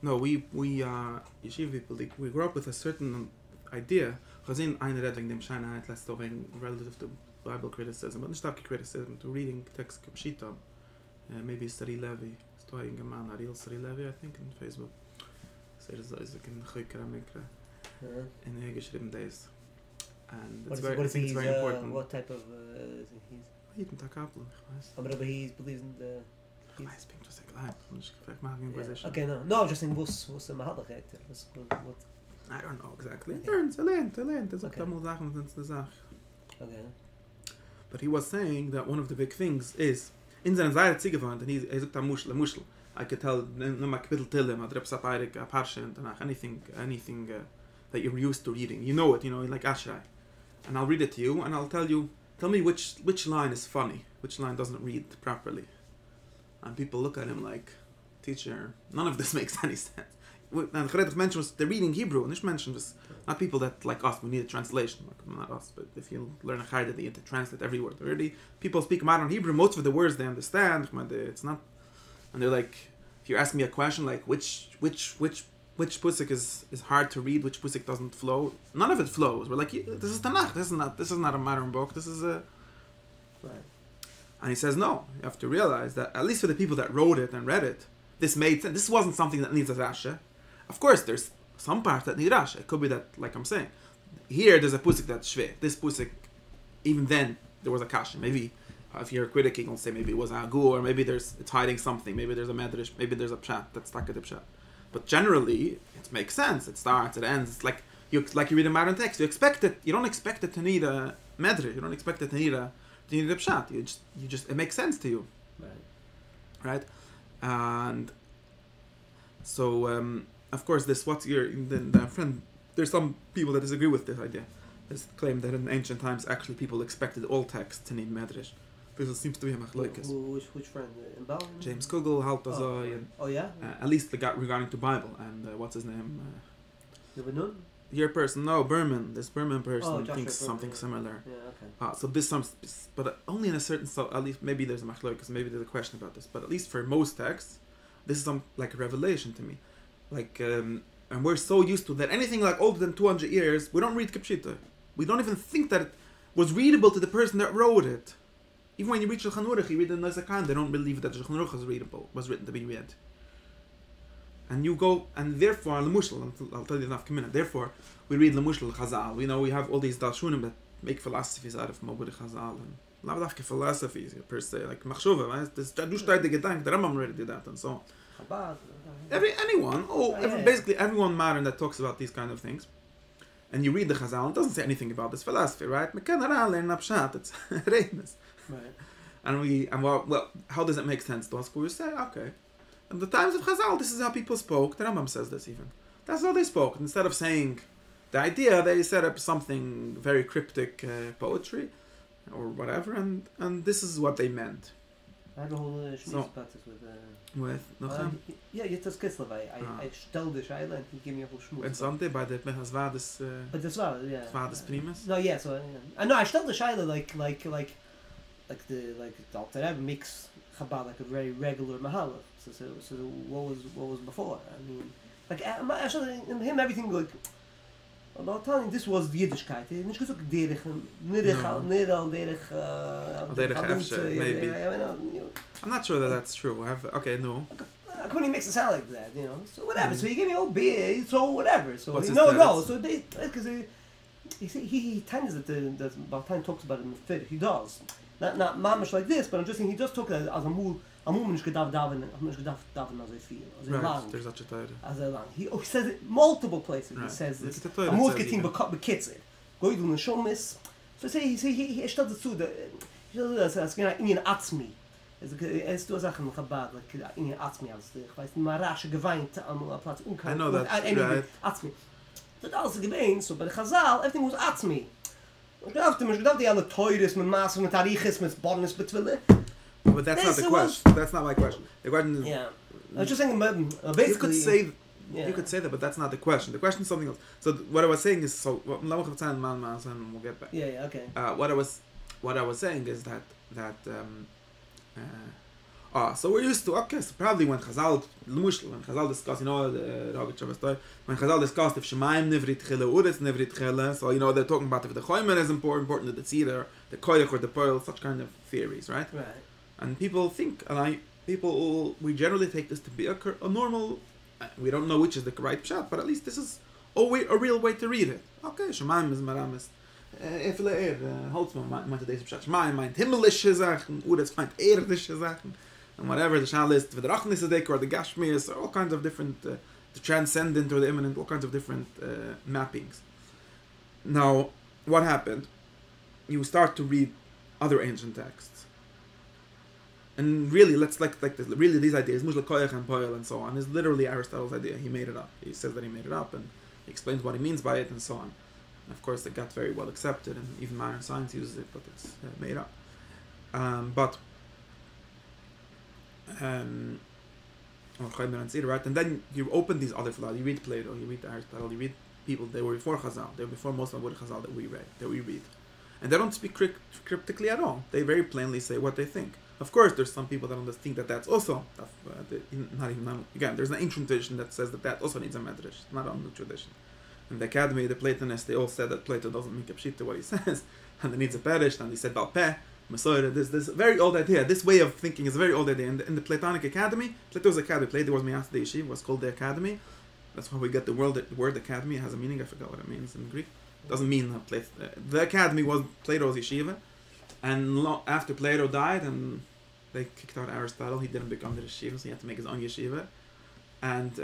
No, we yeshiva people, we grew up with a certain idea. Chazin eine Redling dem Scheinheit lässt auch relative to Bible criticism, but nicht criticism to reading text Pshita. Maybe Sari Levi, stoying a man, Ariel Sari Levi, I think, in Facebook. So is like in Chayker Mikra, in geschrieben days, and it's very important. What type of he's? Jeden Tag Kaplan, ich weiß. Aber he believes in the. Ich weiß, bin just like ich vielleicht machen in position. Okay, no, just in what's the Mahalach what? I don't know exactly. It learns, lernt. It's okay. Sachen sind eine Sache. Okay. But he was saying that one of the big things is in seiner Seite Ziegewand, and he sagt Muschel. I could tell no my kapitel Tillim, a Drepsapairik, a Parsha, and anything that you're used to reading. You know it, like Ashrai. And I'll read it to you, and I'll tell me which line is funny, which line doesn't read properly. And people look at him like, teacher, none of this makes any sense. And Geredig mentioned was they're reading Hebrew, and this mentioned was not people that like us, we need a translation, like not us, but if you learn a Chayda, they need to translate every word. Already people speak modern Hebrew, most of the words they understand, it's not, and they're like, if you ask me a question like which pusik is hard to read, which pusik doesn't flow, none of it flows. We're like, this is Tanakh, this is not a modern book, this is a right. And he says no, you have to realize that at least for the people that wrote it and read it, this made sense. This wasn't something that needs a Rasha. Of course, there's some parts that need Rasha. It could be that, like I'm saying, here there's a pusik that's shve. This pusik, even then, there was a kasha. Maybe, if you're critiquing, you'll say maybe it was a agur, or maybe it's hiding something. Maybe there's a medrash. Maybe there's a pshat that's stuck at the pshat. But generally, it makes sense. It starts, it ends. It's like you read a modern text. You expect it. You don't expect it to need a medrash. You don't expect it to need a pshat. You just it makes sense to you, right? And so. Of course, the friend. There's some people that disagree with this idea. This claim that in ancient times, actually, people expected all texts to need medrash. This seems to be a machlokes. Which friend? James Kugel, Haltazai, and at least regarding to Bible and what's his name? Your person, no, Berman. This Berman person thinks something similar. Yeah, okay. So this but only in a certain. So at least maybe there's a machlokes, maybe there's a question about this. But at least for most texts, this is like a revelation to me. Like, and we're so used to that anything like older than 200 years, we don't read Kipshita. We don't even think that it was readable to the person that wrote it. Even when you read Shulchan Aruch, you read the Nazakan, they don't believe that Shulchan Aruch was written to be read. And you go, and therefore, L'mushal, I'll tell you enough minute. Therefore, we read L'mushal Chazal. We have all these Dalshunim that make philosophies out of Mobud Chazal. And Lavdafke philosophies, per se, like Machshova, right? This Jadushtay the Gedank, the Rambam already did that, and so on. Basically everyone modern that talks about these kind of things, and you read the Chazal, it doesn't say anything about this philosophy, right? It's readiness. Right. And well, how does it make sense to us? We say, okay, in the times of Chazal, this is how people spoke. The Rambam says this even. That's how they spoke. Instead of saying the idea, they set up something very cryptic poetry or whatever, and this is what they meant. I had a whole Shmiz practice with Nochem? Yeah, Yitzhak Kislev. I stole the Shaila and he gave me a whole Shmiz. And Sunday by the Mechazvades but das war, yeah. Zvades Primus? No, yeah, so I know I stole the Shaila like the Dr. Rebbe makes Chabad like a very regular Mahalach. So what was before? I mean, like actually in him everything like about telling this was the Yiddishkeit. Nicht gesagt derich nidal derich maybe. I'm not sure that that's true. No. When he makes it sound like that, So whatever. So he gave me all beer. So whatever. So what's no. So they because he tends that Baltan talks about it in the fit. He does. Not mamish like this, but I'm just saying he does talk as a mul. A moment gedacht daven as I feel. Right, there's such a title. As a lang. He says it multiple places. He says this. A mul getting bekitzer. Go you do the shomis. So he stellt dazu das in Atzmi. Es du Sachen Chabad like in Atzmi als ich weiß mal rasche geweint am Platz I know that. Right. Atzmi. Das alles geweint so bei Chazal everything was Atzmi. Und gedacht die alle teures mit Maß und Tariches mit Bonus betwille. But that's not the question. That's not my question. The question is... Yeah. I was just saying, basically... You could say that, but that's not the question. The question is something else. So what I was saying is... we'll get back. Yeah, okay. What I was saying is that So we're used to, okay, so probably when Chazal discuss, the Rogat Shabbos Toy, when Chazal discussed if Shemaim Nivrit Chile, Uretz Nivrit Chile, so they're talking about if the Choymer is important, the Tzira, the Koyach or the Pearl, such kind of theories, right? Right. And people think, we generally take this to be a normal, we don't know which is the right pshat, but at least this is a real way to read it. Okay, Shemaim is Maramis. If Holtzman meint deze pshat, Shemaim meint himmlische Sachen, Uretz meint erdische Sachen, and whatever the shal is, the Rachnis or the Gashmias, all kinds of different, the transcendent or the immanent, all kinds of different mappings. Now, what happened? You start to read other ancient texts. And really, let's like this. Really, these ideas, Mushla Koyach and Poel and so on, is literally Aristotle's idea. He made it up. He says that he made it up, and he explains what he means by it, and so on. And of course, it got very well accepted, and even modern science uses it, but it's made up. Right? And then you open these other philosophies. You read Plato, you read Aristotle, you read people. They were before Chazal. They were before most of the Chazal that we read, and they don't speak cryptically at all. They very plainly say what they think. Of course, there's some people that don't think that that's also there's an ancient tradition that says that also needs a medrash. It's not on the tradition. In the academy, the Platonists, they all said that Plato doesn't make a pshita what he says, and it needs a perish, and he said Baal Peh, Masorah. This very old idea. This way of thinking is a very old idea. In the Platonic academy, Plato's academy, Plato was Miyas the Yeshiva, was called the academy. That's why we get the word academy. It has a meaning. I forgot what it means in Greek. It doesn't mean the academy was Plato's yeshiva, and after Plato died and they kicked out Aristotle, he didn't become the yeshiva, so he had to make his own yeshiva. And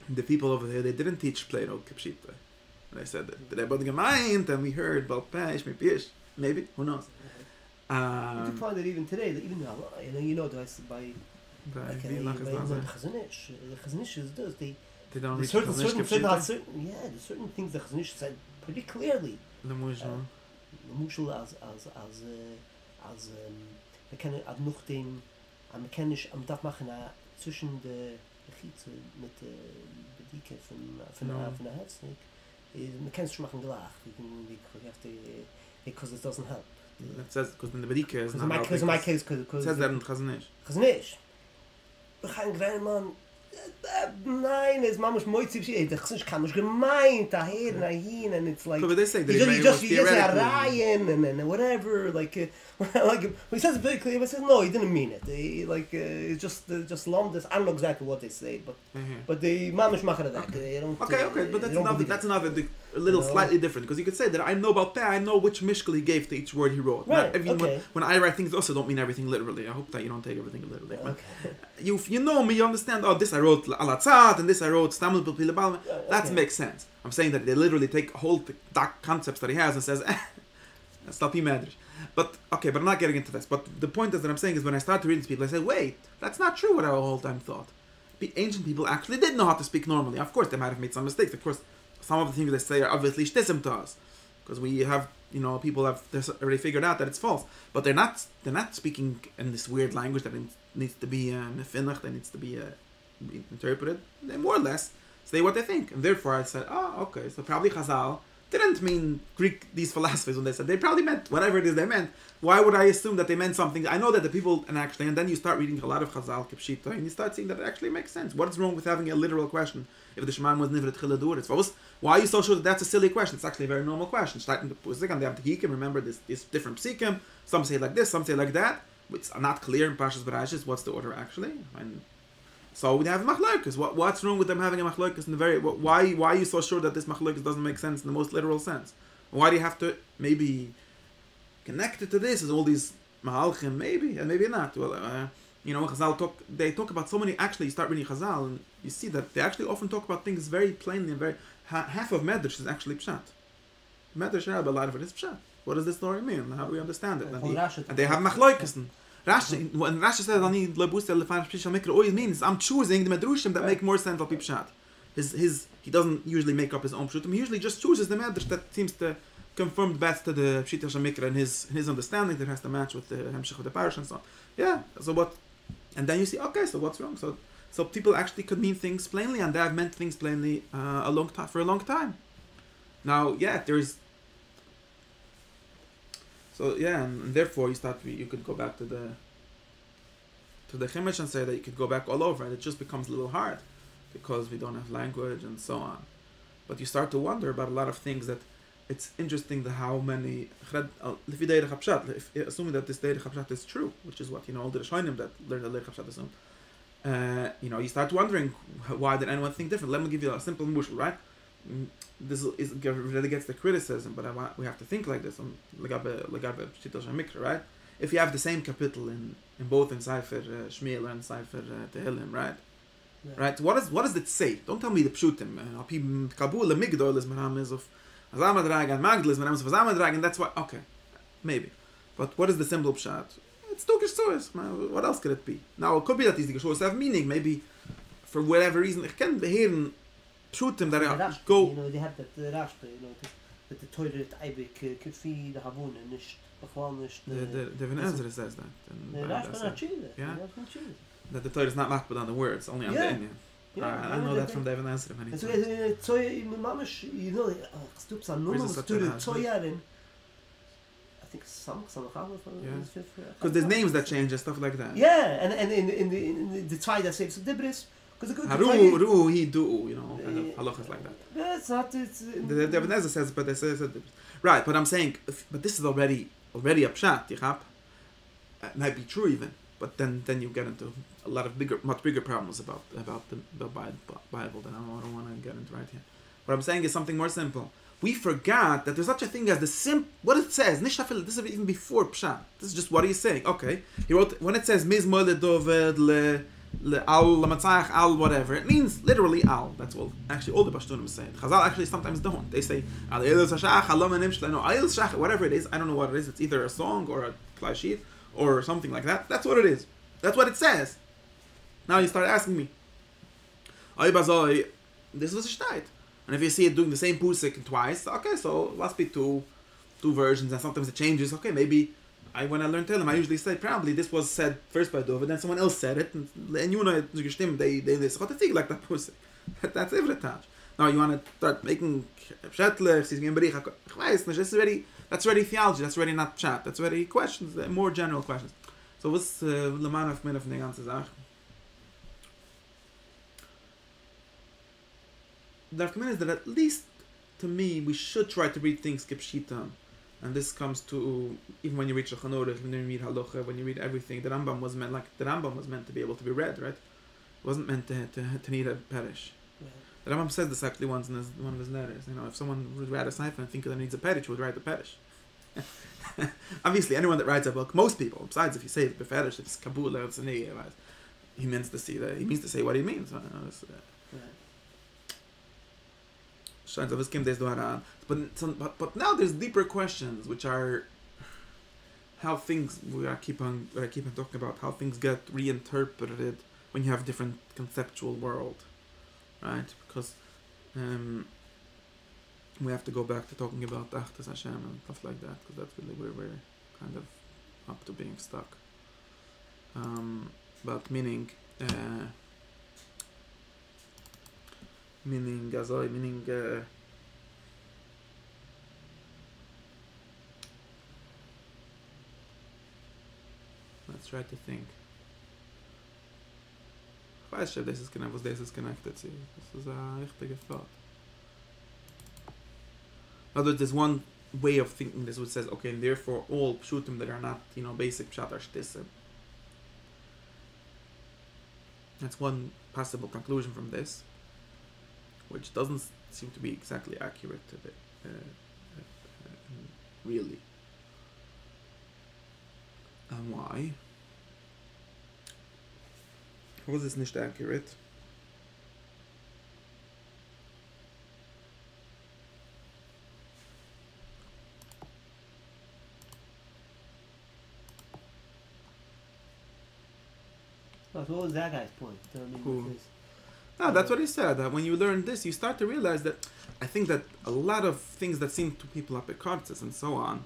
the people over there, they didn't teach Plato Kipshita. They said that they're both gemeint, and we heard Baal Peh, maybe, who knows? You can find it even today, that even now, that's by the Chazanish does, they don't reach certain things the Chazanish said pretty clearly. The Mushal as we kennen ad noch dem am kennisch am darf machen zwischen der Chitze mit Bedike von der Herznig we can machen glach because it doesn't help. It says because in the Bedike is not because in my case because says that in Chazanish. We gaan Greinman nein, it's mamish moitziv she the chsish kamish gemeint ahead and ahin, and it's like but they say that you just Ryan and whatever like he says very clear, but says no, he didn't mean it. It's just lomdas. I don't know exactly what they say, but the mamish macher that they don't. Okay, but that's another a little slightly different, because you could say that I know about that. I know which mishkal he gave to each word he wrote. Right. When I write things, also don't mean everything literally. I hope that you don't take everything literally. Okay. You know me, you understand. Oh, this I wrote alatzat, and this I wrote stamel pilpilabal. That makes sense. I'm saying that they literally take whole dark concepts that he has and says, that's not medrash. But I'm not getting into this. But the point is that I'm saying is when I start to read these people, I say, wait, that's not true what I all time thought. The ancient people actually did know how to speak normally. Of course, they might have made some mistakes. Of course, some of the things they say are obviously shtisim to us, because we have, people have already figured out that it's false. But they're not speaking in this weird language that needs to be mefinach, that needs to be interpreted. They more or less say what they think, and therefore I said, okay, so probably Chazal didn't mean Greek, these philosophers, when they said, they probably meant whatever it is they meant. Why would I assume that they meant something? I know that the people, and then you start reading a lot of Chazal, Kipshita, and you start seeing that it actually makes sense. What's wrong with having a literal question? If the Shemaim was Nivret Chile Duretz, why are you so sure that that's a silly question? It's actually a very normal question. Starting the Pusik, and they have the Hikim, remember this different Psikim, some say like this, some say like that. It's not clear in Pashas Bereshis what's the order actually. So we have machlokes. What's wrong with them having a machlokes in the very? Why are you so sure that this machlokes doesn't make sense in the most literal sense? Why do you have to maybe connect it to this? Is all these mahalchim maybe and maybe not? Well, Chazal they talk about so many. Actually, you start reading Chazal and you see that they actually often talk about things very plainly and very. Half of Medrash is actually pshat. Medrash, a lot of it is pshat. What does this story mean? How do we understand it? And they have machlokes. When Rashi says "Ani lebusel lefan pshat mikra," it means I'm choosing the medrushim that make more sense of pshat. He doesn't usually make up his own pshutim. He usually just chooses the medrash that seems to conform best to the pshita shamikra and his understanding that has to match with the hemshich of the parish and so on. Yeah. So what? And then you see, okay, so what's wrong? So people actually could mean things plainly, and they have meant things plainly for a long time. Now, there's. So and therefore you could go back to the to the Chimish and say that you could go back all over, and it just becomes a little hard because we don't have language and so on. But you start to wonder about a lot of things that it's interesting how many assuming that this Deirech Hapshat is true, which is what all the Rishonim that learned the Deirech Hapshat assume. You start wondering why did anyone think different. Let me give you a simple mushal, right? This really gets the criticism, but we have to think like this. Right? If you have the same kapitel in both in Sefer Shmuel and Sefer Tehillim, right? Yeah. Right. What does it say? Don't tell me the pshutim. Kabul the Migdol is Manamis of Azamadrag and Magdal is Manamis of Azamadrag, and that's why. Okay, maybe. But what is the simple pshat? It's two Geshuas. What else could it be? Now it could be that these Geshuas have meaning. Maybe for whatever reason, it can be here pshutim that go. They have the Rashba, that the toilet Ibik could feed the Havun and the Ibn Ezra says that. The Rashba not true. Yeah. That the Torah is not makbid on the words, only on the Inyan. Yeah, I know that from the Ibn Ezra many times. So mamish, stups on normal to Toyarin. I think some because there's names that change and stuff like that. Yeah, and in the Tzai that saves the Dibris. Haru, he do, kind of halachas like that. Yeah, it's not. The Ibn Ezra says, but they say right. But I'm saying, but this is already a pshat. It might be true even, but then you get into a lot of much bigger problems about the Bible that I don't want to get into right here. What I'm saying is something more simple. We forgot that there's such a thing as what it says. Nishtafil. This is even before pshat. This is just what he's saying. Okay, he wrote when it says mizmor leDoved al lamatzach al whatever. It means literally al. That's all. Actually, all the Pashtunim say. Chazal actually sometimes don't. They say al shach al shach whatever it is. I don't know what it is. It's either a song or a klashit or something like that. That's what it is. That's what it says. Now you start asking me, this was a shtayt. And if you see it doing the same pusik twice, okay, so it must be two versions, and sometimes it changes. Okay, maybe when I learn Tehillim, I usually say probably this was said first by Dovid, then someone else said it, and they say like that pusik. That's every time. Now you want to start making shetler, that's already theology. That's already not chat. That's already questions, more general questions. So what's the man of the ganze Sache? The argument is that at least to me we should try to read things kipshitam, and this comes to even when you read Shulchan Aruch, when you read Halacha, when you read everything. The Rambam was meant to be able to be read, right? It wasn't meant to need a perish. Yeah. The Rambam says this actually once in one of his letters. If someone would write a cipher and think that it needs a perish, would write the perish. Obviously, anyone that writes a book, most people, besides if you say it's beferish, it's Kabul, he means to say that. He means to say what he means. But now there's deeper questions, which are how things we keep on talking about how things get reinterpreted when you have different conceptual world, right? Because we have to go back to talking about Achtas Hashem and stuff like that, because that's really where we're kind of up to being stuck. But meaning let's try to think. Ich weiß schon, was das ist connected to. This is a richtige thought. Although there's one way of thinking this which says, okay, and therefore all pshutim that are not, basic pshat are shtisim. That's one possible conclusion from this, which doesn't seem to be exactly accurate to the really. And why? Was this nicht accurate? What was that guy's point? No, that's what he said. That when you learn this, you start to realize that I think that a lot of things that seem to people up at Kartzes and so on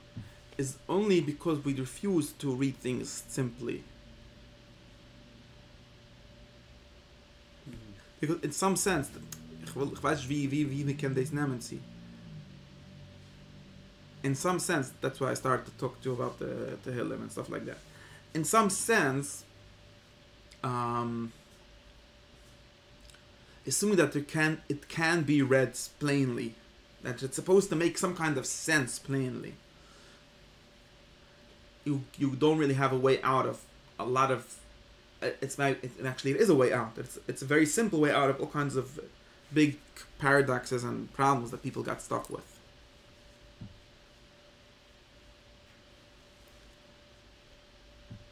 is only because we refuse to read things simply. Because in some sense, in some sense, that's why I started to talk to you about the Tehillim and stuff like that. In some sense, assuming that it can be read plainly, that it's supposed to make some kind of sense plainly. You don't really have a way out of a lot of. Actually, it is a way out. It's a very simple way out of all kinds of big paradoxes and problems that people got stuck with.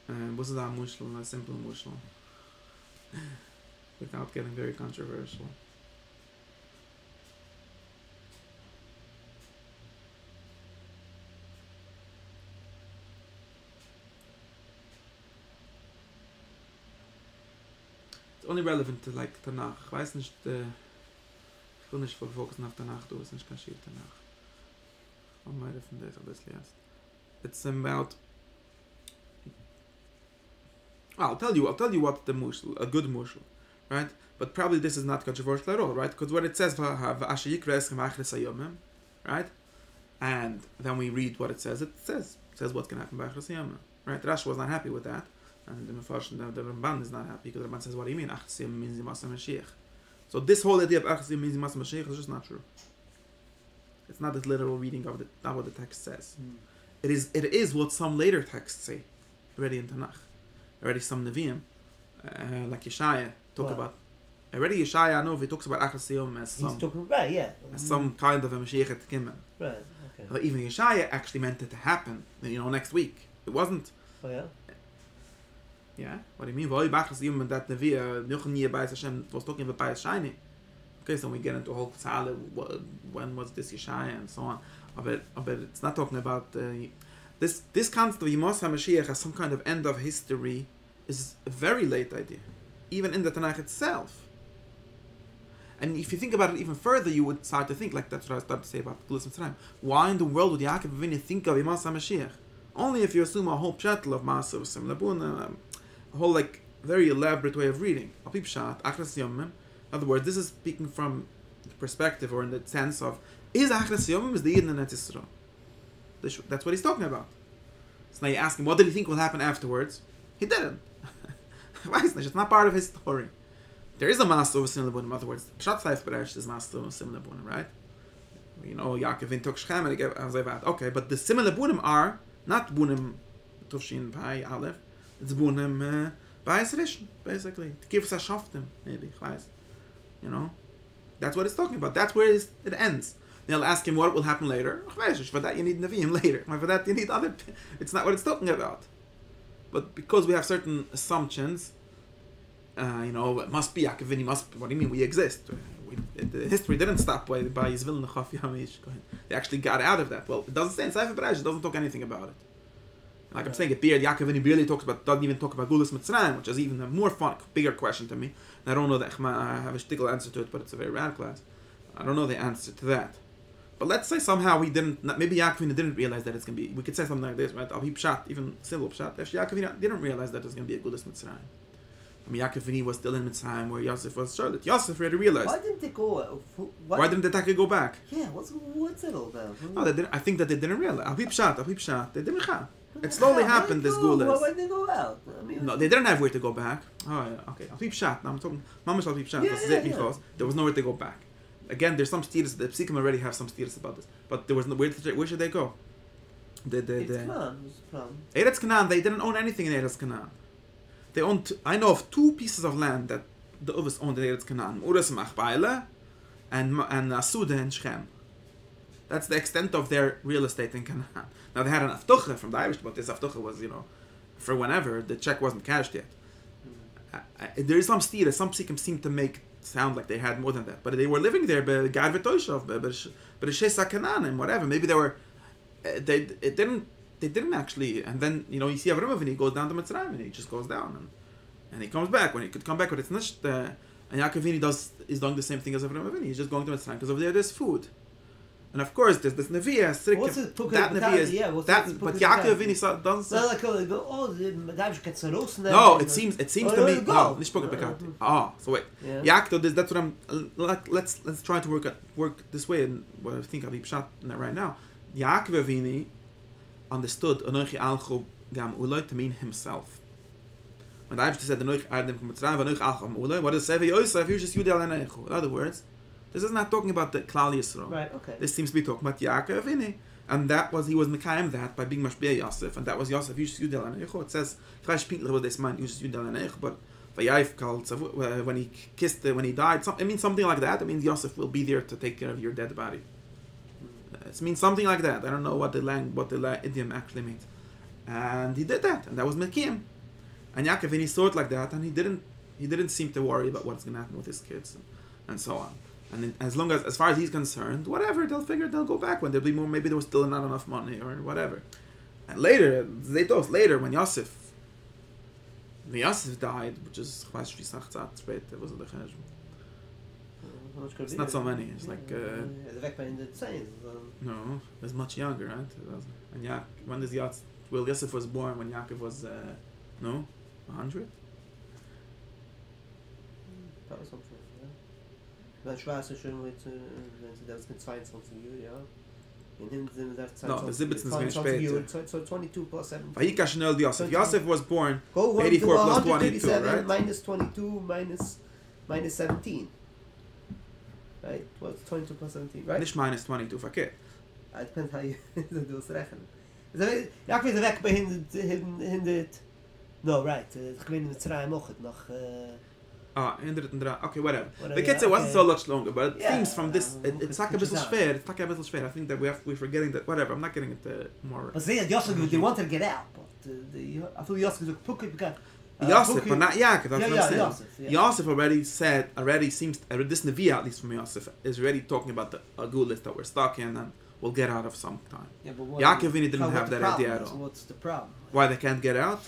And what's that mushal? A simple mushal, without getting very controversial. It's only relevant to like Tanakh. Ich weiß nicht, ich will nicht fokussen auf Tanakh, du bist nicht kashiv Tanakh. I'll might have from this obviously yes. It's about. I'll tell you what the mushal, a good mushal, right? But probably this is not controversial at all, right? Because what it says, right? And then we read what it says. It says what's going to happen by Achras Yom, right? Rashi was not happy with that. And the Ramban is not happy because the Ramban says, what do you mean? Achras Yom means Yimasa Mashiach. So this whole idea of Achras Yom means Yimasa Mashiach is just not true. It's not the literal reading of it, not what the text says. It is what some later texts say, already in Tanakh. Already some Nevi'im, like Yeshaya, talk about. Already Yeshaya, I know if he talks about Achras Yom as some. He's talking right, yeah. As some kind of a Mashiach at Kimmel. Right. Okay. But even Yeshaya actually meant it to happen, next week. It wasn't. Oh yeah. Yeah. What do you mean? Why Achras Yom and that Nevi'ah Yochen Yeh Bayis Hashem was talking about Bayis Shani. Okay, so we get into a whole tzale, when was this Yeshaya and so on. But it's not talking about. This concept of Yemos HaMashiach as some kind of end of history is a very late idea, even in the Tanakh itself. And if you think about it even further, you would start to think, like that's what I was about to say about Gulas Mitzrayim. Why in the world would Yaakov Avinu think of Yemos HaMashiach? Only if you assume a whole pshatel of Maasav Sim Labuna, a whole like very elaborate way of reading. Al Pi Pshat, Achras Yom. In other words, this is speaking from the perspective or in the sense of is Achras Yom is the Yidden and Eretz Yisrael. That's what he's talking about. So now you ask him, what did he think will happen afterwards? He didn't. It's not part of his story. There is a master of Sim Labunim. In other words, Pshat Saif Beresh is master of Sim Labunim, right? Yaakov in took Shechem and he gave Azavat. Okay, but the Sim Labunim are not Bunim Tufshin Pai Aleph. It's Bunim Bayis Rishon, basically. To give us a shaftim, maybe. That's what it's talking about. That's where it ends. They'll ask him what will happen later. For that you need Nevi'im later. For that you need other. It's not what it's talking about. But because we have certain assumptions, it must be Yaakov Avinu. What do you mean? We exist. The history didn't stop by Yisvil Nechaf Yamish. They actually got out of that. Well, it doesn't say in Sefer Bereshit. It doesn't talk anything about it. Like I'm saying, Yaakov Avinu barely doesn't even talk about Gulas Mitzrayim, which is even a more fun, bigger question to me. And I don't know that I have a shtickle answer to it, but it's a very radical answer. I don't know the answer to that. But let's say somehow maybe Yaakov Avinu didn't realize that it's going to be, we could say something like this, right? Al Pi Pshat, even simple Pshat. Actually, Yaakov Avinu didn't realize that it's going to be a Gulas Mitzrayim. Yaakov Avinu was still in Mitzrayim where Yosef was Charlotte. Yosef already realized. Why didn't they go? Why didn't they go back? Yeah, what's it all about? No, I think that they didn't realize. Al Pi Pshat. They didn't have. It slowly happened, this Gulas. Why did they go out? No, they didn't have where to go back. Oh, yeah, okay. Al Pi Pshat. Now I'm talking, Mamash Al Pi Pshat. There was nowhere to go back. Again, there's some steers. The Psikim already have some steers about this, but there was no where should they go? Eretz Canaan. They didn't own anything in Eretz Canaan. They owned. I know of 2 pieces of land that the Uvis owned in Eretz Canaan: Uras Machbaile and Asuda and Shechem. That's the extent of their real estate in Canaan. Now they had an aftucha from the Irish, but this aftucha was for whenever the check wasn't cashed yet. There is some steers. Some Psikim seem to make sound like they had more than that, but they were living there, but Gad V'Toshov, but Shesa Canaan and whatever. Maybe they were. They didn't actually. And then you see Avram Avinu goes down to Mitzrayim and he just goes down and he comes back when he could come back, but it's not. And Yaakov Avinu is doing the same thing as Avram Avinu. He's just going to Mitzrayim because over there's food. And of course, there's this Nevi'ah. That Nevi'ah is that. But Yaakov Avinu doesn't. No, it seems to me. No, Nishpok Bekati. Ah, so wait. Yaakov, that's what I'm. Let's try to work this way. And what I think I'll be shot right now. Yaakov Avinu understood Anochi Alchu Gam Uloi to mean himself. When the Eibster said, "The Noich Ardim from Mitzrayim, Noich Acham Ule," what does it say? Yosef, you just Yudel Anechu. In other words, this is not talking about the Klal Yisrael. Right. Okay. This seems to be talking about Yaakov Avinu. And he was Mekayim that by being Mashbia Yosef, and that was Yosef, Yushis Yudel Anechu. It says, Chaysh Pinkler was this man, Yushis Yudel Anechu, but Vayaif called, when he kissed, when he died, it means something like that. It means Yosef will be there to take care of your dead body. It means something like that. I don't know what the idiom actually means. And he did that, and that was Mekayim. And Yaakov Avinu saw it like that, and he didn't seem to worry about what's going to happen with his kids, and so on. And then, as far as he's concerned, whatever, they'll go back when there'll be more, maybe there was still not enough money or whatever. And later, when Yosef died, which is, it's not so many, it's like, no, it was much younger, right? And when does Yosef was born, when Yaakov was, 100? That was something. Dann schwarze schon mit das mit 22 Jahr, ja. In him sind das No, the 17 is going später. So 22 plus 7. Vayika Shnel Yosef. Yosef was born 84 plus 22, right? Minus 22 minus 17. Right? What's 22 plus 17, right? Nicht minus 22, verkehrt. It depends how you do es rechnen. Ja, ich weiß weg bei hindert. No, right. Ich bin mit 3 noch. 103. Okay, whatever. The kids, it wasn't so much longer, but it seems from this, it's like a bit schwer. It's like a bit schwer. I think that we're forgetting that. Whatever. I'm not getting it more. But they wanted to get out, but I thought Yosef was Yosef, but not Yaakov. That's what I'm saying. Yosef, yeah. Yosef already seems, this Nevi'ah, at least from Yosef, is already talking about the agulis that we're stuck in and we'll get out of some time. Yeah, but Yaakov didn't have that idea at all. What's the problem? Why they can't get out?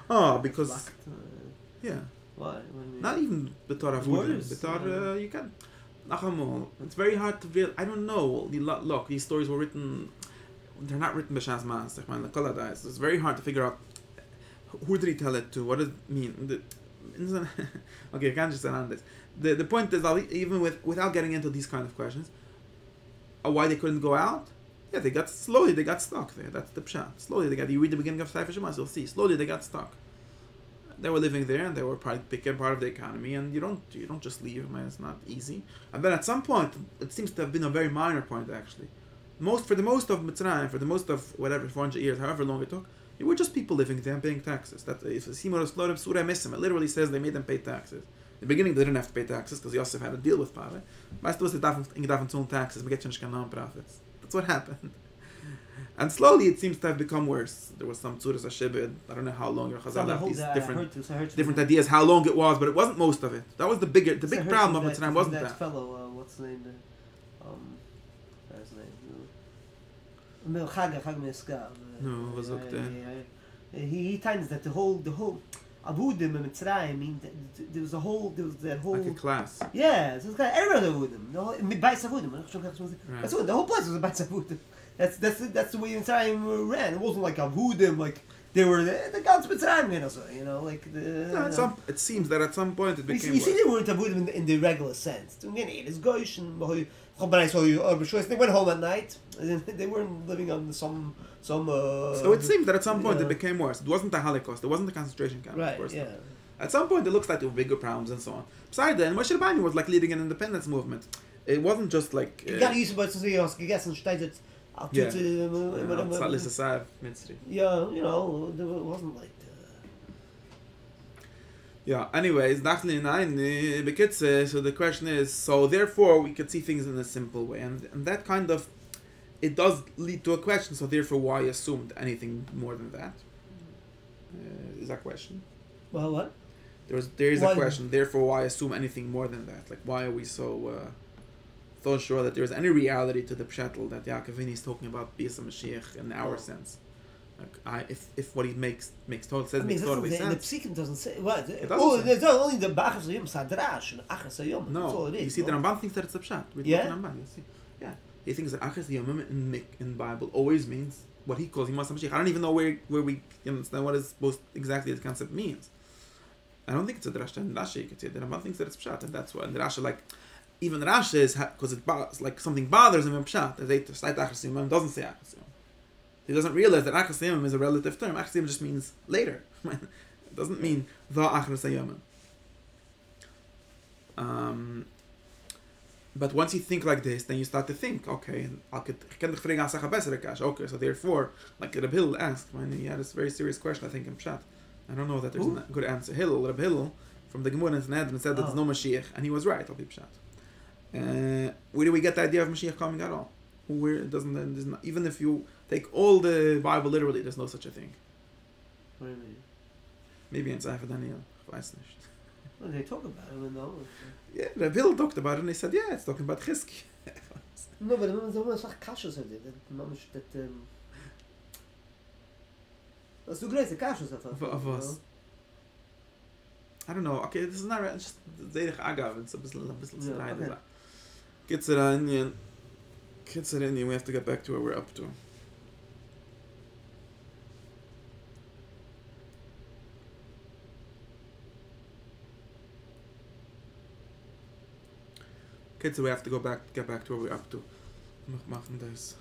Oh, because yeah. Why? Not even B'tor Avudim. B'tor, you can. Nachamol. It's very hard to real. I don't know. Look, these stories were written. They're not written b'shas mas. It's very hard to figure out who did he tell it to. What does it mean? Okay, I can't just say on this. The point is that even without getting into these kind of questions, why they couldn't go out? Yeah, they got stuck there. That's the pshat. Slowly they got. You read the beginning of Sefer Shemos, you'll see. Slowly they got stuck. They were living there, and they were became part of the economy. And you don't just leave, man. It's not easy. And then at some point, it seems to have been a very minor point actually. For the most of Mitzrayim, for the most of whatever 400 years, however long it took, it were just people living there and paying taxes. That if Simon Slorim Surah Misim, it literally says they made them pay taxes. In the beginning, they didn't have to pay taxes because Yosef had a deal with Pare. Meist was they daven to taxes, we get non-profits. That's what happened. And slowly it seems to have become worse. There was some Tzuras HaShibud, I don't know how long, different ideas how long it was, but it wasn't most of it. That was the big problem of Mitzrayim, wasn't that? Fellow, what's the name? What's his name? Chag Meska. No, was up there. He times that the whole Avudim and Mitzrayim, there was that whole like a class. Yeah, so it's kind of everyone Avudim, Bais Avudim. That's what the whole place was a Bais Avudim. That's the way Mitzrayim ran. It wasn't like Avudim, like they were the gods Mitzrayim, you know, like the. It seems that at some point it became. You see, they weren't Avudim in the regular sense. It is Gosh and they went home at night. They weren't living on some. So it seems that at some point it became worse. It wasn't the Holocaust. It wasn't the concentration camp. Right. Of course. Yeah. At some point it looks like there were bigger problems and so on. Besides then, Moshe Rabbeinu was like leading an independence movement. It wasn't just like. You got used to gegessen steht yeah. Yeah, you know, it wasn't like. Yeah. Anyways, so the question is, so therefore we could see things in a simple way, and that kind of, it does lead to a question. So therefore, why assumed anything more than that? Is that a question? Well, what? There is a question. Therefore, why assume anything more than that? Like, why are we so sure that there is any reality to the pshatel that Yaakov Avinu is talking about Bias Mashiach in our sense? Like, if what he makes total sense, makes total sense. The Psikim doesn't say what. It doesn't say. There's only the Bachas Yom Sadrash and Achas Yom. No, that's all it is. You see, the Ramban thinks that it's a pshat. Yeah. You see, yeah, he thinks that Achas Yom in Bible always means what he calls Yom Mashiach. I don't even know where we understand what is most exactly the concept means. I don't think it's a drasha in Rashi. You could say the Ramban thinks that it's pshat, and that's why the Rashi, like, even Rashi is because it's like something bothers him in pshat. The slight Achas Yom doesn't say Achas Yom. He doesn't realize that Achas Yom is a relative term. Achas Yom just means later. Doesn't mean the Achras Hayamim. But once you think like this, then you start to think, okay, okay, so therefore, like Reb Hillel asked, when he had this very serious question, I think in Pshat. I don't know that there's a good answer. Reb Hillel, from the Gemara in Sanhedrin, said that there's no Mashiach, and he was right, I'll be Pshat. Where do we get the idea of Mashiach coming at all? Where it doesn't, there's not, even if you take all the Bible literally, there's no such a thing. What do you mean? Maybe in Sefer Daniel, I weiß nicht. Well, they talk about it, no. Yeah, Reb Hillel talked about it, and he said, yeah, it's talking about Chizki. No, but the woman is like kashas are that that's too great, the kashas of us. I don't know. Okay, this is not right. It's just Zedich Agav. It's a bisschen okay. Kitzur, we have to get back to where we're up to. Kitzur, we have to get back to where we're up to. Noch machen das.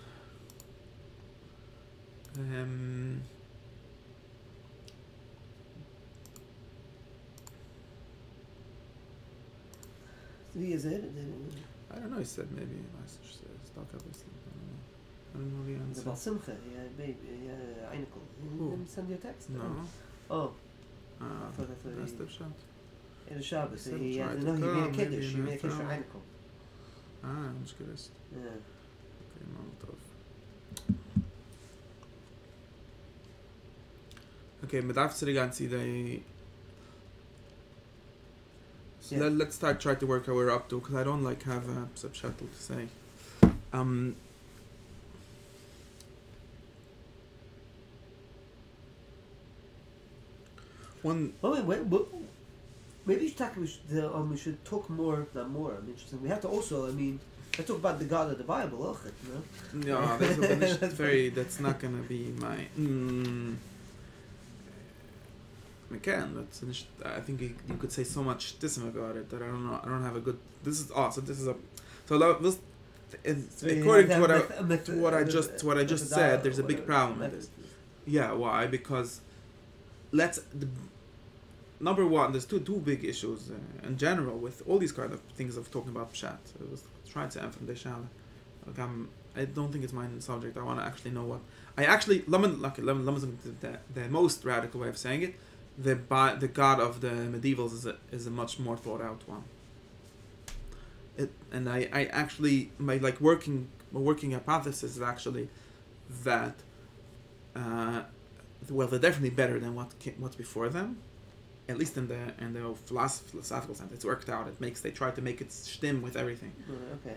Is it? I don't know, he said maybe. I don't know the answer. About Simcha, baby, Einikol. He didn't send you a text? No. Oh. That's the shot. In the Shabbos, he made a Kiddush. He made a Kiddush for Einikol. I'm just curious. Yeah. Okay, Molotov. Okay, but after the Gansi, so let's try to work our way up to, because I don't have a subshuttle to say. Maybe we should talk more. I'm interested. We have to also, let's talk about the God of the Bible, no? Yeah, that's not going to be my... I think you could say so much dism about it that I don't know. I don't have a good... This is awesome. According to what I just said, there's a big problem with this. Yeah, why? Because number one, there's two big issues in general with all these kind of things of talking about Pshat. I was trying to emphasize I don't think it's my subject. I want to actually know what... the most radical way of saying it, the God of the medievals is a much more thought out one. I actually, my working hypothesis is actually that they're definitely better than what's before them, at least in the philosophical sense. It's worked out. They try to make it stem with everything. Okay.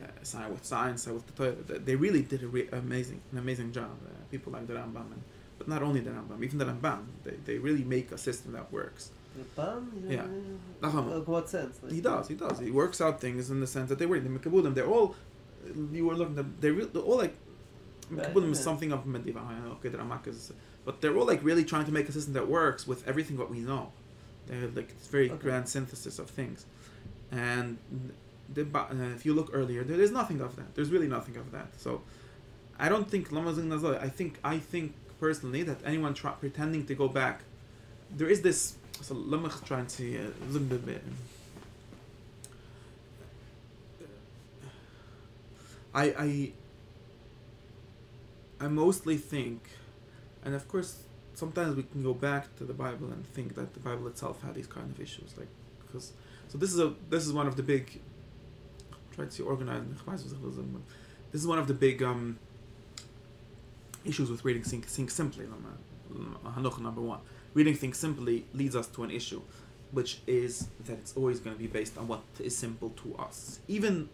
With science, with the Torah. They really did an amazing job. People like the Rambam, but not only the Rambam, even the Rambam. They really make a system that works. Rambam? Yeah. What sense? He does. He works out things in the sense that they were the Mekabulim. They're all. You were looking at. They're all like. Mekabulim is something of medieval. Okay, the Ramak is, but they're all really trying to make a system that works with everything what we know. They're it's very grand synthesis of things, and if you look earlier, there's nothing of that. There's really nothing of that. So, I don't think Lamazing Nazoi. I think personally that anyone pretending to go back, there is this. So Lamach trying to look a bit. I mostly think, and of course, sometimes we can go back to the Bible and think that the Bible itself had these kind of issues, this is one of the big. Try to organize. This is one of the big issues with reading Think Simply. Hanoch number one. Reading Think Simply leads us to an issue, which is that it's always going to be based on what is simple to us. Even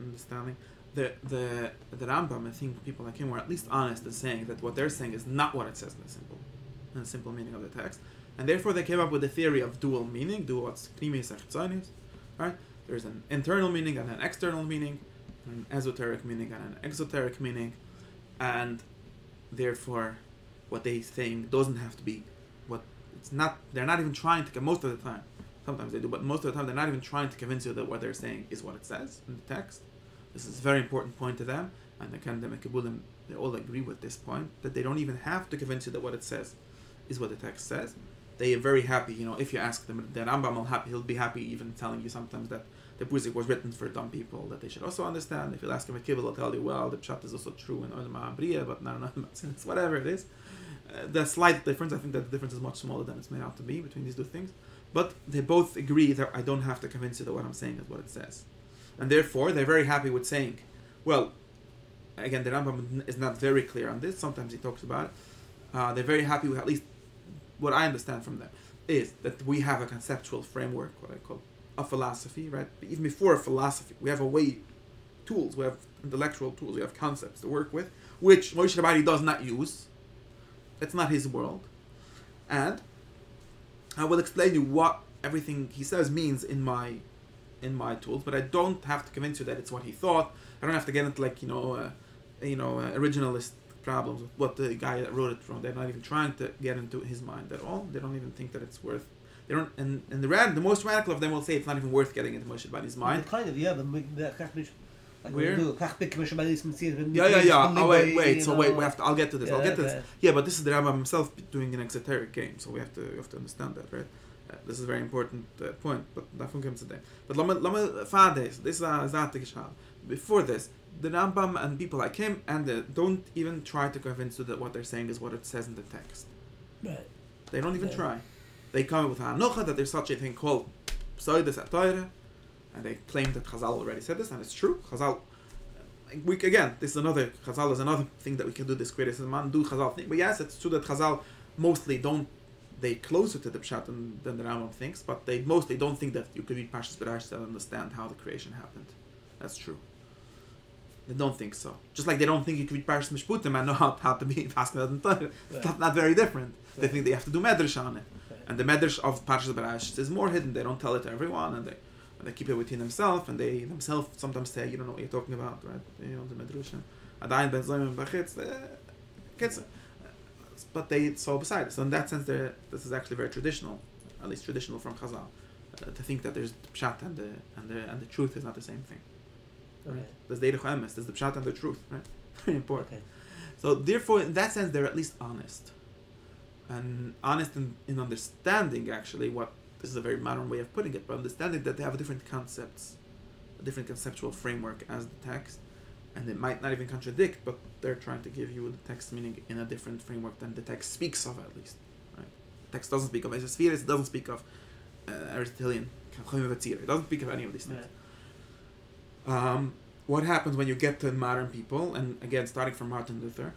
understanding the Rambam, I think people like him were at least honest in saying that what they're saying is not what it says in the simple meaning of the text, and therefore they came up with the theory of dual meaning, what's pnimis and right? There's an internal meaning and an external meaning, an esoteric meaning and an exoteric meaning, and therefore what they saying doesn't have to be what it's not. They're not even trying to. Most of the time, sometimes they do, but most of the time they're not even trying to convince you that what they're saying is what it says in the text. This is a very important point to them, and the Mekabulim, they all agree with this point, that they don't even have to convince you that what it says is what the text says. they are very happy. If you ask them, the Rambam he'll be happy even telling you sometimes that the Pusik was written for dumb people, that they should also understand. If you ask him a Kibbutz, he'll tell you, well, the Pshat is also true in Olam HaBriya, but not in Olam HaTzinis, whatever it is. The slight difference, I think that the difference is much smaller than it's made out to be between these two things. But they both agree that I don't have to convince you that what I'm saying is what it says. And therefore, they're very happy with saying, well, again, the Rambam is not very clear on this. Sometimes he talks about it. They're very happy with, at least what I understand from them, is that we have a conceptual framework, what I call a philosophy, right? But even before a philosophy, we have tools, we have intellectual tools, we have concepts to work with, which Moshe Rabbeinu does not use. It's not his world. And I will explain you what everything he says means in my tools, but I don't have to convince you that it's what he thought. I don't have to get into originalist problems with what the guy that wrote it from. They're not even trying to get into his mind at all. They don't even think that it's worth. They don't. And the most radical of them will say it's not even worth getting into Moshe Rabbeinu's mind. Kind of, yeah, but where? Yeah. Oh, wait. So wait. I'll get to this. Yeah, but this is the Rambam himself doing an exoteric game, so we have to understand that, right? This is a very important point, but davon comes today. But lama fades. This is a before this, the Rambam and people like him don't even try to convince you that what they're saying is what it says in the text. Right. They don't even try. They come up with hanocha that there's such a thing called pseudos atayra, and they claim that Chazal already said this, and it's true. Chazal, Chazal is another thing that we can do this criticism do Chazal thing. But yes, it's true that Chazal mostly they closer to the Pshat than the Rambam thinks, but they mostly don't think that you could read Parshas Bereshit and understand how the creation happened. That's true. They don't think so. Just like they don't think you could read Parshas Mishputim and know how to be asking that in Torah. It's not very different. They think they have to do medrash on it. And the medrash of Parshas Bereshit is more hidden. They don't tell it to everyone, and they keep it within themselves, and they themselves sometimes say, you don't know what you're talking about, right? The medrash. Adayin ben Zayim b'chitz, but so beside it. So in that sense, this is actually very traditional, at least traditional from Chazal, to think that there's the pshat and the truth is not the same thing. Right? There's the Eirich Emes, there's the pshat and the truth, right? Very important. Okay. So therefore, in that sense, they're at least honest, and honest in understanding actually what this is a very modern way of putting it, but understanding that they have different concepts, a different conceptual framework as the text. And they might not even contradict, but they're trying to give you the text meaning in a different framework than the text speaks of, at least. Right? The text doesn't speak of Esophiris, it doesn't speak of Aristotelian, it doesn't speak of any of these things. Right. What happens when you get to modern people, and again, starting from Martin Luther,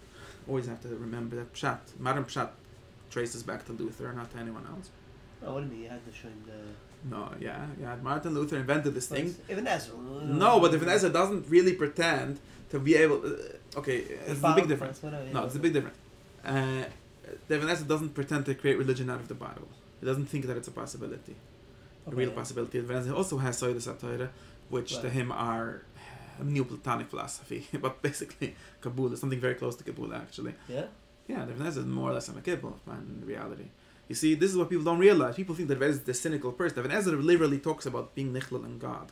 always have to remember that modern Pshat traces back to Luther, not to anyone else. Oh, what do you mean? You had to show him the... No, yeah. Martin Luther invented this thing. Ibn Ezra. No, but Ibn Ezra doesn't really pretend to be able... it's a big difference. It's a big difference. Ibn Ezra doesn't pretend to create religion out of the Bible. He doesn't think that it's a possibility. A real possibility. Ibn Ezra also has Soidas HaTorah, which to him are a Neoplatonic philosophy, but basically Kabbalah, something very close to Kabbalah, actually. Yeah? Yeah, Ibn Ezra is more or less a Kabbalah in reality. You see, this is what people don't realize. People think that Ibn Ezra is the cynical person. Ibn Ezra literally talks about being Nichlal and God.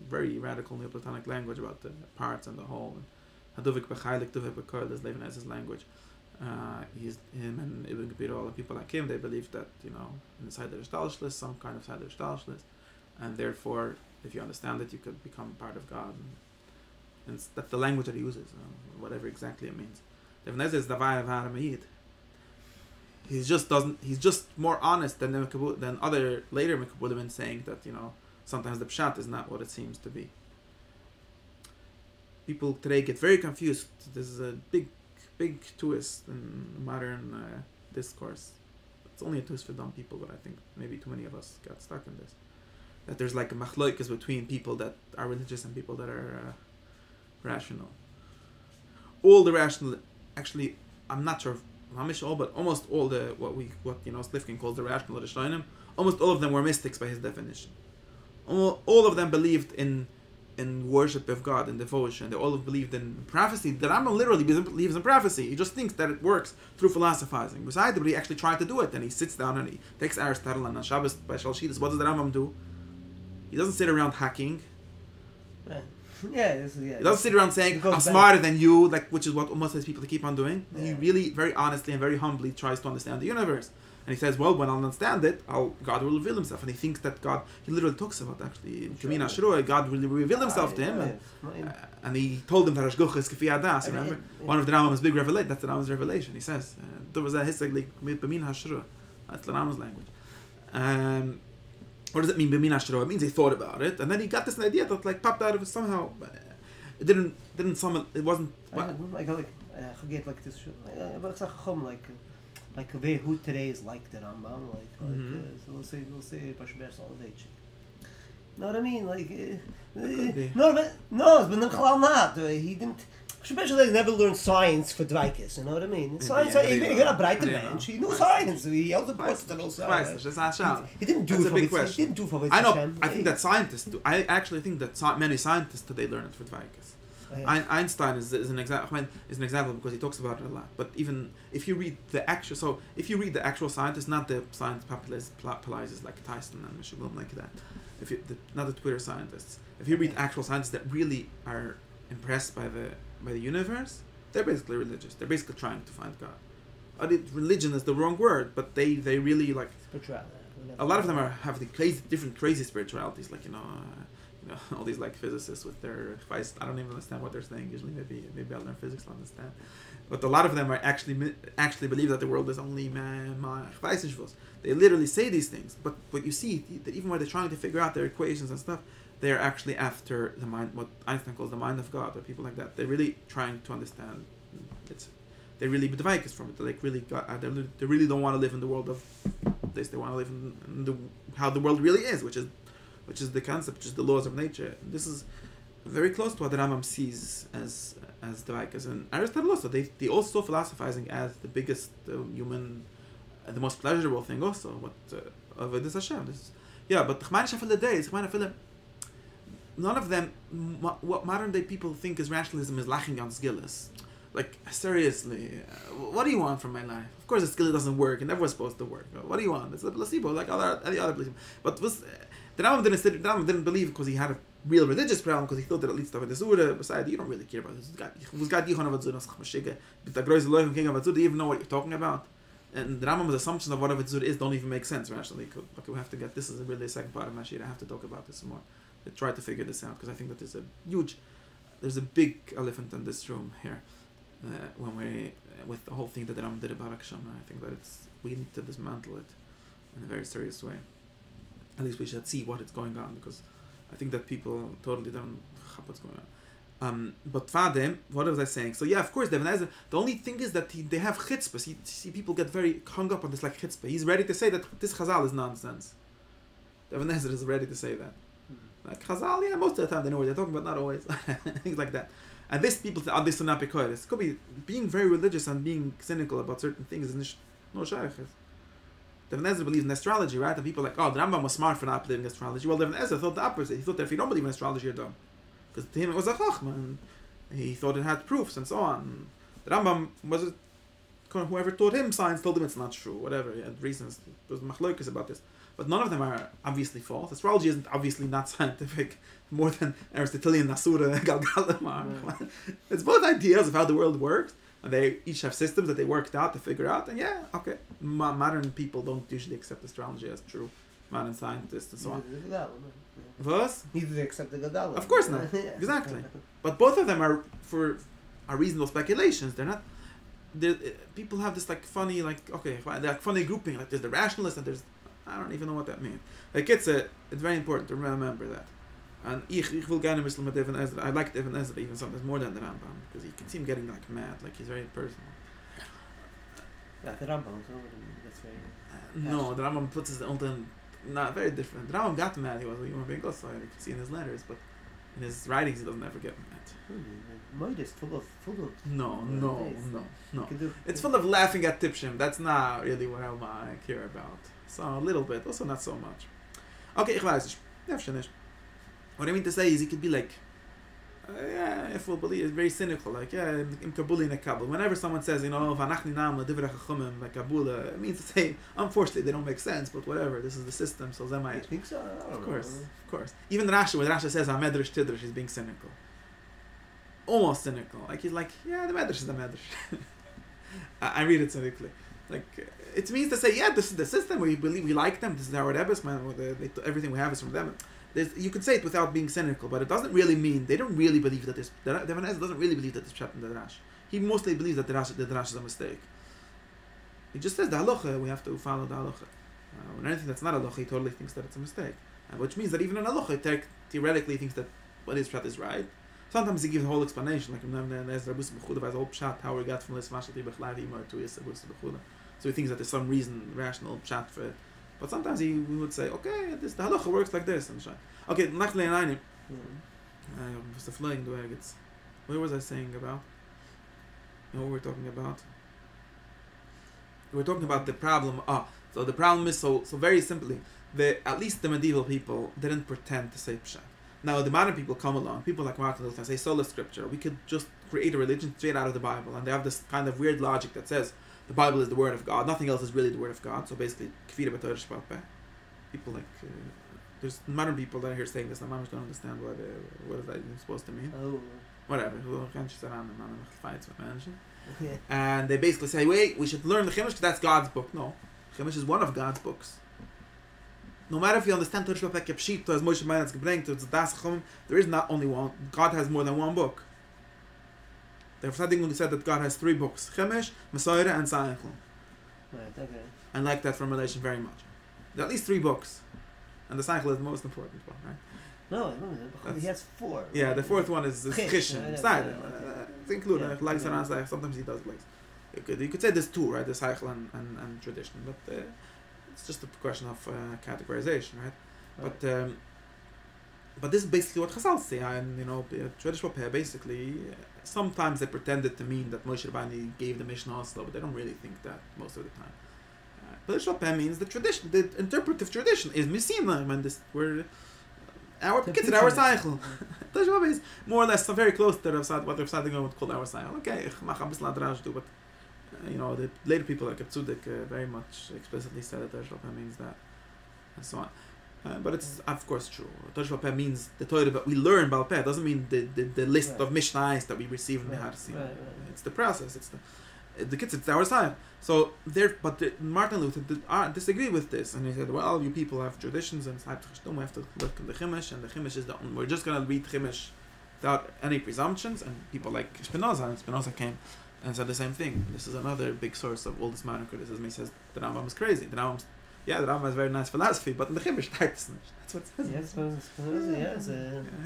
Very radical Neoplatonic language about the parts and the whole. Haduvik b'chaylik, duvik b'koil is Ibn Ezra's language. Him and Ibn Gabir, all the people like him, they believe that, inside the Shtalshlis, some kind of side of Shtalshlis, and therefore, if you understand it, you could become part of God. And that's the language that he uses, whatever exactly it means. Ibn Ezra is the Davai of Haramayid. He's just more honest than other later Mekabulim saying that, sometimes the Pshat is not what it seems to be. People today get very confused. This is a big twist in modern discourse. It's only a twist for dumb people, but I think maybe too many of us got stuck in this. That there's like a machloikas between people that are religious and people that are rational. All the rational, actually, I'm not sure Mamish all, but almost all the what Slifkin calls the rational Rishonim, almost all of them were mystics by his definition. All of them believed in worship of God and devotion. They all believed in prophecy. The Rambam literally believes in prophecy. He just thinks that it works through philosophizing. Besides, but he actually tried to do it, and he sits down and he takes Aristotle and on Shabbos by Shalshidus. What does the Rambam do? He doesn't sit around hacking. Right. He doesn't sit around saying, I'm smarter than you, which is what most of these people keep on doing. Yeah. He really, very honestly and very humbly tries to understand the universe. And he says, well, when I'll understand it, God will reveal himself. And he thinks that God, he literally talks about actually, in Kamina Shiroi, God will reveal himself to him. And he told him that Hashgocha is Kefi Adas. Remember? One of the Rambam's big revelation, that's the Rambam's revelation. He says, there was a Hisag like B'min HaShiroi. That's the Rambam's language. What does it mean, B'min HaShiroi? It means he thought about it. And then he got this idea that like popped out of it somehow. It didn't summon, it wasn't... I forget like this, like who today is like the Rambam, so we'll say Pashbers all day. Know what I mean? Like but not. He didn't. Especially never learned science for Dweikes, you know what I mean? Science, he got a brighter man. He knew science. He held the post to know science. He didn't do it for Hashem. He didn't do for I know. I think that scientists do. I actually think that many scientists today learn it for Dweikes. Einstein is an example because he talks about it a lot. But even if you read the actual scientists, not the science popularizers like Tyson and Michel like that, not the Twitter scientists. If you read actual scientists that really are impressed by the universe, they're basically religious. They're basically trying to find God. Religion is the wrong word, but they really like. Spirituality. A lot of them have the different crazy spiritualities, like all these like physicists with their I don't even understand what they're saying usually. Maybe I'll learn physics to understand. But a lot of them are actually believe that the world is only they literally say these things. But you see that even when they're trying to figure out their equations and stuff, they're actually after the mind, what Einstein calls the mind of God, or people like that. They're really trying to understand. They really bedvaikus from it. They like really they really don't want to live in the world of this. They want to live in how the world really is, which is the concept, which is the laws of nature. This is very close to what the Rambam sees as Dvaikas. And Aristotle also, they also saw philosophizing as the biggest human, the most pleasurable thing also. What of this Hashem. But none of them, what modern day people think is rationalism is laching on skills. Like, seriously, what do you want from my life? Of course, the skill doesn't work, it never was supposed to work. What do you want? It's a placebo, like any other placebo. But the Rambam didn't believe because he had a real religious problem, because he thought that at least of the Zura, besides, you don't really care about this. Who's got Yichon of Zura, the Groise Leuchim King of Zura, do you even know what you're talking about? And the Rambam's assumption of what of Zura is don't even make sense, rationally. Okay, we have to get, this is really a second part of Mashir, I have to talk about this more. I try to figure this out, because I think that there's a big elephant in this room here. When with the whole thing that the Rambam did about Akshan, I think that we need to dismantle it in a very serious way. At least we should see what is going on, because I think that people totally don't know what's going on. But Fadem, what was I saying? So yeah, of course, the only thing is that they have chutzpah. You see people get very hung up on this like chutzpah. He's ready to say that this Chazal is nonsense. The Even Ezer is ready to say that. Like Chazal, yeah, most of the time they know what they're talking about, not always. Things like that. And this people say, this is not because it could be being very religious and being cynical about certain things is no shaykh. The Even Ezer believes in astrology, right? And people are like, the Rambam was smart for not believing in astrology. Well, the Even Ezer thought the opposite. He thought that if you don't believe in astrology, you're dumb. Because to him it was a chachma, and he thought it had proofs and so on. The Rambam whoever taught him science told him it's not true, whatever. He had reasons. There was machlokas about this. But none of them are obviously false. Astrology isn't obviously not scientific more than Aristotelian Nasura and Galgalim are. It's both ideas of how the world works, and they each have systems that they worked out to figure out. And modern people don't usually accept astrology as true. Modern scientists and so on. Was? Neither they accept the Gadol. Of course not. Exactly. But both of them are reasonable speculations. They're not. People have this like funny funny grouping. Like there's the rationalist and there's, I don't even know what that means. Like it's very important to remember that. And ich will gerne Muslim mit Even Ezer. I like Even Ezer even sometimes more than the Rambam, because you can see him getting like mad, like he's very personal. Yeah, the Rambam, that's very. No, the Rambam puts his own, not very different. The Rambam got mad. He was a human being also. You can see in his letters, but in his writings he doesn't ever get mad. Mine is full of. No. It's full of laughing at Tipshim. That's not really what I care about. So a little bit, also not so much. Okay, ich weiß nicht. What I mean to say is he could be like, if we'll believe, it's very cynical, like, in Kabul in a Kabul. Whenever someone says, Vanachni Nam, Divrei Chachumim, like Kabul, it means to say, unfortunately, they don't make sense, but whatever, this is the system, so Zemai. I think so? Of course. Even Rashi, when Rashi says, HaMedrash Tidrash, he's being cynical. Almost cynical. Like, he's like, the Medrash is the Medrash. I read it cynically. Like, it means to say, yeah, this is the system. We believe we like them. This is our Rebbe's, man. Everything we have is from them. You could say it without being cynical, but it doesn't really mean they don't really believe that this. The Ibn Ezra doesn't really believe that this pshat in the Drash. He mostly believes that the Drash is a mistake. He just says the halacha. We have to follow the halacha. When anything that's not halacha, he totally thinks that it's a mistake, which means that even in halacha, he theoretically thinks that what his pshat is right. Sometimes he gives a whole explanation, like in Ezra Bus B'chuda has a whole pshat how we got from this Mashati B'chlari Imar to Yisra Bus B'chuda. So he thinks that there's some reason, rational pshat for it. But sometimes we would say, okay, the halacha works like this. And okay, Nachle and was the flying the way it gets. What was I saying about? You know what we're talking about? We're talking about the problem. So the problem is so very simply, at least the medieval people didn't pretend to say pshat. Now the modern people come along, people like Martin Luther say sola scripture. We could just create a religion straight out of the Bible, and they have this kind of weird logic that says the Bible is the word of God. Nothing else is really the word of God. So basically, kfira b'torah sheba'al peh. People like there's modern people that are here saying this. And I'm just don't understand what is that even supposed to mean. Oh. Whatever. And they basically say, wait, we should learn the Chumash because that's God's book. No, Chumash is one of God's books. No matter if you understand Torah Sheba'al Peh Pshito as Moshe Meinatz gebrengt to Das Chum, there is not only one. God has more than one book. The Rav said that God has 3 books: Chumash, Masorah, and Seichel. Right. Okay. I like that formulation very much. There are at least 3 books, and the Seichel is the most important one, right? No, he has 4. Yeah, the 4th one is Chishon. It's included. Like sometimes he does like. You could say there's 2, right? The Seichel and tradition, but it's just a question of categorization, right? But this is basically what Chazal say, and traditional Peh basically. Sometimes they pretended to mean that Moshe Rabbeinu gave the Mishnah also, but they don't really think that most of the time. Traditional Peh means the tradition, the interpretive tradition is Misina. When we're our kids at our cycle. Traditional Peh is more or less very close to what Rav Sadigan would call our cycle. Okay, but the later people like Tzudek very much explicitly said that Traditional Peh means that, and so on. But it's of course true. Torah Peh means the Torah that we learn Baal Peh. It doesn't mean the list of Mishnahs that we receive in the Harsim. Right. It's the process. It's the kids. It's our side. So Martin Luther disagreed with this, and he said, "Well, you people have traditions, and we have to look at the Chumash, and the Chumash is we're just going to read Chumash without any presumptions." And people like Spinoza came and said the same thing. This is another big source of all this modern criticism. He says the Rambam is crazy. The Rambam has very nice philosophy, but in the Chumash, that's what it says.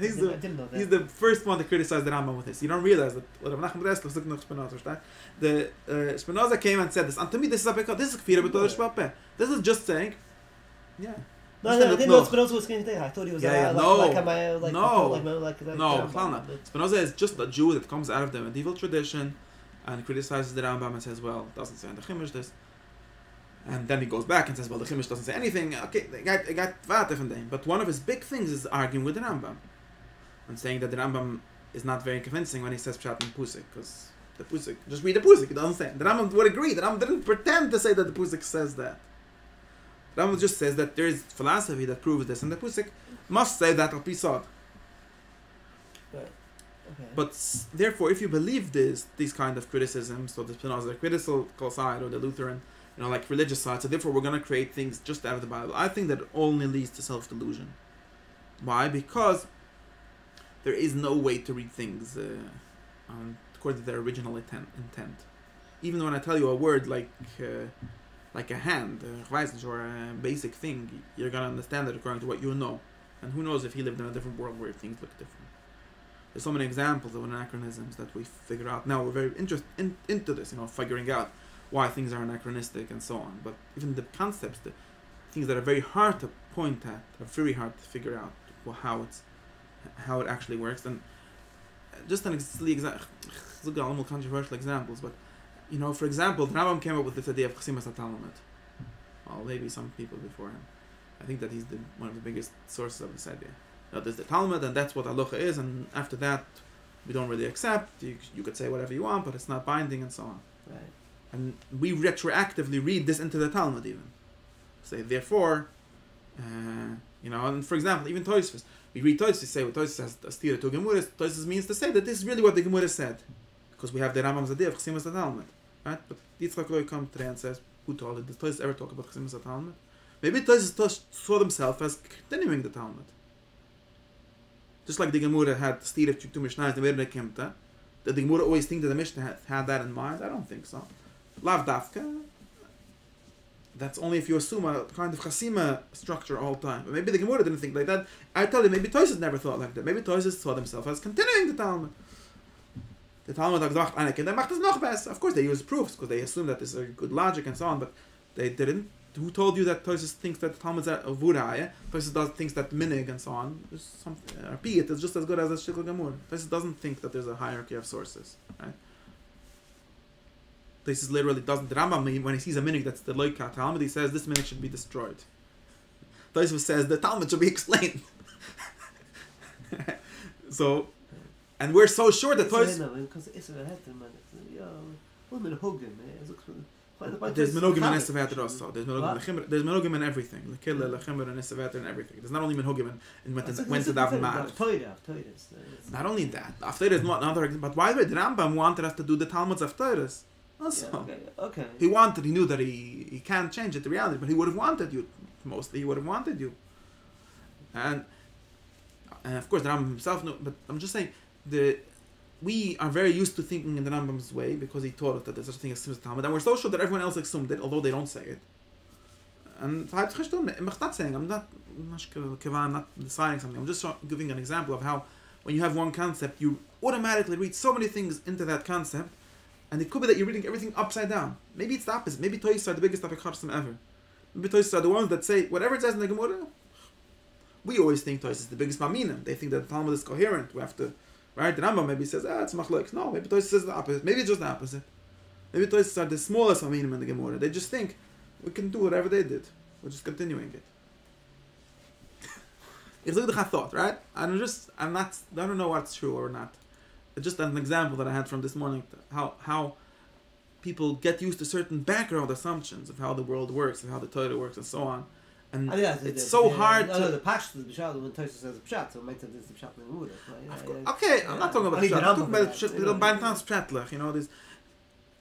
He's the first one to criticize the Rambam with this. You don't realize that Rav Nachman Bresler look nach Spinoza. The Spinoza came and said this, and to me this is kfira b'torah sheba'al peh. This is just saying, yeah. No, I didn't know Spinoza was going to say. I thought he was no. Spinoza is just a Jew that comes out of the medieval tradition and criticizes the Rambam and says, well, it doesn't say in the Chumash this. And then he goes back and says, well, the Chumash doesn't say anything. Okay, I got different thing. But one of his big things is arguing with the Rambam and saying that the Rambam is not very convincing when he says Pshat and Pusik, because the Pusik, just read the Pusik, it doesn't say it. The Rambam would agree. The Rambam didn't pretend to say that the Pusik says that. The Rambam just says that there is philosophy that proves this, and the Pusik must say that al pi sod. Okay. But therefore, if you believe these kind of criticisms, so the Spinoza, the critical side, or the Lutheran, like religious side, so therefore we're going to create things just out of the Bible, I think that only leads to self-delusion. Why? Because there is no way to read things according to their original intent. Even when I tell you a word like a hand, or a basic thing, you're going to understand it according to what you know. And who knows if he lived in a different world where things look different. There's so many examples of anachronisms that we figure out. Now we're very interested into this, figuring out why things are anachronistic and so on. But even the concepts, the things that are very hard to point at, are very hard to figure out how it actually works. And just an controversial examples, but for example, the Rambam came up with this idea of Chasimas HaTalmud. Well, maybe some people before him. I think that he's one of the biggest sources of this idea. There's the Talmud, and that's what halacha is, and after that, we don't really accept. You could say whatever you want, but it's not binding, and so on. Right. And we retroactively read this into the Talmud even. Say, therefore, and for example, even Tosfos. We read Tosfos, say what Tosfos has Astira to Gemuris. Tosfos means to say that this is really what the Gemara said. Because we have the Rambam's idea of Chasimas HaTalmud. Right? But Yitzchak Loi comes today and says, Who told it? Does Tosis ever talk about Chasimus Talmud? Maybe Tosis saw themselves as continuing the Talmud. Just like the Gemara had Steve of two Mishnahs, the Mirna Kimta, did the Gemara always think that the Mishnah had that in mind? I don't think so. Lav Dafka, that's only if you assume a kind of Chasima structure all the time. But maybe the Gemara didn't think like that. I tell you, maybe Tosis never thought like that. Maybe Tosis saw themselves as continuing the Talmud. The Talmud hat gesagt, eine Kinder macht es noch besser. Of course, they use proofs because they assume that this is a good logic and so on, but they didn't. Who told you that Tosis thinks that the Talmud's a Vuraya? Tosis thinks that Minig and so on. There's something. Repeat, it's just as good as a Shikl Gemur. Tosis doesn't think that there's a hierarchy of sources. Right? Tosis literally doesn't. The Rambam, when he sees a Minig that's the Loika Talmud, he says this Minig should be destroyed. Tosis says the Talmud should be explained. So, and we're so sure that Tosis. There's Menogim and Esaveter also. There's Menogim in everything. Lekilla, Lechimmer, and Esaveter and everything. There's not only Menogim in when to daven Ma'ariv. Not only that. After is not another. But why the Rambam wanted us to do the Talmuds of Toras? Also, okay. He knew that he can't change it to reality, but he would have wanted you. Mostly, he would have wanted you. And of course, the Rambam himself knew. But I'm just saying we are very used to thinking in the Rambam's way because he taught us that there's such a thing as Simchas Talmud, and we're so sure that everyone else assumed it, although they don't say it. And I'm not saying, I'm not deciding something. I'm just giving an example of how when you have one concept, you automatically read so many things into that concept, and it could be that you're reading everything upside down. Maybe it's the opposite. Maybe Toys are the biggest Apikharsim ever. Maybe Toys are the ones that say whatever it says in the Gemara. We always think Toys is the biggest Maminim. They think that the Talmud is coherent. We have to. Right? The Rambam maybe says, it's machlokes. No, maybe Tosis says the opposite. Maybe it's just the opposite. Maybe Tosis are the smallest aminim in the Gemara. They just think we can do whatever they did. We're just continuing it. It's like the thought, right? I don't know what's true or not. It's just an example that I had from this morning. How people get used to certain background assumptions of how the world works and how the Torah works and so on. And it's so hard to... the Pashto, the Pshat, when Tosis says Pshat, so it makes sense it's the Pshat in the Gemara. Okay, I'm not talking about Pshat. I'm talking about Pshat. You know,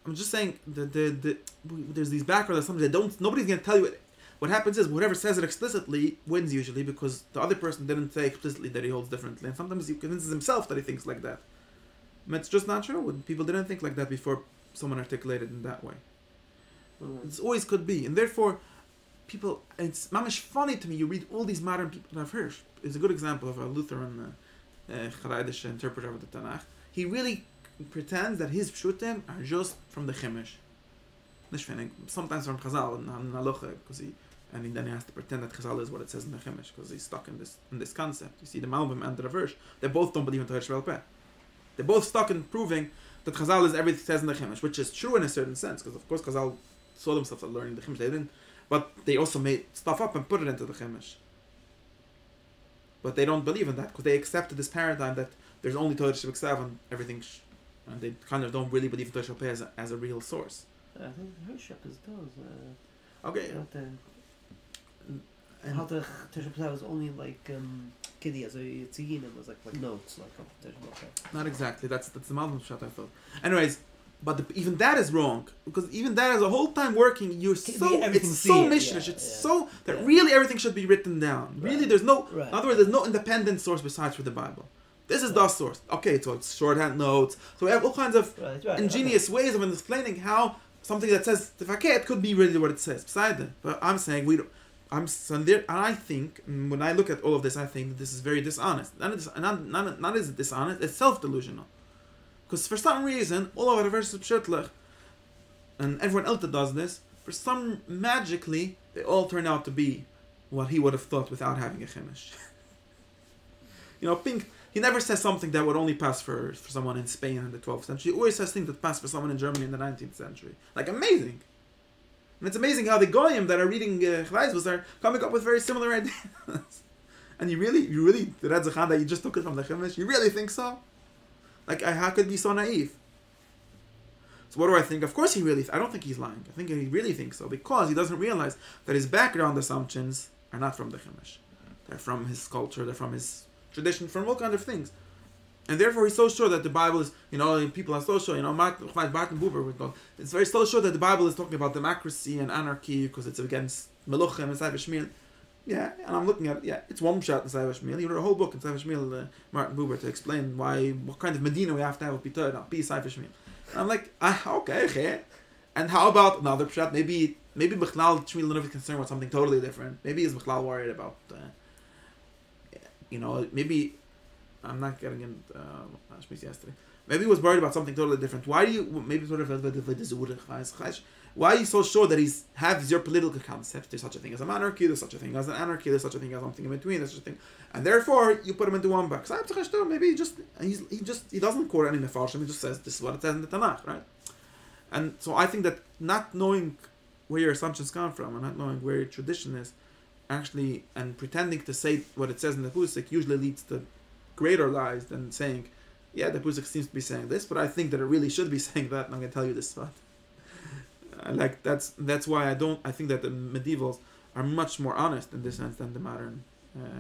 I'm just saying there's these background assumptions. Nobody's going to tell you what happens is whoever says it explicitly wins usually because the other person didn't say explicitly that he holds differently, and sometimes he convinces himself that he thinks like that. And it's just not true. People didn't think like that before someone articulated in that way. It always could be, and therefore people, it's mamish funny to me. You read all these modern people that I've heard. It's a good example of a Lutheran Haraidish interpreter of the Tanakh. He really pretends that his pshutim are just from the Chumash. Sometimes from Chazal and Halacha, and then he has to pretend that Chazal is what it says in the Chumash because he's stuck in this concept. You see the Malbim and the Raversh, they both don't believe in Torah Shvel Peh. They're both stuck in proving that Chazal is everything it says in the Chumash, which is true in a certain sense, because of course Chazal saw themselves as learning the Chumash. They didn't, but they also made stuff up and put it into the Chumash. But they don't believe in that because they accepted this paradigm that there's only Torah Shvel Ksav and everything, and they kind of don't really believe in Torah Shvel Peh as a real source. I think the Hirship does. Okay. How the Torah Shvel Peh was only like Kiddy as a Tziginim was like notes like Torah Shvel Peh. Not exactly. That's the Malbim shot I thought. Anyways, but even that is wrong because even that is a whole time working. It's so mishnish. So that really everything should be written down. Right. Really, there's no. In other words, there's no independent source besides for the Bible. This is the source. Okay, so it's shorthand notes. So we have all kinds of ingenious ways of explaining how something that says Tefaket could be really what it says beside it. But I'm saying I think when I look at all of this, I think this is very dishonest. Not is it dishonest, it's self-delusional. Because for some reason, all of our verses of Pshutlach and everyone else that does this, for some magically, they all turn out to be what he would have thought without having a Chumash. Pink. He never says something that would only pass for someone in Spain in the 12th century. He always says things that pass for someone in Germany in the 19th century. Like, amazing. And it's amazing how the Goyim that are reading Chvaizvus are coming up with very similar ideas. And you really, the Red Zachan that you just took it from the Chumash, you really think so? Like, how could be so naive? So what do I think? Of course I don't think he's lying. I think he really thinks so, because he doesn't realize that his background assumptions are not from the Chumash. They're from his culture, they're from his tradition, from all kinds of things. And therefore, he's so sure that the Bible is, people are so sure, Martin Buber, it's very so sure that the Bible is talking about democracy and anarchy because it's against Meluchim and Sefer Shmuel. Yeah, and I'm looking at it, it's one shot in Sefer Shmuel. He wrote a whole book in Sefer Shmuel, Martin Buber, to explain what kind of Medina we have to have with Peter, be Sefer Shmuel. And I'm like, okay. And how about another pshat? Maybe Bechlal Shmuel Lenovi is concerned with something totally different. Maybe he's Bechlal worried about, maybe, I'm not getting in yesterday. Maybe he was worried about something totally different. Why do you, maybe sort of, why are you so sure that he has your political concepts? There's such a thing as a monarchy, there's such a thing as an anarchy, there's such a thing as something in between, there's such a thing. And therefore, you put him into one box. Maybe he doesn't quote any Mefarshim, he just says, this is what it says in the Tanakh, right? And so I think that not knowing where your assumptions come from, and not knowing where your tradition is, actually, and pretending to say what it says in the Pusik usually leads to greater lies than saying, the Pusik seems to be saying this, but I think that it really should be saying that, and I'm going to tell you this spot. That's why I think that the medievals are much more honest in this sense than the modern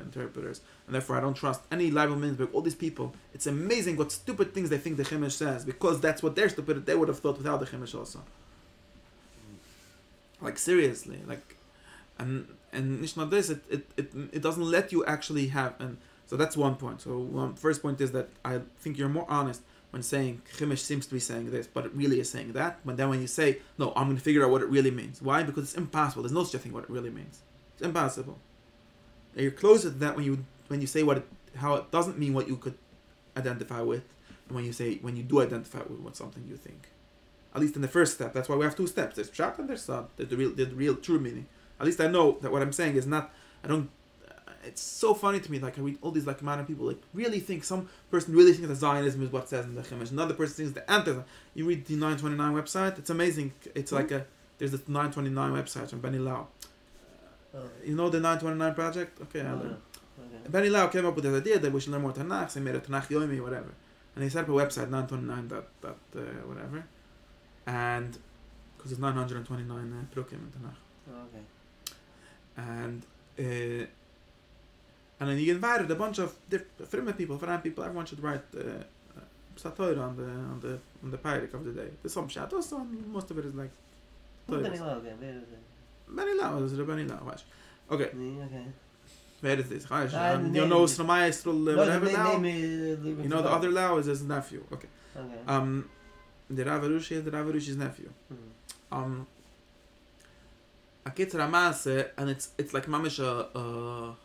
interpreters, and therefore I don't trust any Leibel Minzberg, all these people. It's amazing what stupid things they think the Chumash says, because that's what they're stupid, they would have thought without the Chumash also. Like, seriously, and nicht nur this, it doesn't let you actually have, and so that's one point. So first point is that I think you're more honest when saying Chumash seems to be saying this, but it really is saying that. But then when you say, no, I'm going to figure out what it really means. Why? Because it's impossible. There's no such a thing what it really means. It's impossible. And you're closer to that when you say how it doesn't mean what you could identify with, and when you do identify with what something you think. At least in the first step. That's why we have two steps. There's Pshat and there's Sad. There's the real true meaning. At least I know that what I'm saying is not, it's so funny to me, I read all these modern people, really think, some person really thinks that Zionism is what it says in the Chumash. Another person thinks the anti. You read the 929 website, it's amazing. It's there's this 929 website from Benny Lau. You know the 929 project? Okay, Okay. Benny Lau came up with this idea that we should learn more Tanakh, so he made a Tanakh Yomi, whatever. And he set up a website, 929. Whatever. And, because it's 929 Prukim in Tanakh. And then he invited a bunch of different people, everyone should write Psatoira on the Peirik of the day. There's some shadows, most of it is Benny Lau again, where is it? Benny Lau, is it Benny Lau? Okay. Where is this? You know Sramaya Yisrael, whatever Lau? You know the other Lau is his nephew. Okay. The Rav Arushi is the Rav Arushi's nephew. A Kitzur HaMaaseh, and it's like mamish a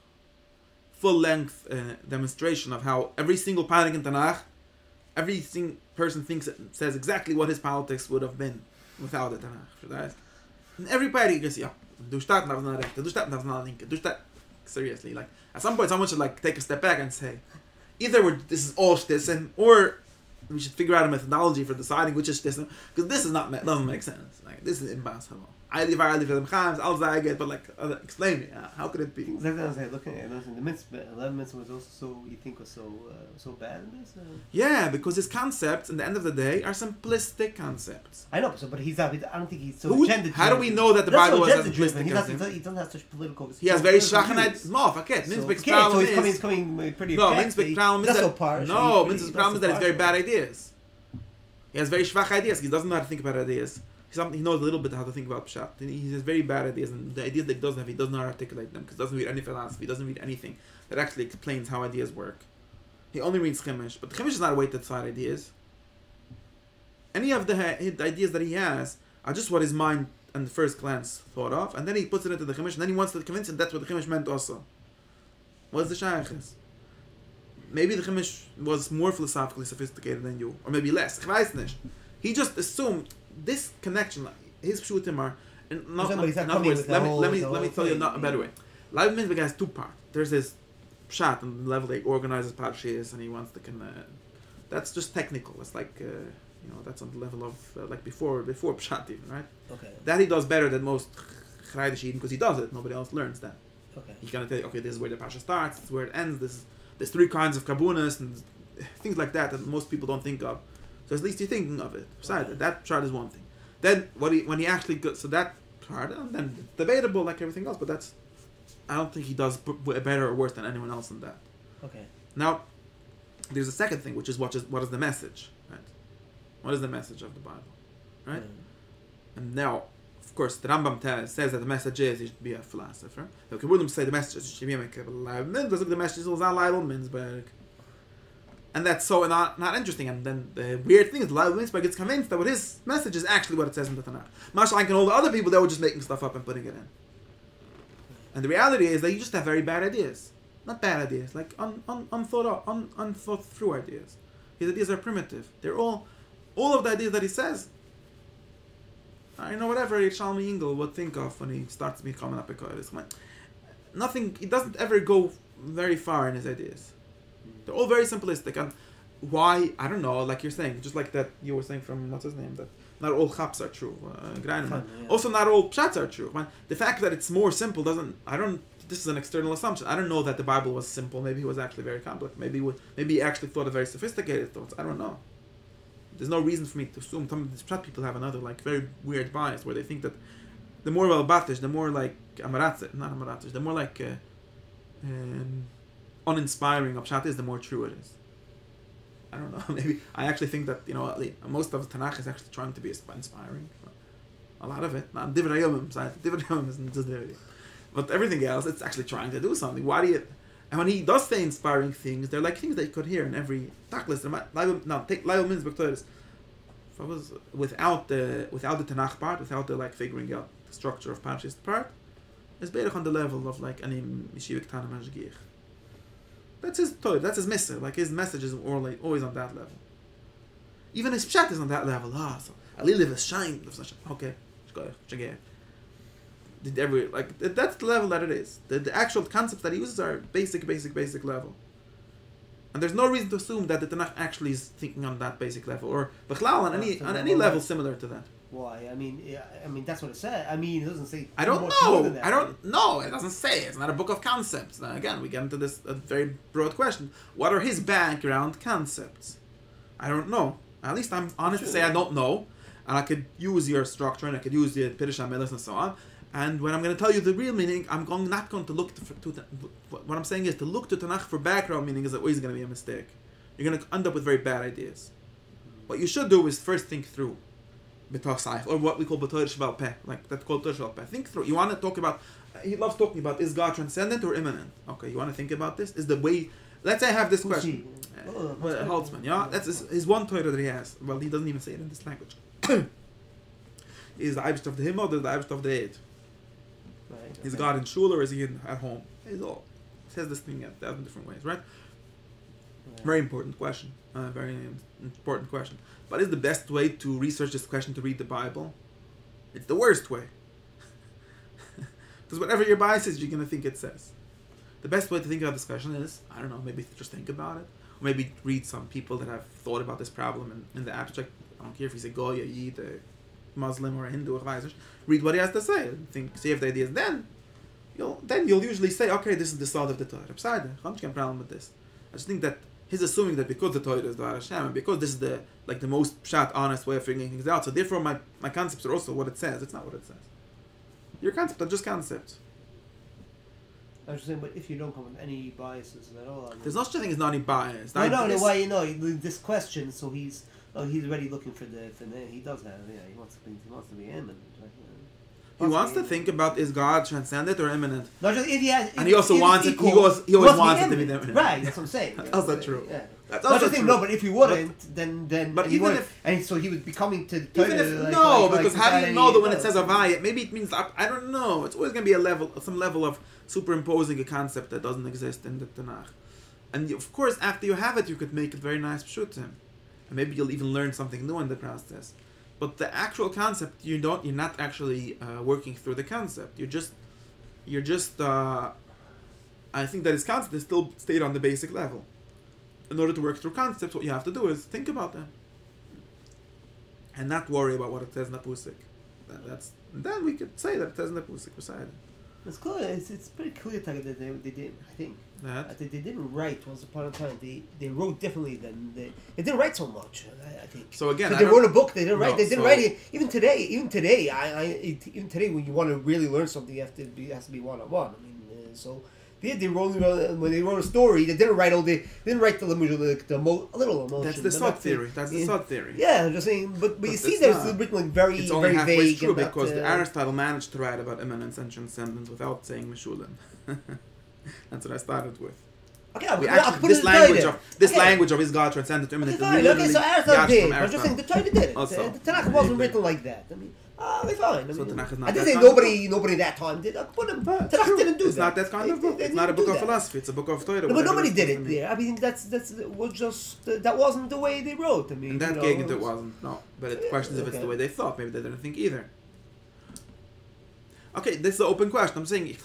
full-length demonstration of how every single parak in Tanakh, every person thinks it says exactly what his politics would have been without the Tanakh. And every parak you see, du starten auf einer Rechte, du starten auf einer Linke, du starten. Seriously, at some point someone should take a step back and say, either this is all shtissen, or we should figure out a methodology for deciding which is shtissen, because this doesn't make sense. This is impossible. I live for them Chams, I'll say I get, but explain me, how could it be? Looking at the mitzvah, 11 mitzvah was also so bad in this? Yeah, because his concepts, in the end of the day, are simplistic concepts. I know, but I don't think he's so agenda-driven. How do we know that the Bible was as simplistic? He doesn't have such political... He has very shachanite... No, Minzberg's problem is... So he's coming pretty... No, Minzberg's problem is that... Minzberg's problem is that it's very bad ideas. He has very schwach ideas. He doesn't know how to think about ideas. He knows a little bit how to think about Pshat. He has very bad ideas, and the ideas that he doesn't have, he doesn't know how to articulate them, because he doesn't read any philosophy, he doesn't read anything that actually explains how ideas work. He only reads Chumash, but Chumash is not a way to decide ideas. Any of the ideas that he has are just what his mind, at the first glance, thought of, and then he puts it into the Chumash, and then he wants to convince him that's what the Chumash meant also. What's the shaykhs? Maybe the Chumash was more philosophically sophisticated than you, or maybe less. Ich weiß nicht. He just assumed this connection, his pshutim are. In other words, let me tell you a better way. Leibel Minzberg has two parts. There's his pshat on the level that he organizes parshas, and he wants to that's just technical. It's that's on the level of before pshat even, right? Okay. That he does better than most Chaydish Eden, because he does it. Nobody else learns that. Okay. He's gonna tell you, okay, this is where the parsha starts. This is where it ends. There's three kinds of kabunas and things like that most people don't think of. So at least you're thinking of it. Besides that chart is one thing. Then when he actually got that part, and then it's debatable like everything else. But I don't think he does better or worse than anyone else in that. Okay. Now, there's a second thing, which is what is the message, right? What is the message of the Bible, right? And now, of course, the Rambam says that the message is you should be a philosopher. Okay, wouldn't say the message is you should be a the message is Leibel Minzberg. And that's so not interesting. And then the weird thing is Leibel Minzberg gets convinced that what his message is actually what it says in the Tanakh. Mashal and all the other people, they were just making stuff up and putting it in. And the reality is that you just have very bad ideas. Not bad ideas, like unthought through ideas. His ideas are primitive. They're all of the ideas that he says. I know whatever Shalmi Engel would think of when he starts becoming up a Kodesh. Nothing, he doesn't ever go very far in his ideas. They're all very simplistic. And why? I don't know, like you're saying, just like that you were saying from, what's his name, that not all chaps are true. Also, not all pshats are true. The fact that it's more simple this is an external assumption. I don't know that the Bible was simple. Maybe he was actually very complex. Maybe he actually thought of very sophisticated thoughts. I don't know. There's no reason for me to assume. Some of these pshat people have another like very weird bias where they think that the more well-batish, the more like the more like uninspiring a pshat is, the more true it is. I don't know. Maybe I actually think that most of the Tanakh is actually trying to be inspiring. A lot of it. Not Divrei Yomim isn't just there. But everything else, it's actually trying to do something. And when he does say inspiring things, they're like things that you could hear in every tachlist. Take Leibel Minzberg Torahs. If I was without the Tanakh part, without the like figuring out the structure of Parshas part, it's better on the level of like any Yeshivik Tana Mashgiach. That's his Torah. That's his message. Like his message is always on that level. Even his pshat is on that level. So Ali live a shine. Okay, that's the level that it is. The actual concepts that he uses are basic level. And there's no reason to assume that the Tanakh actually is thinking on that basic level, or Bechlal on any level similar to that. Why? I mean, that's what it said. I mean, it doesn't say. I don't know. I don't know. It doesn't say. It's not a book of concepts. Now, again, we get into this very broad question. What are his background concepts? I don't know. At least I'm honest to say I don't know. And I could use your structure, and I could use the Pirush HaMelech and so on. And when I'm going to tell you the real meaning, I'm not going to look to what I'm saying is to look to Tanakh for background meaning is always going to be a mistake. You're going to end up with very bad ideas. What you should do is first think through B'toch Saif, or what we call B'toch Shval Peh, like that's called Shval Peh. Think through. You want to talk about, he loves talking about, is God transcendent or immanent? Okay, you want to think about this? Is the way, let's say I have this question. Holtzman, yeah? That's his one Torah that he has. Well, he doesn't even say it in this language. Is the Eibush of the Himmel or the Eibush of the Eid? Right, is God in shul or is he at home? It says this thing in 1,000 different ways, right? Very important question. Very important question. But is the best way to research this question to read the Bible? It's the worst way. Because whatever your bias is, you're going to think it says. The best way to think about this question is, I don't know, maybe just think about it. Or maybe read some people that have thought about this problem in the abstract. I don't care if he's a Goy, a Yid, a Muslim, or a Hindu, or Chazir. Read what he has to say. See if the idea is then you'll usually say, okay, this is the side of the Torah. I don't have a problem with this. I just think that he's assuming that because the Torah is Dvar Hashem, and because this is the most pshat, honest way of figuring things out, so therefore my concepts are also what it says. It's not what it says. Your concepts are just concepts. I was just saying, but if you don't come with any biases at all, there's no such thing as not any bias. No, why this question? So he's already looking for the he does have, he wants to be immanent. Right? He wants to think about, is God transcendent or immanent? No, just if he has, and he also wants it. He always wants it to be immanent. Right, that's what I'm saying. That's also true. Yeah. That's also true. No, but if he wouldn't, then but even if, and so he would be coming to because how do you know that when it says avaya, maybe it means I don't know. It's always going to be some level of superimposing a concept that doesn't exist in the Tanakh. And of course, after you have it, you could make it very nice pshutim, and maybe you'll even learn something new in the process. But the actual concept, you're not actually working through the concept. You're just. I think that his concept is still stayed on the basic level. In order to work through concepts, what you have to do is think about them, and not worry about what it says in the Pusik. Then we could say that it says in the Pusik beside it. It's clear. It's pretty clear that they did. I think that they didn't write once upon a time. They wrote differently than they didn't write so much. I think. So again, they wrote a book. They didn't write. They didn't write it. Even today, even today, when you want to really learn something, it has to be one-on-one. I mean, so They when they wrote a story, they didn't write the a little emotion. That's the sod theory. That's the sod theory. Yeah, I'm just saying. But you see, there's written like very it's only very halfway vague. true about, because Aristotle managed to write about immanence and transcendence without saying Meshulim. That's what I started with. Okay, this language of his God transcended to immanence. Okay, so Aristotle did. I'm just saying the Torah did it. Also, the Tanakh wasn't written like that. I mean, they're fine. I So mean, Tanakh is not I didn't that say kind nobody at that time did. But It's Tanakh true. didn't do It's that. not that kind of book. It's not a book of philosophy. It's a book of Torah. No, but nobody did it there. I mean, that's was just that wasn't the way they wrote. I mean, In that Gegend it wasn't. No, but the question is if it's the way they thought. Maybe they didn't think either. Okay, this is an open question. I'm saying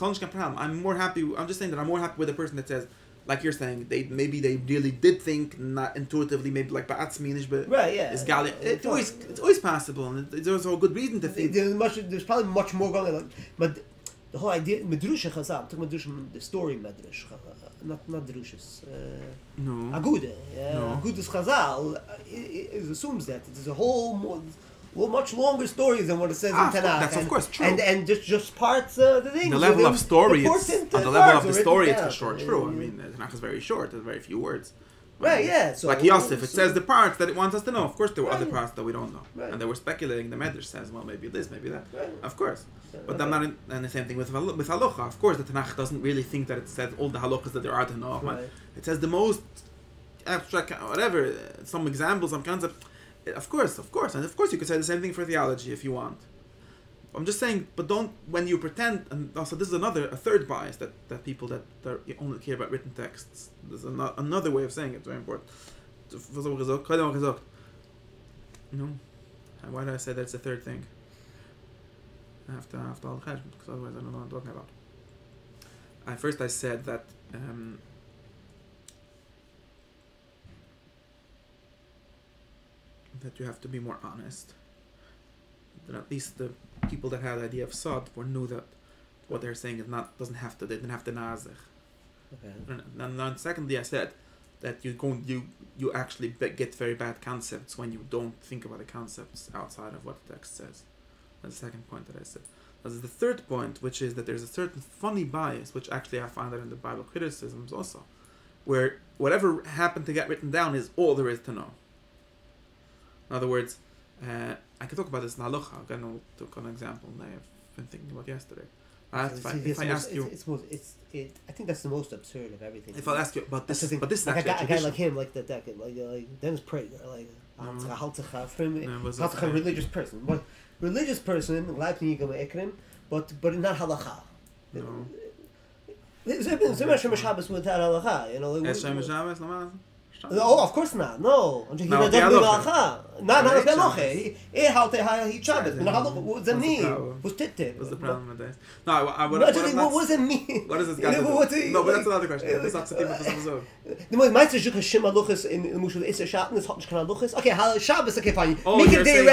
I'm more happy. I'm just saying that I'm more happy with the person that says, like you're saying, they really did think, not intuitively, maybe like ba'atzminish, but right, yeah. It's always possible, and there's a good reason to think. There's probably much more going on, but the whole idea Medrusha Chazal, took Medrusha the story Medrash, not Drushas. No. Aguda, No. Aguda's Chazal assumes that there's a whole much longer stories than what it says in Tanakh. That's of course true. And just parts of the things. The level of story, on it's for sure true. I mean, the Tanakh is very short. There's very few words. Right, yeah. So, like Yosef, it says the parts that it wants us to know. Of course, there were other parts that we don't know. Right. And they were speculating. The Medrash says, well, maybe this, maybe that. Right. Of course. But Okay. I'm not and the same thing with halacha. Of course, the Tanakh doesn't really think that it says all the halachas that there are to know. Right. It says the most abstract, whatever, some examples, some concepts. Of course. And of course, you could say the same thing for theology if you want. I'm just saying, but don't, when you pretend, and also this is a third bias that people that only care about written texts. There's another way of saying it, very important. No. Why did I say that's the third thing? After all the cheshbon, because otherwise I don't know what I'm talking about. First I said that that you have to be more honest. That at least the people that had the idea of sod knew that what they're saying doesn't have to nazich. Okay. And then secondly, I said that you actually get very bad concepts when you don't think about the concepts outside of what the text says. That's the second point that I said. That's the third point, which is that there's a certain funny bias, which actually I find that in the Bible criticisms also, where whatever happened to get written down is all there is to know. In other words, I can talk about this in halacha. I'm going to take an example that I've been thinking about yesterday. I think that's the most absurd of everything. If I'll ask you about this, but this is like actually a guy like him, like Dennis Prager, like a religious person. But religious person, but not halacha. No. Shabbos without halacha, you know. No, Oh, of course not. No. He doesn't do halacha. He Shabbos. What does it mean? What's titted? What's the problem with this? No, what does it mean? What does this guy do? No, but that's another question. This is up to people for some reason. Meinst du, ich Shem Haluchas in Mushel Isser Schatten, es hat nicht keine Haluchas? Okay, Shabbos, okay, fine. Make a day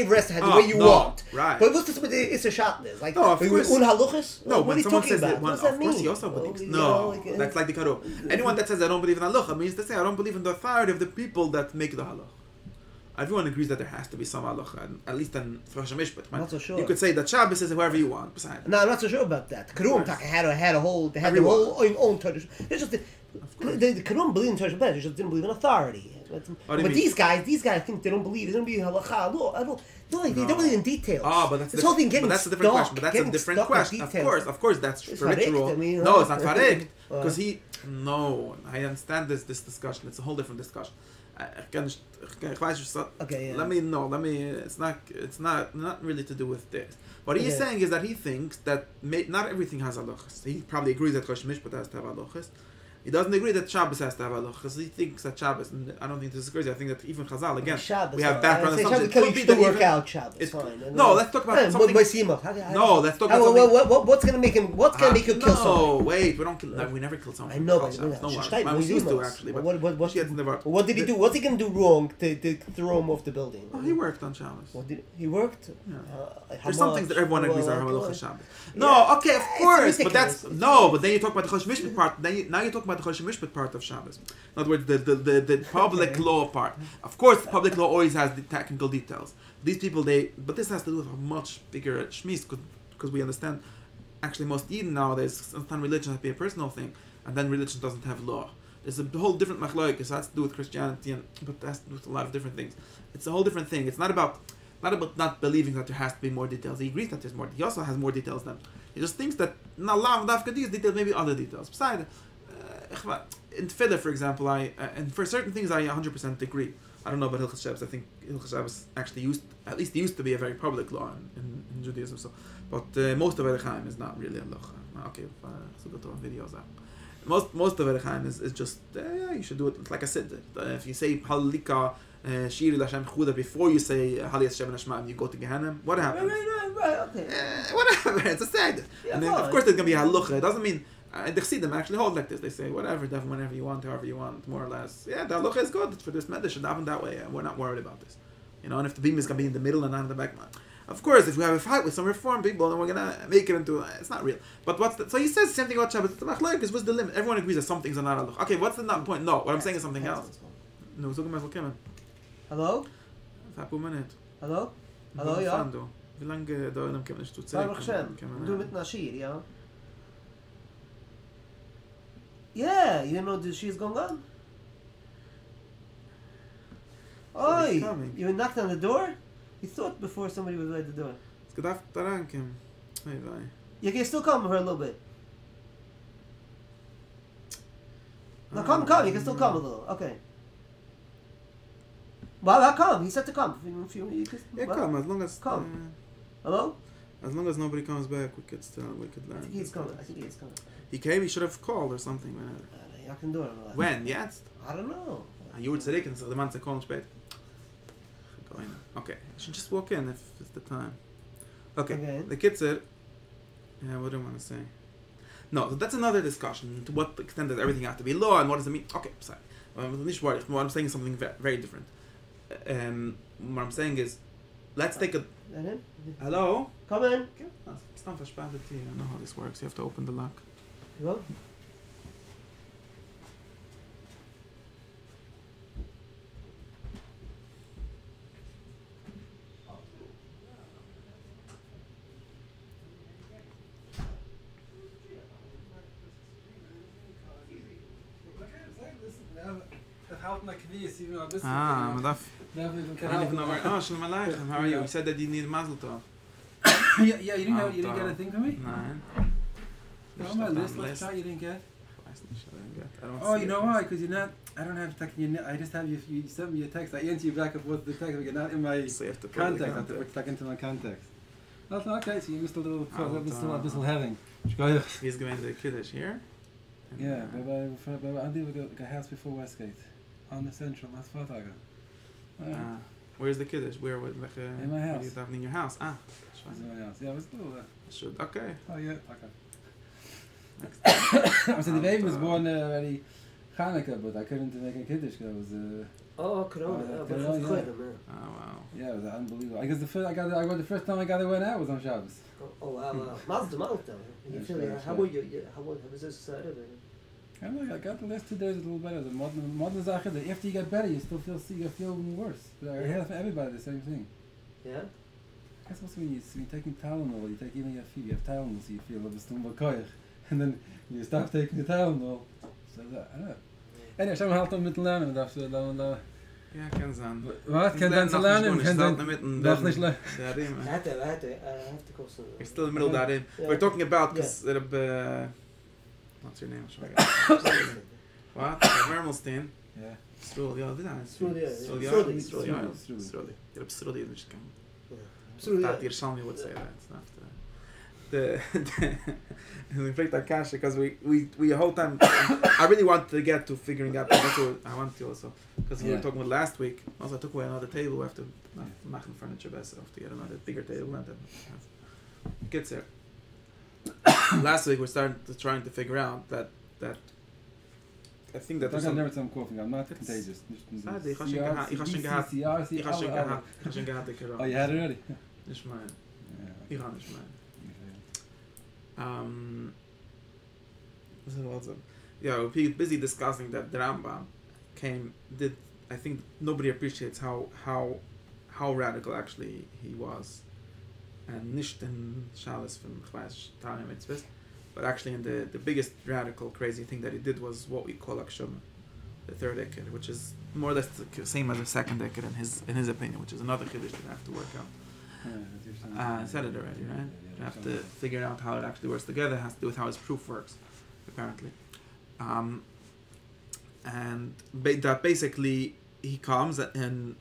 rest the way you want. Right. But what's this with the Isser Schatten? Like, no, of course. Haluchas? No, what when are you someone talking says about? that, What does that of mean? course he also believes. No, that's like the Karo. Anyone that says I don't believe in halacha means to say I don't believe in the authority of the people that make the halacha. Everyone agrees that there has to be some halacha, at least in Rosh Mishpat. I'm not so sure. You could say that Shabbos is whoever you want. Besides, no, I'm not so sure about that. Karum had a whole, they had their whole own tradition. It's just the Karum believe in tradition, but they just didn't believe in authority. But these guys think they don't believe. They don't believe in halacha. No, they don't believe in details. But that's this whole thing getting that's a different question. But that's a different question. Of course, that's ritual. No, it's not farek because No, I understand this discussion. It's a whole different discussion. Okay, yeah. It's not really to do with this. What he's saying is that he thinks that not everything has halachas. He probably agrees that Rosh Mishpat has to have halachas. He doesn't agree that Shabbos has to have halachas. He thinks that Shabbos, and I don't think this is crazy. I think that even Chazal, again, Shabbos, we have background assumptions. It could be that work out Shabbos. No, let's talk about something. No, let's talk about something. What's going to make him? What's going to make you kill someone? No, wait, we don't kill. No, we never kill someone. I know, but we used to actually. What did he do? What's he going to do wrong to throw him off the building? Oh, he worked on Shabbos. He worked. There's some things that everyone agrees are halacha Shabbos. No, okay, of course, but that's no. But then you talk about the Chosh Mishpat part. Now you talk about the Chosh Mishpat part of Shabbos. In other words, the public law part. Of course, public law always has the technical details. These people, but this has to do with a much bigger shmis because we understand actually most Eden nowadays, sometimes religion has to be a personal thing, and then religion doesn't have law. There's a whole different machlokes. It has to do with Christianity, but it has to do with a lot of different things. It's a whole different thing. It's not about not believing that there has to be more details. He agrees that there's more. He also has more details than. He just thinks that not a lot of these details, maybe other details. Besides, in Tefillah, for example, and for certain things I 100% agree. I don't know about Hilchos Shabbos. I think Hilchos Shabbos actually used to be a very public law in Judaism. So, but most of Orach Chaim is not really a law. Okay, so go to videos out. Most of Orach Chaim is just you should do it. It's like I said, if you say Halika Shiri Lashem Chuda before you say Haliyas Shem Nashma and you go to Gehenna, what happens? Right, okay. Whatever, it's a sad. Yeah, and then of course there's gonna be halacha. It doesn't mean the Chassidim actually hold like this. They say whatever, daven whenever you want, however you want, more or less. Yeah, the halacha is good for this medish and daven that way. We're not worried about this. And if the beam is gonna be in the middle and not in the back, of course, if we have a fight with some reform people, then we're gonna make it into it's not real. But so he says the same thing about Shabbos. The machlokes what's the limit? Everyone agrees that some things are not halacha. Okay, what's the point? No, what I'm saying is something else. No, we're talking about Kimon. Hello? Minute. Hello? Hello, ja? Wie lange da in dem Kimon ist du Baruch Hashem. Du mit Nashir, ja? Yeah, you didn't know the she's going on? Oi! You knocked on the door? You thought before somebody was at the door. It's gedacht daran, Kim. Hey, bye. You can still come for a little bit. No, come. You can still come a little. Okay. Well, I'll come. He said to come. Come, as long as... Come. Hello? As long as nobody comes back, we could learn. I think he's coming. He came, he should have called or something, man. I can do it. When? Jetzt? I don't know. You would say, the man said, call spät. Okay, you should just walk in if it's the time. Okay, the kids said, what do I want to say? No, so that's another discussion. To what extent does everything have to be law and what does it mean? Okay, sorry. What I'm saying is something very different. What I'm saying is, let's take a... Hello? Come in. It's not verspätet here. I know how this works. You have to open the lock. Hello? Man darf... I don't even know where... Oh, Shalom Aleichem. How are you? You said that you need Mazel Tov. Yeah, you didn't get a thing for me? No. On my list, let's try you didn't get. I don't Oh, you know why? Because you're not... I don't have text. I just have you sent me a text. I answer you back with the text, but you're not in my context. I have to put it into my context. Okay, so you missed a little... Still having. He's going to Kiddush here? Yeah, but I live at a house before Westgate. On the central, that's Fataga. Where's the Kiddush? Where would in my house. In your house? Ah, in my house. Yeah, it's little. Should okay. Oh yeah, okay. So the baby was born already Hanukkah, but I couldn't make a Kiddush because it was. Corona. Oh wow. Yeah, it was unbelievable. I guess the first time I got it went out was on Shabbos. Oh wow. Mazel. You feel it? How was this? I got the last 2 days a little better. The modern Sache, that after you get better, you still feel worse. But I hear from everybody the same thing. Yeah? I guess also when you're taking Tylenol, you take even your fever, you have Tylenol, so you feel a bit stomach. And then you stop taking the Tylenol. So I don't know. Anyway, Shem halt om met te lernen, dat ze dan... Ja, kan zijn. Wat? Kan dan te lernen? Kan dan... Nog niet leren. I have to go soon. You're still in the middle of that in. We're talking about, because what's your name? What? Vermelstein. Yeah. Strul, ja, wie dan? Struli. You're Struli, which can... That your Shalmi would say that. It's not we break that cash because we the whole time I really wanted to get to figuring out that's what I want to also because we were talking about last week. Also I took away another table. We have to make furniture best to get another bigger table and have kids there. Last week we're trying to figure out that I think that I never some coughing. I'm not contagious. Oh, you had it already? Nicht mein. Ich kann nicht mein. Yeah, we're busy discussing that the Rambam I think nobody appreciates how radical actually he was. and nicht in Shalas from Chvash Tanya Mitzvahs, but actually in the biggest radical crazy thing that he did was what we call Akshuma, the third Eked, which is more or less the same as the second Eked in his opinion, which is another Kiddush that I have to work out. I said it already, right? You have to figure out how it actually works together. It has to do with how his proof works, apparently. And that basically he comes and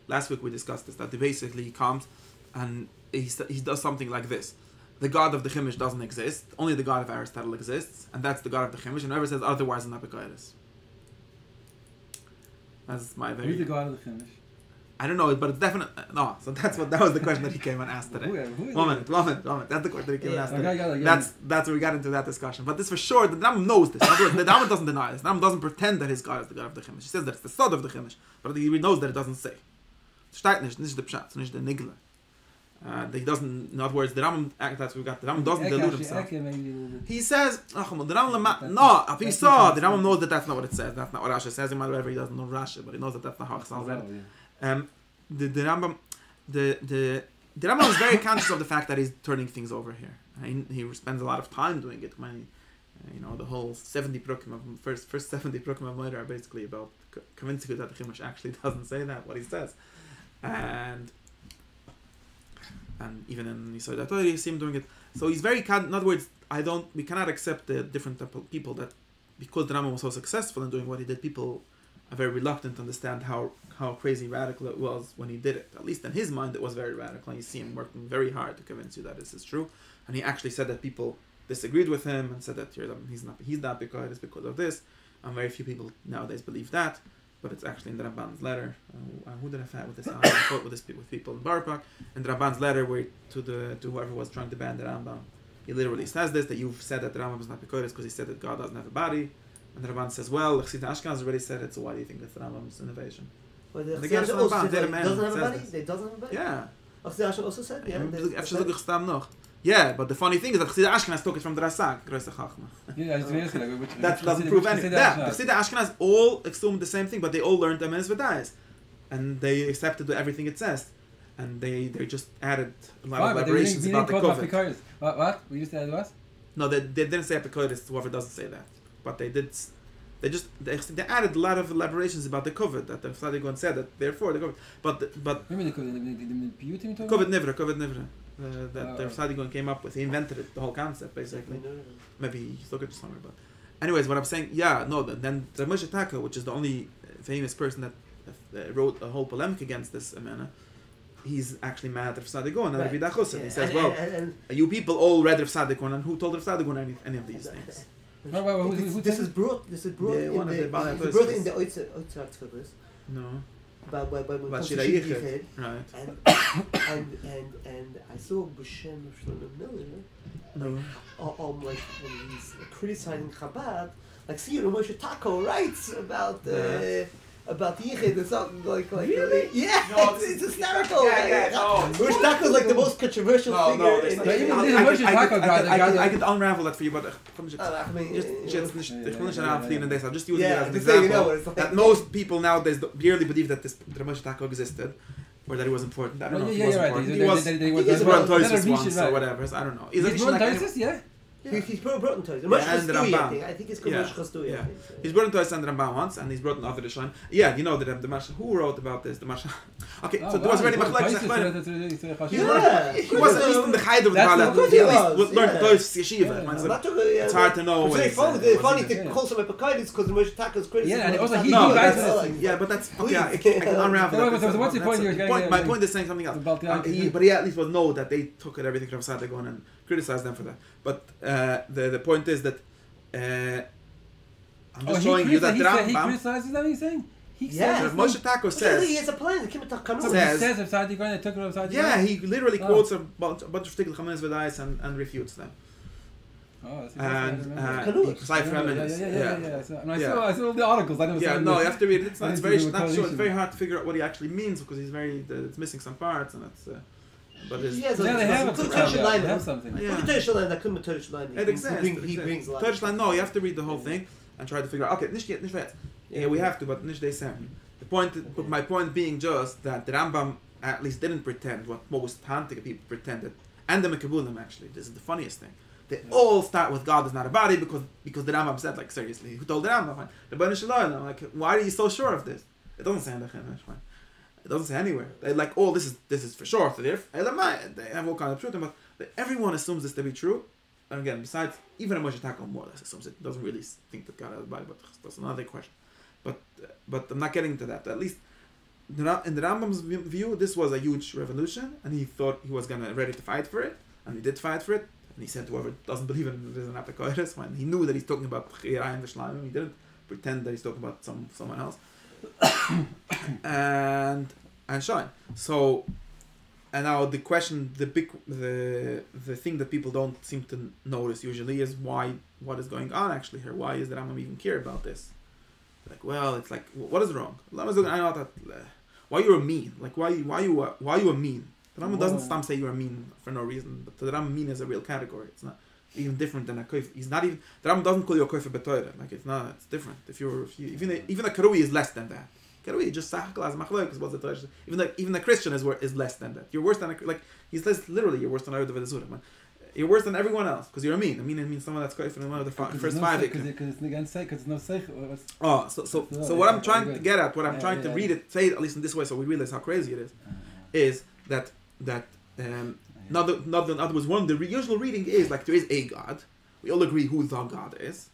last week we discussed this, that basically he comes and he does something like this. The God of the Chimish doesn't exist. Only the God of Aristotle exists, and that's the God of the Chimish. And whoever says otherwise is not Bekoides. That's my very... Who's the God of the Chimish? I don't know, but it's definitely... No, so that was the question that he came and asked today. One minute. That's the question that he came and asked today. That's where we got into that discussion. But this for sure, the Rambam knows this. In other words, the Rambam doesn't deny this. The Rambam doesn't pretend that his God is the God of the Chimish. He says that it's the Sod of the Chimish. But he knows that it doesn't say. Steht nicht the Pshat, nicht the Nigla. He doesn't, in other words, the Rambam, that's what we got. The Rambam doesn't delude himself. He says, the Rambam, if he saw, the Rambam knows that that's not what it says. That's not what Rashi says. Whatever, he doesn't know Rashi, but he knows that that's not how Chazal read. The Rambam is very conscious of the fact that he's turning things over here. He spends a lot of time doing it. When the whole 70 prukim of first 70 prukim of Moeder are basically about convincing you that the Chumash actually doesn't say that what he says, and even in Yisod HaTorah you see him doing it. So he's very in other words, we cannot accept the different people that because the Rambam was so successful in doing what he did, people are very reluctant to understand how crazy radical it was when he did it. At least in his mind it was very radical, and you see him working very hard to convince you that this is true. And he actually said that people disagreed with him and said that he's not because it's because of this, and very few people nowadays believe that, but it's actually in the Ramban's letter. Who did I fight with this? I fought with people in Barpak. In the Ramban's letter, where to whoever was trying to ban the Rambam, he literally says this, that you've said that the Rambam is not because he said that God doesn't have a body. And the Ramban says, well, Chassid Ashkenaz already said it, so why do you think that's the Rambam's innovation? Well, the Chassid also said it doesn't have a body? They doesn't have a body? Yeah. Chassid Ashkenaz also said? Yeah. Yeah, but the funny thing is that Chassid Ashkenaz took it from the Rasak, Größe Chachma. That doesn't prove anything. The Chassid Ashkenaz all assumed the same thing, but they all learned the Emes V'Dayis. And they accepted everything it says. And they just added a lot of elaborations about the COVID. What? We used to add what? No, they didn't say Apikoidis, whoever doesn't say that. But they added a lot of elaborations about the COVID, that the Tzadigon said that, therefore the COVID. But Remember the COVID Nivra. That the Tzadigon came up with. He invented it, the whole concept, basically. Maybe he looked at it somewhere, but... Anyways, what I'm saying, then the Moshe Taka, which is the only famous person that wrote a whole polemic against this Amana, he's actually mad at Tzadigon and Rabbi Dachusin. He says, you people all read Rav Tzadigon, and who told Rav Tzadigon any of these things? This is brought in the Oitzak Tzvabas. No. About Shira Yichid. Right. And I saw B'Shem Shlomo Miller, like when he's criticizing Chabad, like see, Moshe Tako writes about Yichid or something like really? Yeah, no, it's hysterical. Moshe Tako is like the most controversial figure. I could unravel that for you, but I'll just use it as an example that most people nowadays barely believe that this Moshe Tako existed, or that it was important. I don't know if he was important. He was brought Toysus once or whatever. I don't know. He's brought Toysus, yeah? He's brought in Toys. I think it's called Moshe Chastui. Yeah. He's brought in Toys and Ramban once, and he's brought in other Rishonim. Yeah, you know that the Marsha, who wrote about this? The Marsha. Okay, so there was already Machlekes. He wasn't at least in the height of the Bala. He at least learned Toys Yeshiva. It's hard to know. It's funny to call some Epikaitis because the Moshe Taka is critical. Yeah, and also he yeah, but that's okay. I can unravel that. What's the point? My point is saying something else. But he at least will know that they took everything from Sadagon and criticized them for that. But the point is that I'm just showing you that the Rambam... He criticizes that, he's saying? Moshe Tako says... He has a plan. He says of Sadiq, they took it of Sadiq. Yeah, he literally quotes a bunch of Shtikl Chamenes V'dayis and refutes them. Oh, that's and Cypher Eminence. I saw all the articles. I never saw you have to read it. It's very hard to figure out what he actually means because it's missing some parts and it's... But they have something. It exists. He brings a lot. No, you have to read the whole thing and try to figure out. Okay, yeah, we have to, but nish they say. My point being just that the Rambam at least didn't pretend what most Tantika people pretended, and the Mekabulim actually. This is the funniest thing. They all start with God is not a body because the Rambam said, like, seriously, who told the Rambam? The Bnei Shalom, like, why are you so sure of this? It doesn't say in the Chumash. It doesn't say anywhere. They're like, oh, this is for sure. So they have all kinds of truth, but everyone assumes this to be true. And again, besides, even a Moshe Takal more or less assumes it. Doesn't really think that God has a body, but that's another question. But I'm not getting to that. At least in the Rambam's view, this was a huge revolution, and he thought he was ready to fight for it, and he did fight for it. And he said whoever doesn't believe in it is an Apikoiris, when he knew that he's talking about Chirayim V'Shlayim, he didn't pretend that he's talking about someone else. and shine. So, and now the question, the thing that people don't seem to notice usually is what is going on actually here? Why is the Rambam even care about this? Like, well, it's like, what is wrong? I know that. Why you are mean? Like, why you are mean? The Rambam doesn't stop say you are mean for no reason, but the Rambam mean is a real category. It's not even different than a koif. He's not even, the Rambam doesn't call you a koif betoire. Like, it's not. It's different. Even a karui is less than that. Karui just sachkal as machlok is what's the Torah. Even a Christian is less than that. You're worse than he says literally you're worse than Ayod Vedazura. You're worse than everyone else because you're a mean. I mean, it means someone that's koif in one of the first five. Because it's against say, because it's no say. Oh, so what I'm trying to get at, what I'm trying to read it, say it at least in this way, so we realize how crazy it is that in other words, one the usual reading is like there is a God. We all agree who the God is.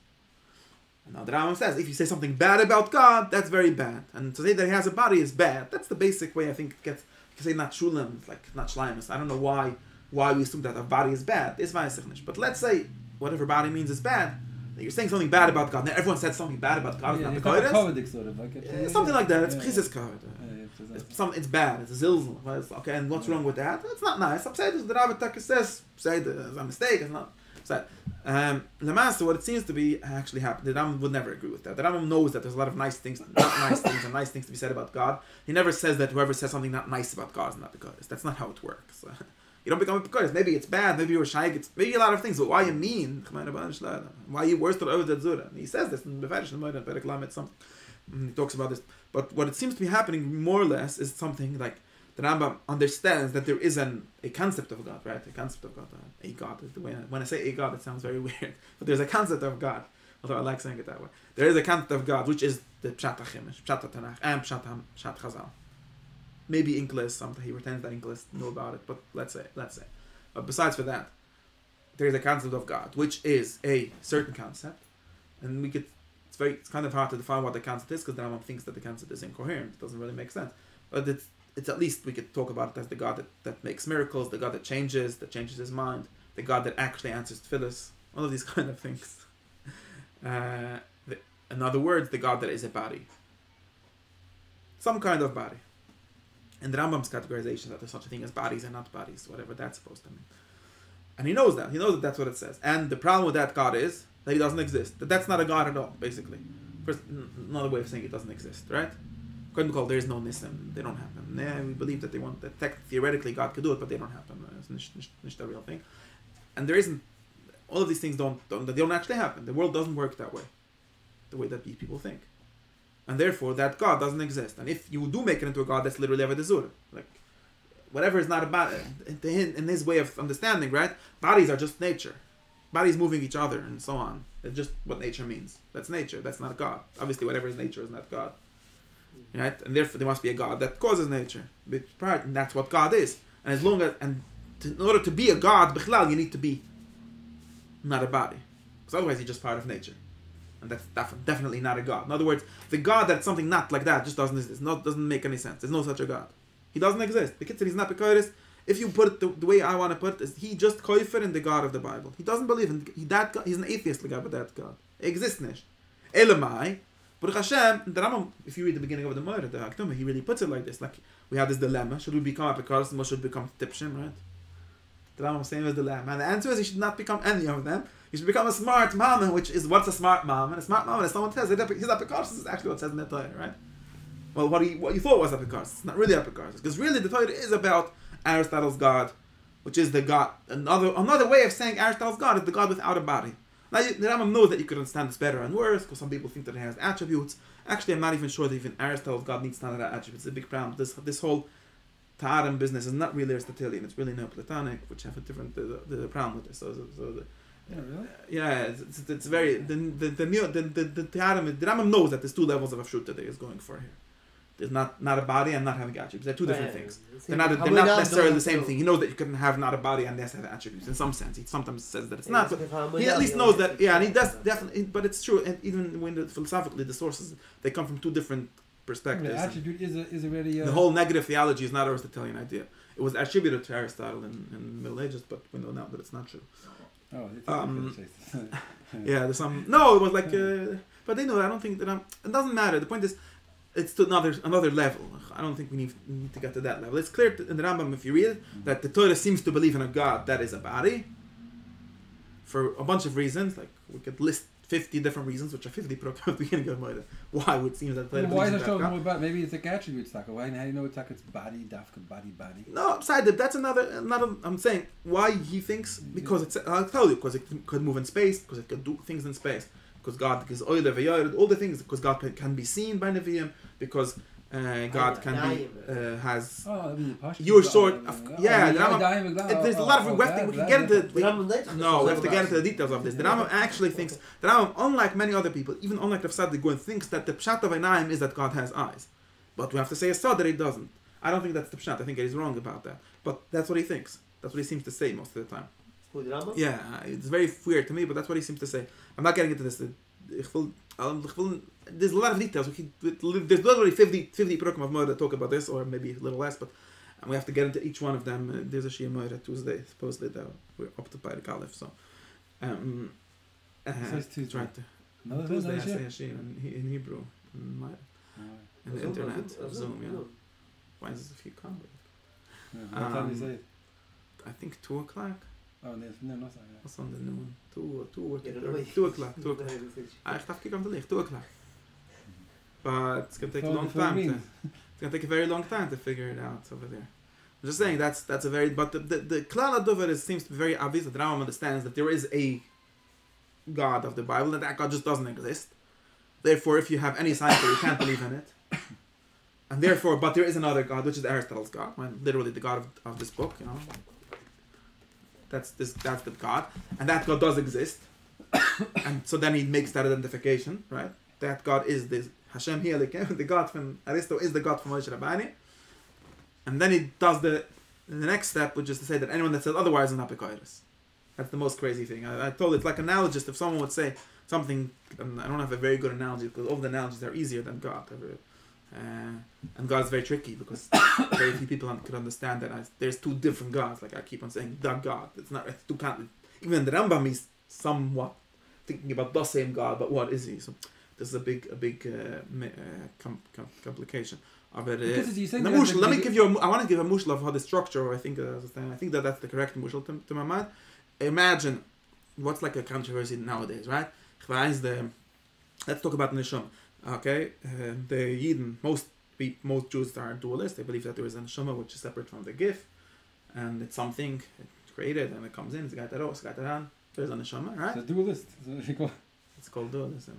And now the Rambam says if you say something bad about God, that's very bad, and to say that he has a body is bad. That's the basic way I think it gets. You say not shulam, like not shleimus. I don't know why we assume that a body is bad. It's vayasechnish. But let's say whatever body means is bad. You're saying something bad about God. Now everyone said something bad about God. Yeah, sort of, like something like that. It's chisis kavod. It's bad. It's a zilzal. Okay, and what's wrong with that? It's not nice. I'm saying the Rav Taka says it's a mistake. It's not. Lamaster, what it seems to be actually happened. The Rambam would never agree with that. The Rambam knows that there's a lot of nice things, not nice things, and nice things to be said about God. He never says that whoever says something not nice about God is not because. That's not how it works. You don't become a because. Maybe it's bad. Maybe you're shy. It's maybe a lot of things. But why you mean? Why you worse than Oved Zura? He says this in the something. He talks about this. But what it seems to be happening more or less is something like the Rambam understands that there is a concept of God, right? A concept of God. A God. When I say a God, it sounds very weird. But there's a concept of God. Although I like saying it that way. There is a concept of God, which is the Pshat HaChimesh, Pshat HaTanach, and Pshat Chazal. Maybe Inklis, something he pretends that Inklis knew about it, but let's say. But besides for that, there is a concept of God, which is a certain concept, and it's kind of hard to define what the concept is because the Rambam thinks that the concept is incoherent. It doesn't really make sense. But it's at least we could talk about it as the God that makes miracles, the God that changes his mind, the God that actually answers tefillas, all of these kind of things. In other words, the God that is a body. Some kind of body. In the Rambam's categorization that there's such a thing as bodies and not bodies, whatever that's supposed to mean. And he knows that. He knows that that's what it says. And the problem with that God is that he doesn't exist. That that's not a God at all, basically. First, another way of saying it doesn't exist, right? According to Kol, there is no Nisim. They don't happen. Yeah, we believe that theoretically God could do it, but they don't happen. It's not a real thing. And there isn't, all of these things they don't actually happen. The world doesn't work that way. The way that these people think. And therefore, that God doesn't exist. And if you do make it into a God, that's literally Avodah Zarah. Like, whatever is not a body, in his way of understanding, right? Bodies are just nature. Bodies moving each other and so on. That's just what nature means. That's nature. That's not God. Obviously, whatever is nature is not God. Right? And therefore, there must be a God that causes nature. And that's what God is. And as long as, in order to be a God, bichlal, you need to be not a body. Because otherwise, you're just part of nature. And that's definitely not a God. In other words, the God that's something not like that just doesn't exist. Doesn't make any sense. There's no such a God. He doesn't exist. The Kitzur, he's not Pekoris. If you put it the way I want to put it, is he just koifer in the God of the Bible. He doesn't believe in that God. He's an atheist about that God. He exists nicht. Elamai. But Hashem, the Rambam, if you read the beginning of the Moira, the Hakdama, he really puts it like this. Like, we have this dilemma. Should we become a Pekoris and what should become Tipshim, right? The Rambam is saying the dilemma. And the answer is he should not become any of them. You should become a smart mama, which is what's a smart mama. And a smart mama, as someone says, he's apikaris. This is actually what it says in the Torah, right? Well, what you thought was apikaris. It's not really apikaris. Because really the Torah is about Aristotle's God, which is the God. Another way of saying Aristotle's God is the God without a body. Now, the Rambam knows that you could understand this better and worse, because some people think that it has attributes. Actually, I'm not even sure that even Aristotle's God needs to have attributes. It's a big problem. This whole Taharim business is not really Aristotelian, it's really Neoplatonic, which have a different the problem with this. So Yeah, really? yeah, it's very the Taharim, the Rambam knows that there's two levels of Afshut that he is going for here. There's not a body and not having attributes. They're two different things. They're not necessarily the same thing. He knows that you can have not a body and yes have attributes in some sense. He sometimes says that it's not, but he at least knows that. Yeah, and he does definitely. But it's true. And even when philosophically the sources they come from two different perspectives. The attribute is already The whole negative theology is not an Aristotelian idea. It was attributed to Aristotle in the Middle Ages, but we know now that it's not true. Oh, Yeah, there's some. No, it was like, but they know. I don't think that it doesn't matter. The point is, it's to another level. I don't think we need to get to that level. It's clear in the Rambam, if you read it, that the Torah seems to believe in a God that is a body for a bunch of reasons. Like we could list 50 different reasons, which are 50 at the beginning of Moeda. Why would it seem that the Torah why is believes it in so that more God? about maybe it's like attributes like why how do you know it's like it's body dafka body No, beside that, that's another. I'm saying why he thinks because it's. I'll tell you because it could move in space, because it could do things in space, because God is oile v'yored, all the things, because God can be seen by Nevi'im, because God can be has. You're sort of there's a lot of we can get into. No, we have to get into the details of this. The Rambam actually thinks the Rambam, unlike many other people, even unlike the Pshat Goin, thinks that the Pshat of Einayim is that God has eyes, but we have to say a Sod that he doesn't. I don't think that's the Pshat. I think he's wrong about that, but that's what he thinks. That's what he seems to say most of the time. Yeah, it's very weird to me, but that's what he seems to say. I'm not getting into this. There's a lot of details. There's literally 50 Perukim of Moed that talk about this, or maybe a little less, but we have to get into each one of them. There's a Shia Moed Tuesday, supposedly, that we're up to Peirik Aleph, so. Tuesday. Right. Tuesday, I say Shia in Hebrew, in the internet, Zoom, yeah. Why is this if you come? What time do you say it? I think 2 o'clock. Oh, no, not that. What's on the noon? 2 o'clock. 2 o'clock. I have to kick on the link. 2 o'clock. But it's gonna take a long time. It's gonna take a very long time to figure it out over there. I'm just saying that's a very. But the Klal Dover seems to be very obvious that the Rambam understands that there is a God of the Bible and that God just doesn't exist. Therefore, if you have any sign that you can't believe in it, and therefore, but there is another God, which is Aristotle's God, literally the God of this book, you know. That's the God, and that God does exist, and so then he makes that identification, right? That God is this Hashem Hielikim, the God from Aristo is the God from Moshe Rabbani, and then he does the next step, which is to say that anyone that says otherwise is not Bekoiris. That's the most crazy thing. I told it's like analogist. If someone would say something, and I don't have a very good analogy because all the analogies are easier than God. And God is very tricky because very few people could understand that there's two different gods. Like I keep on saying, the God. It's not. It's two can't. Even the Rambam is somewhat thinking about the same God, but what is he? So this is a big complication. But let me give you. I want to give a mushal of how the structure. I think that's the correct mushal to my mind. Imagine what's like a controversy nowadays, right? Let's talk about Neshama. Okay, the Yidden, most Jews are dualists. They believe that there is a neshama which is separate from the gif, and it's something created and it comes in. It's got that. There's a neshama, right? It's a dualist. It's called dualism.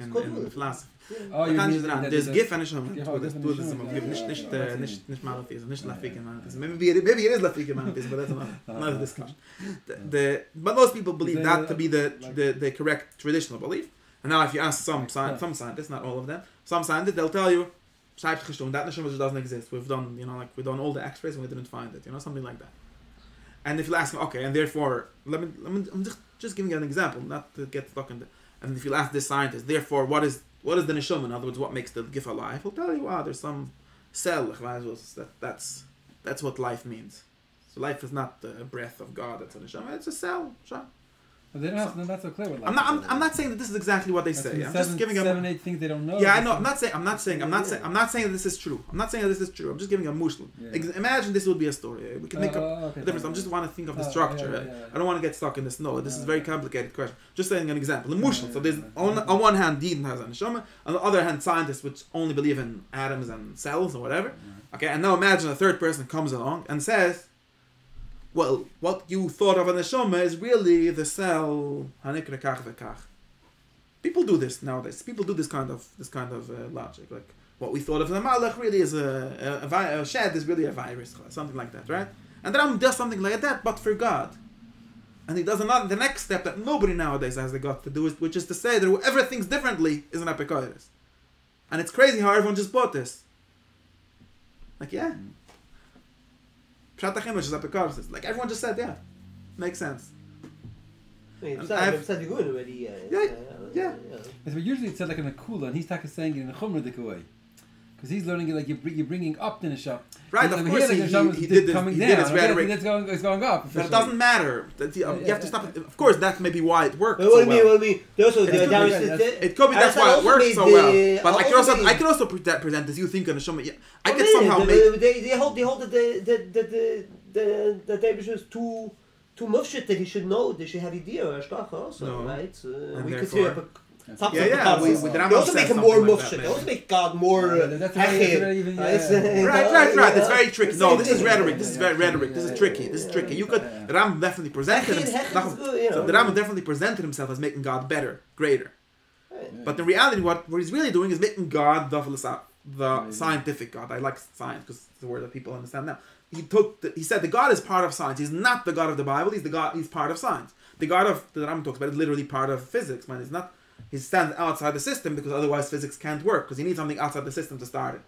In philosophy. Oh, you mean there's gif and neshama. Dualism of gif, nicht monotheism, nicht lafike monotheism. Maybe it is lafike monotheism, but that's another discussion. But most people believe that to be the correct traditional belief. And now if you ask some scientists, not all of them, some scientists, they'll tell you, that neshama just doesn't exist. We've done all the x-rays and we didn't find it, something like that. And if you ask them, okay, and therefore, I'm just giving you an example, not to get stuck in the, and if you ask this scientist, therefore, what is the neshama? In other words, what makes the gif alive? He'll tell you, there's some cell, that's what life means. So life is not the breath of God, that's a neshama, it's a cell, They're not so clear with life. I'm not saying that this is exactly what they say. I'm just giving them 7-8 things they don't know. Yeah, I know. I'm not saying that this is true. I'm not saying that this is true. I'm just giving a mushal. Yeah. Imagine this would be a story. We can make a difference. I just want to think of the structure. I don't want to get stuck in this. No, this is a very complicated question. Just saying an example. The mushal. So there's on one hand, Yidden has a neshama. On the other hand, scientists which only believe in atoms and cells or whatever. Okay, and now imagine a third person comes along and says, well, what you thought of a neshama is really the cell hanikra kach v'kach. People do this nowadays. People do this kind of logic. Like, what we thought of as a malach really is a shed is really a virus, something like that, right? And the Rambam does something like that, but for God. And he does the next step that nobody nowadays has the gut to do, which is to say that whoever thinks differently is an apikoides. And it's crazy how everyone just bought this. Like, yeah. Pshat HaChimish is apikoides. Like, everyone just said, yeah. Makes sense. I've said you're going already. Yeah. But usually it's said like in a kula, and he's saying it in a chumradik way. Because he's learning it like you're bringing up in a shop. Right, like of course he did his rhetoric. It's going up. But it doesn't matter. You have to stop it. Of course, that may be why it worked. What so do you well. mean? It could be that's why it works so well. But I can also present as you think on a show. I could somehow make. They hold that the David was too mufshit that he should know. They should have idea or stuff also, right? We could see. They also make him more mufshit. They also make God more. Right. It's very tricky. No, this is rhetoric. This is very rhetoric. This is tricky. You could. The Rambam definitely presented himself. The Rambam definitely presented himself as making God better, greater. But in reality, what he's really doing is making God the scientific God. I like science because it's the word that people understand now. He said the God is part of science. He's not the God of the Bible. He's part of science. The God of the Rambam talks about is literally part of physics. Man, he stands outside the system because otherwise physics can't work because you need something outside the system to start it,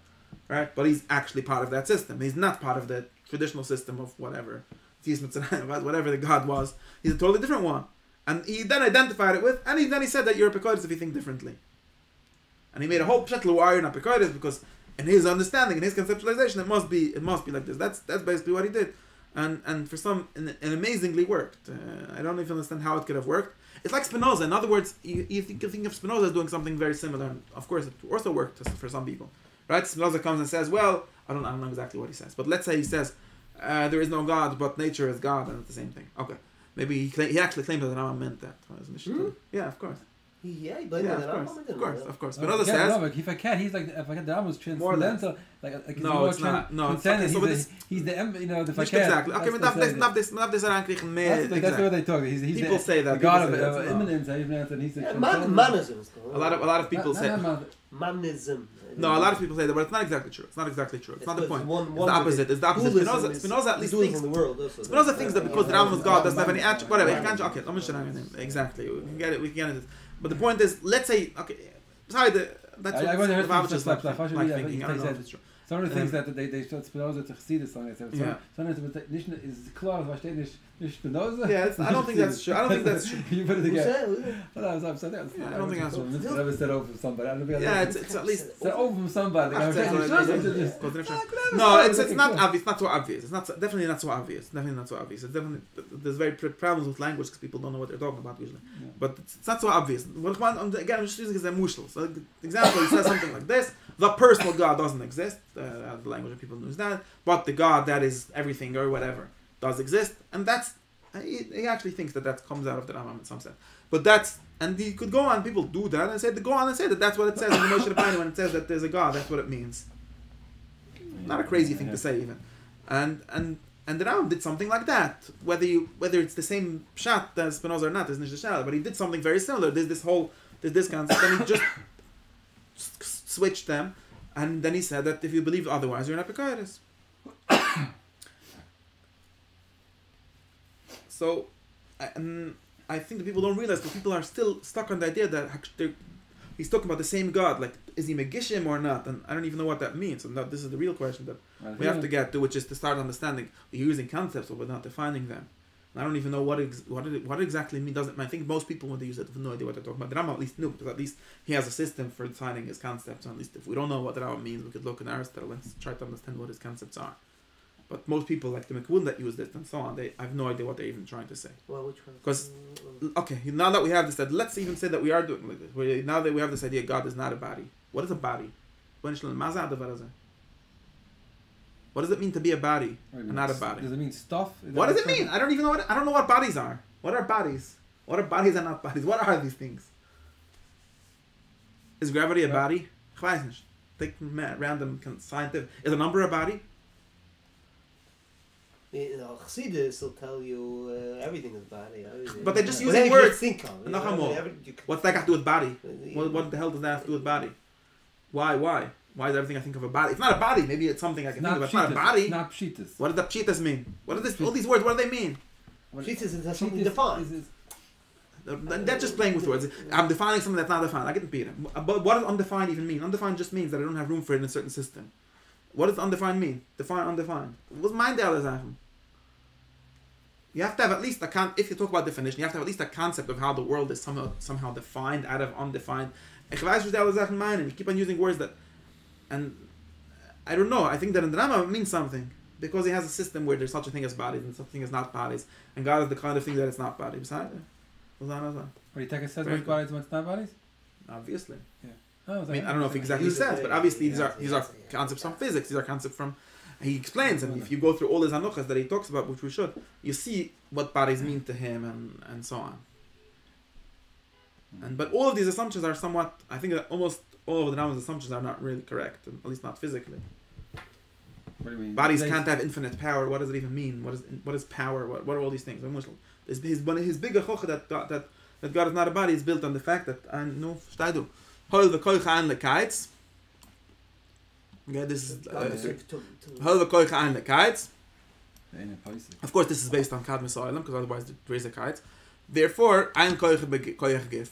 right? But he's actually part of that system. He's not part of the traditional system of whatever the God was. He's a totally different one. And he then identified it with, and then he said that you're a Pekoides if you think differently. And he made a whole pshat why you're not Pekoides because in his understanding, in his conceptualization, it must be like this. That's basically what he did. And for some, it amazingly worked. I don't even understand how it could have worked. It's like Spinoza. In other words, you can think of Spinoza as doing something very similar. And of course, it also worked for some people. Right? Spinoza comes and says, well, I don't know exactly what he says. But let's say he says, there is no God, but nature is God. And it's the same thing. Okay. Maybe he actually claimed that the Rambam meant that. Yeah, of course. Yeah, he blamed of course. Spinoza says... if I can, he's like, if I can, the Rambam was transcendental. No, it's not. No, okay, he's the Fakir. Exactly. Okay, we have this That's what they talk. People say that. The God of immanence, and he's the manism. A lot of people say... Manism. No, a lot of people say that, but it's not exactly true. It's not the point. It's the opposite. Spinoza at least thinks... Spinoza thinks that because the Rambam was God doesn't have any attribute. Whatever. Okay, let me show you. Exactly. We can get it. But the point is, let's say, okay, sorry, that's what the Rambam just like thinking. I don't know if it's true. Some of the things that they Spinoza to Chassidus on it. Sometimes is klar, was steht nicht Spinoza. Yeah, I don't think that's true. You put it together. I don't think that's true. Never said over from somebody. Yeah, it's at least said over from somebody. No, it's not obvious. It's not so obvious. It's definitely not so obvious. It's definitely there's very problems with language because people don't know what they're talking about usually. Yeah. But it's not so obvious. Again, I'm just using it as a mushal. So, example, he says something like this: the personal God doesn't exist. The language of people knows that, but the God that is everything or whatever does exist, and that's he actually thinks that comes out of the Rambam in some sense. But and he could go on. People do that and say that that's what it says in the Moshe Rabbeinu when it says that there's a God. That's what it means. Not a crazy thing to say even, and the Rambam did something like that. Whether it's the same pshat as Spinoza or not is nicht the but he did something very similar. There's this concept, and he just switched them. And then he said that if you believe otherwise, you're an Epicurus. So, I think that people don't realize that people are still stuck on the idea that he's talking about the same God. Like, is he Megishim or not? And I don't even know what that means. And this is the real question that we have to get to, which is to start understanding. We're using concepts, but we're not defining them. And I don't even know what it exactly means. I think most people, when they use it, have no idea what they're talking about. The Rambam at least knew, because at least he has a system for defining his concepts. And at least if we don't know what the Rambam means, we could look in Aristotle and try to understand what his concepts are. But most people, like the Mekun that use this and so on, I have no idea what they're even trying to say. Well, which one? Because, okay, now that we have this, let's even say that we are doing like this. Now that we have this idea, God is not a body. What is a body? What does it mean to be a body and not a body? Does it mean stuff? What does it mean? I don't even know I don't know what bodies are. What are bodies? What are bodies and not bodies? What are these things? Is gravity a body? Ich weiß nicht. Take random scientific. Is a number a body? Chassidus will tell you everything is body. But they're just using words. What's that got to do with body? What the hell does that have to do with body? Why? Why is everything I think of a body? It's not a body. Maybe it's something I can think of. It's not a body. It's not pshitas. What does the pshitas mean? What are this? All these words, what do they mean? She says it has something defined. That's just playing with words. I'm defining something that's not defined. I get beat. But what does undefined even mean? Undefined just means that I don't have room for it in a certain system. What does undefined mean? Define undefined. What's mind the other? You have to have at least if you talk about definition, you have to have at least a concept of how the world is somehow defined out of undefined. Ich weiß, was die alle Sachen meinen. You keep on using words that, and I don't know. I think that in the Rambam it means something because he has a system where there's such a thing as bodies and such a thing as not bodies, and God is the kind of thing that it's not bodies. What do you think it says which bodies, what's not bodies? Obviously. Yeah. Oh, I mean, I don't know if exactly he says, but obviously these are concepts from physics. These are concepts from. He explains, and if you go through all his hanuchas that he talks about, which we should, you see what bodies mean to him, and so on. But all of these assumptions are somewhat. I think that almost all of the Rambam's assumptions are not really correct, at least not physically. What do you mean? Bodies can't have infinite power. What does it even mean? What is power? What are all these things? His bigger chocha that God is not a body is built on the fact that hol v'koich an lekayitz. Okay, this is hol v'koich an lekayitz. Of course, this is based on Kadmis Oilam, because otherwise there is a kite. Therefore, ein koich gif.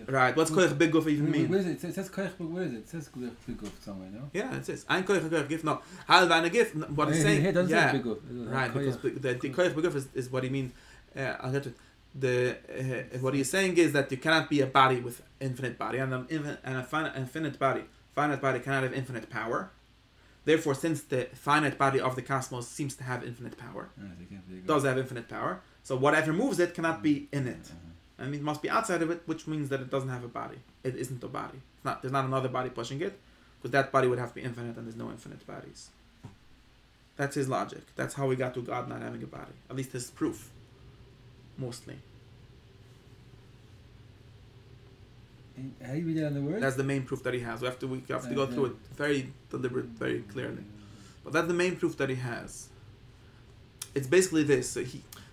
Right, what's koich big guf even mean? Where is it? It says koich, but where is it? It says big guf somewhere, no? Yeah, it says ein koich gif. No, hal v'ane gif. What he's saying? Here doesn't say big guf. Right, because the koich big guf is what he means. I'll get to it. What he's saying is that you cannot be a body with infinite body, and a finite body cannot have infinite power. Therefore, since the finite body of the cosmos seems to have infinite power, does have infinite power, so whatever moves it cannot be in it. I mean, it must be outside of it, which means that it doesn't have a body. It isn't a body. There's not another body pushing it, because that body would have to be infinite, and there's no infinite bodies. That's his logic. That's how we got to God not having a body. At least his proof, mostly. How you read it on the word? That's the main proof that he has. We have to go through it very deliberate, very clearly. But that's the main proof that he has. It's basically this.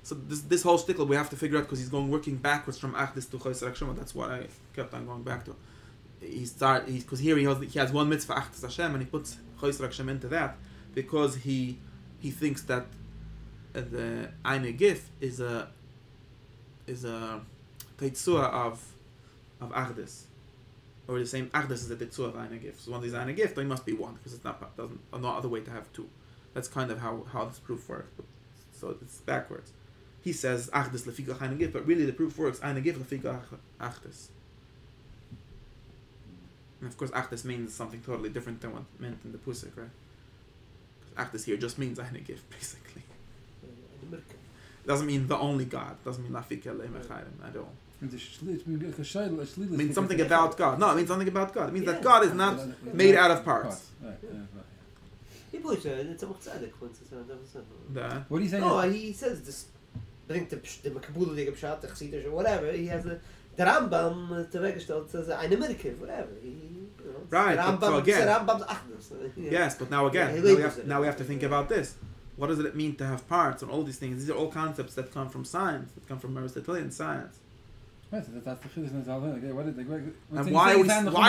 So this whole shtickle we have to figure out because he's working backwards from Achdis to Chosar Hashem. That's what I kept on going back to. Because here he has one mitzvah Achdis Hashem and he puts Chosar Hashem into that because he thinks that the Eine Gif is a teitzua of Achdis, or the same Achdis is a teitzua of Eine Gif. So one is Eine Gif, then it must be one because it's doesn't no other way to have two. That's kind of how this proof works. So it's backwards. He says Achdis lefigach Eine Gif, but really the proof works Eine Gif lefigach Achdis. And of course Achdis means something totally different than what meant in the Pusik, right? Because Achdis here just means Eine Gif, basically. It doesn't mean the only God. It doesn't mean lafika le'mechayim at all. It means something about God. No, it means something about God. It means that God is not made out of parts. He believes it's a tzedek once it's another. What do you say? No, he says this. I think the Makabula the Gabshat, the Chassidus, or whatever. He has the Rambam to Vegestalt says eine Merkev, whatever. Right. So again. Rambam's Achdus. Yes, but now again, now we have to think about this. What does it mean to have parts and all these things? These are all concepts that come from science, that come from Aristotelian science. Right, that's the chiddush in the and why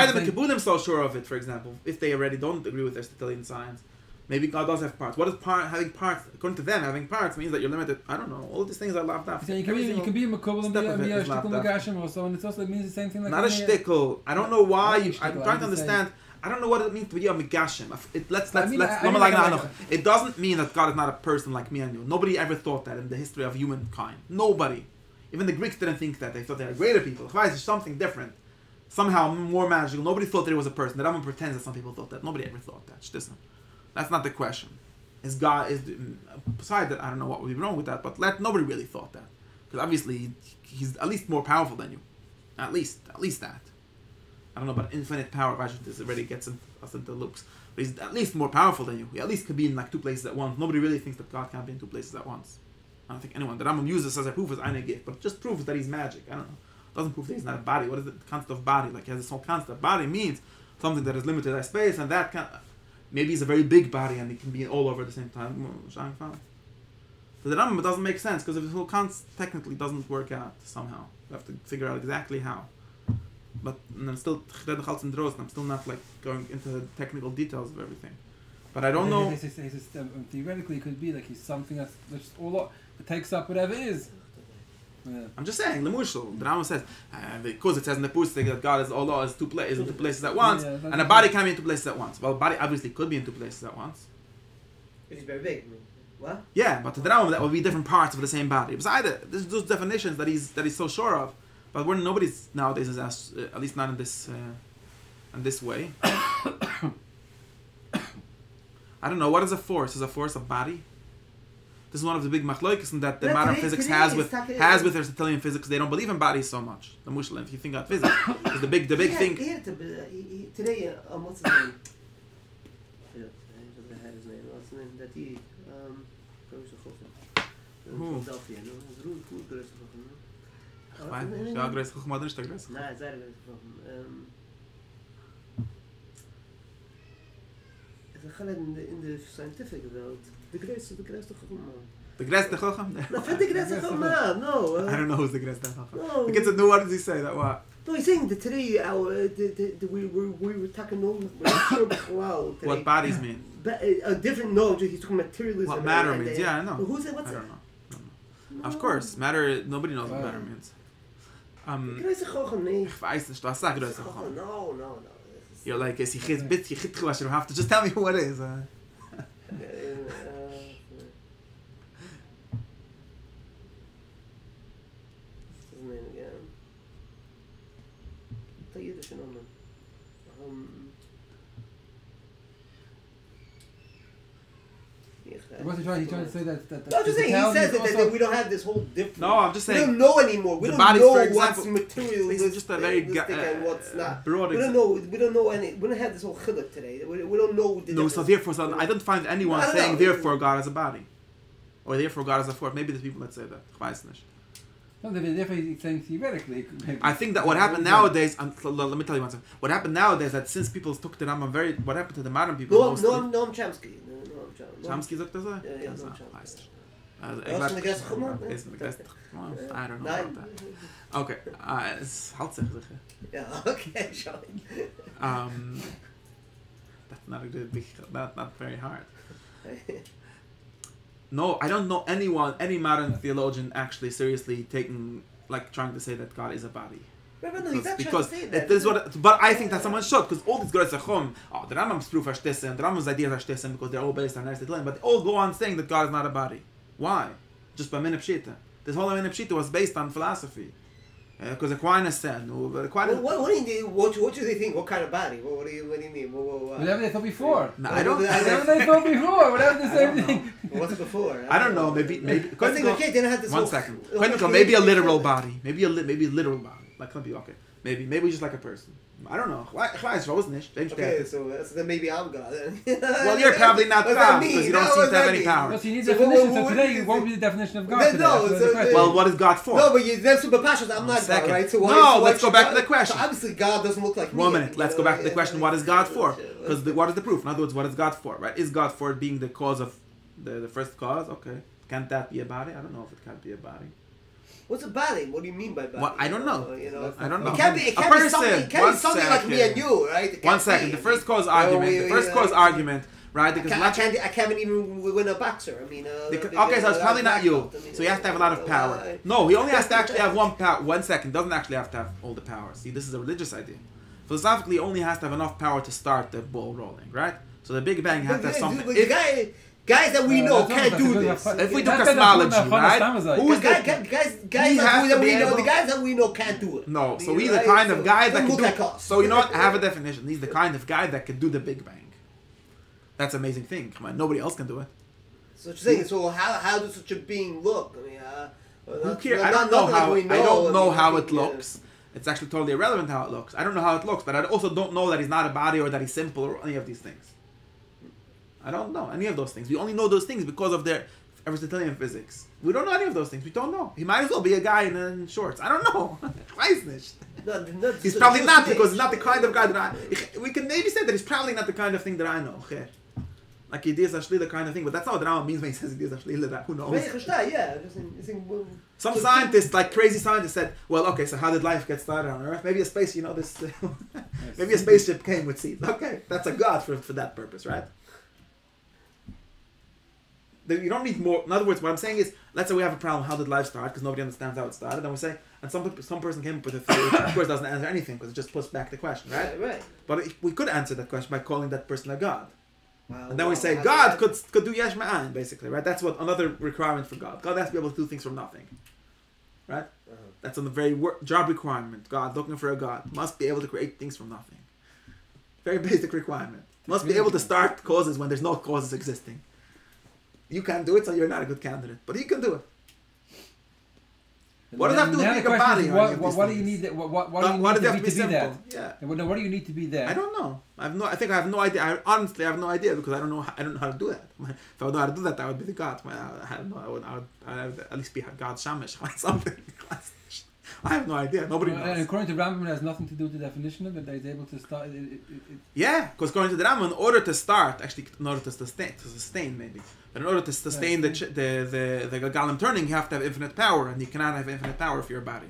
are the Kibbulim so sure of it, for example, if they already don't agree with Aristotelian science? Maybe God does have parts. What does having parts, according to them, having parts means that you're limited? I don't know. All these things are laughed off. You can be a Makubal and be a Shtickle Nagashim also, and it also means the same thing. Like not a Shtickle. I don't know why. I'm trying to understand. I don't know what it means to be a Megashim. It doesn't mean that God is not a person like me and you. Nobody ever thought that in the history of humankind. Nobody. Even the Greeks didn't think that. They thought they were greater people. It's something different. Somehow more magical. Nobody thought that it was a person. The Rambam pretends that some people thought that. Nobody ever thought that. That's not the question. Besides that, I don't know what would be wrong with that, but nobody really thought that. Because obviously, he's at least more powerful than you. At least that. I don't know about infinite power. This already gets us into loops. But he's at least more powerful than you. He at least could be in like two places at once. Nobody really thinks that God can't be in two places at once. I don't think anyone. The Rambam uses this as a proof as Eine Gif, but it just proves that he's magic. I don't know. It doesn't prove that he's not a body. What is the concept of body? Like he has this whole concept of body means something that is limited by space, and that maybe he's a very big body and he can be all over at the same time. So the Rambam doesn't make sense because if the whole concept technically doesn't work out somehow. We have to figure out exactly how. but and I'm still I'm still not like going into the technical details of everything. But I don't know. Theoretically, it could be like he's something that's just all that takes up whatever is. Yeah. I'm just saying, Lemushal, the Rambam says, because it says in the Pusik that God is Allah is in two places at once, and a body can be in two places at once. Well, a body obviously could be in two places at once. It's very big. What? Yeah, but to the Rambam that would be different parts of the same body. Besides it, there's those definitions that he's so sure of, but nobody's nowadays is asked, at least not in this way. I don't know, what is a force? Is a force a body? This is one of the big machloikis in that the modern physics has with Aristotelian physics. They don't believe in bodies so much. The Mushlim, if you think about physics, is the big thing. Today, what's his name? I had his name. What's his name? That he, Philadelphia. In the scientific world, the greatest Chacham. The greatest Chacham? No, the greatest Chacham. No. I don't know who's the greatest Chacham. No. The kids know, what does he say? That what? No, he's saying that today we were talking wow. What bodies mean? A different knowledge. He's talking materialism. What matter means? Yeah, I know. Who's it? What's I it? don't know. Of course, matter. Nobody knows what matter means. Greatest Chacham, Ich weiß nicht. Was sagt greatest Chacham? No. You're like, you don't have to just tell me who it is. What's his name again? Tell you the number. What's he trying to say that no, I'm just saying, he says that we don't have this whole difference. No, I'm just saying. We don't know anymore. We don't know what's materialistic just a very and what's not. Broad we don't know any. We don't have this whole chiluk today. We don't know the no, so therefore, I don't find anyone saying therefore God is a body. Or therefore God is a force. Maybe there's people that say that. Ich weiß nicht. No, they're saying theoretically. I think that what happened nowadays, let me tell you one second. What happened nowadays that since people took the Rambam what happened to the modern people? Noam Chomsky. Chomsky sagt das? Ja, Weiß Chomsky. I don't know about that. Okay, es halt sich sicher. Yeah, okay, sure. That's not a good big, not very hard. No, I don't know any modern theologian actually seriously trying to say that God is a body. Because it is but I think that someone should, because all these guys are the Rambam's proof and the Rambam's ideas are because they're all based on Aristotelian, but they all go on saying that God is not a body. Why? Just by Minna Pshita. This whole Minna Pshita was based on philosophy. Because Aquinas said, what do they think? What kind of body? What do you mean? Whatever they thought before. No, I don't. Whatever they thought before. Whatever the same thing. What's before? I don't know. Maybe. I think they didn't have this. One second. Maybe a literal body. Maybe a literal body. Like could be okay. Maybe just like a person. I don't know. Okay, so then maybe I'm God. Well, you're probably not God because you don't seem to have any power. Well, so you need definition. So today you won't be the definition of God. Well, what is God for? No, but you're super passionate. I'm not God, right? So let's go back to the question. So obviously, God doesn't look like me. 1 minute. Let's go back to the question. What is God for? Because what is the proof? In other words, what is God for? Right? Is God for being the cause of the first cause? Okay. Can't that be a body? I don't know if it can't be a body. What's a body? What do you mean by body? Well, I don't know. I don't know. It can't be something like me and you, right? 1 second. The first cause argument. Right? Because I can't even win a boxer. I mean, okay, so it's probably not you. So he has to have a lot of power. No, he only has to actually have one power. 1 second. Doesn't actually have to have all the power. See, this is a religious idea. Philosophically, he only has to have enough power to start the ball rolling, right? So the Big Bang has to have something. Guys that we know can't do this. If we do cosmology, right? Who's the guys that we know can't do it. No, so he's the kind of guy that can do. So you know what? I have a definition. He's the kind of guy that can do the Big Bang. That's an amazing thing. Come on, nobody else can do it. So you're saying, so how does such a being look? I mean, who cares? I don't know how it looks. It's actually totally irrelevant how it looks. I don't know how it looks, but I also don't know that he's not a body or that he's simple or any of these things. I don't know any of those things. We only know those things because of their Aristotelian physics. We don't know any of those things. We don't know. He might as well be a guy in shorts. I don't know. He's probably not because he's not the kind of guy that we can maybe say that he's probably not the kind of thing that I know. like Yediyas Hashlila kind of thing, but that's not what the Rambam means when he says Yediyas Hashlila, that who knows? Yeah, just think, well, Some so scientists, like crazy scientists, said, well, okay, so how did life get started on Earth? Maybe a space, this, maybe a spaceship came with seeds. Okay, that's a god for that purpose, right? You don't need more. In other words, what I'm saying is, let's say we have a problem, how did life start? Because nobody understands how it started. Then we say, and some person came up with a theory, which of course doesn't answer anything, because it just puts back the question, right? Right. But we could answer that question by calling that person a god. Well, And then we say, God could do yesh ma'an, basically, right? That's what another requirement for God. God has to be able to do things from nothing, right? That's on the very job requirement. God, looking for a God, must be able to create things from nothing. Very basic requirement. Must be able to start causes when there's no causes existing. You can't do it, so you're not a good candidate. But he can do it. What does that do with being a body? What do you need? What do you need to be that? Yeah. What do you need to be that? I don't know. I think I have no idea. Honestly have no idea because I don't know how to do that. If I would know how to do that, I would be the God. I don't know. I would at least be God's shamish or something. I have no idea. Nobody knows. And according to Rambam, it has nothing to do with the definition of it. That he's able to start. Yeah, because according to the Rambam, in order to start, actually, in order to sustain maybe, but in order to sustain the Galgalim turning, you have to have infinite power, and you cannot have infinite power if you're a body.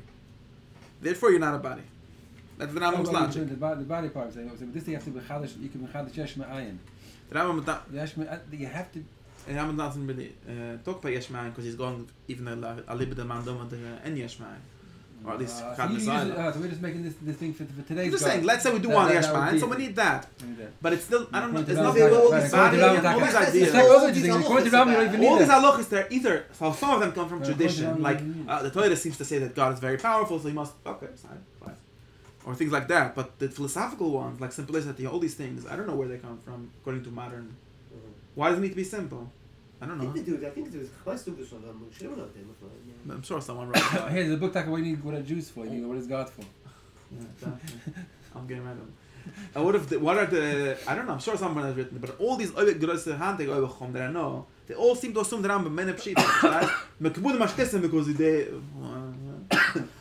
Therefore, you're not a body. That's the Rambam's logic. The body part. So this you have to be chadash. You can be chadash yesh ma'ayin. The Rambam, you have to. And Rambam doesn't really talk about yesh ma'ayin because he's going even a little bit of mandom and yesh ma'ayin. Or at least so we're just making this thing for today's. I'm just saying, let's say we do want yesh ma'ayin, so we need that. But it's still, I don't know, it's not all all these ideas. All these halachas, they're either, so some of them come from tradition, like the Torah seems to say that God is very powerful, so he must, okay, fine. Or things like that. But the philosophical ones, like simplicity, all these things, I don't know where they come from, according to modern. Why does it need to be simple? I don't know. I think they do. I'm sure someone wrote it. Here's a book that what you need, what a Jews for, you need, what is God for? Yeah, exactly. I'm getting random. What are the, I don't know, I'm sure someone has written it, but all these große Handtag Oibachom that I know, they all seem to assume that I'm a man of shit, right? Because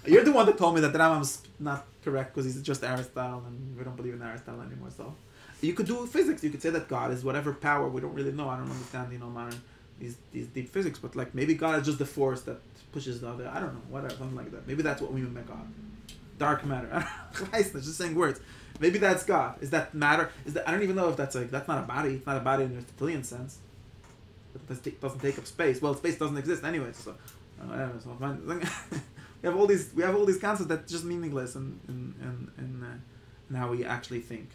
you're the one that told me that the Rambam's not correct because he's just Aristotle and we don't believe in Aristotle anymore, so. You could do physics. You could say that God is whatever power. We don't really know. I don't understand, modern these deep physics. But like maybe God is just the force that pushes the other. I don't know, whatever, something like that. Maybe that's what we mean by God. Dark matter. I don't know. Just saying words. Maybe that's God. Is that matter? I don't even know if that's not a body. It's not a body in the Aristotelian sense. It doesn't take up space. Well, space doesn't exist anyway. So, we have all these concepts that just meaningless in how we actually think.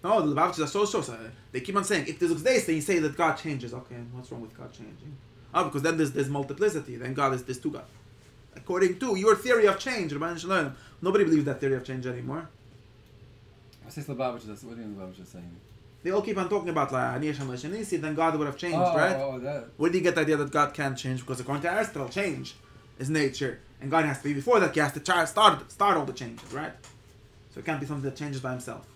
No, the Lubavitch is so. They keep on saying, if there's this, then you say that God changes. Okay, and what's wrong with God changing? Oh, because then there's multiplicity. Then God is there's two gods. According to your theory of change, nobody believes that theory of change anymore. What is Lubavitch? What do you Lubavitch saying? They all keep on talking about then God would have changed, right? That. Where do you get the idea that God can't change? Because according to Aristotle, change is nature, and God has to be before that. He has to start all the changes, right? So it can't be something that changes by himself.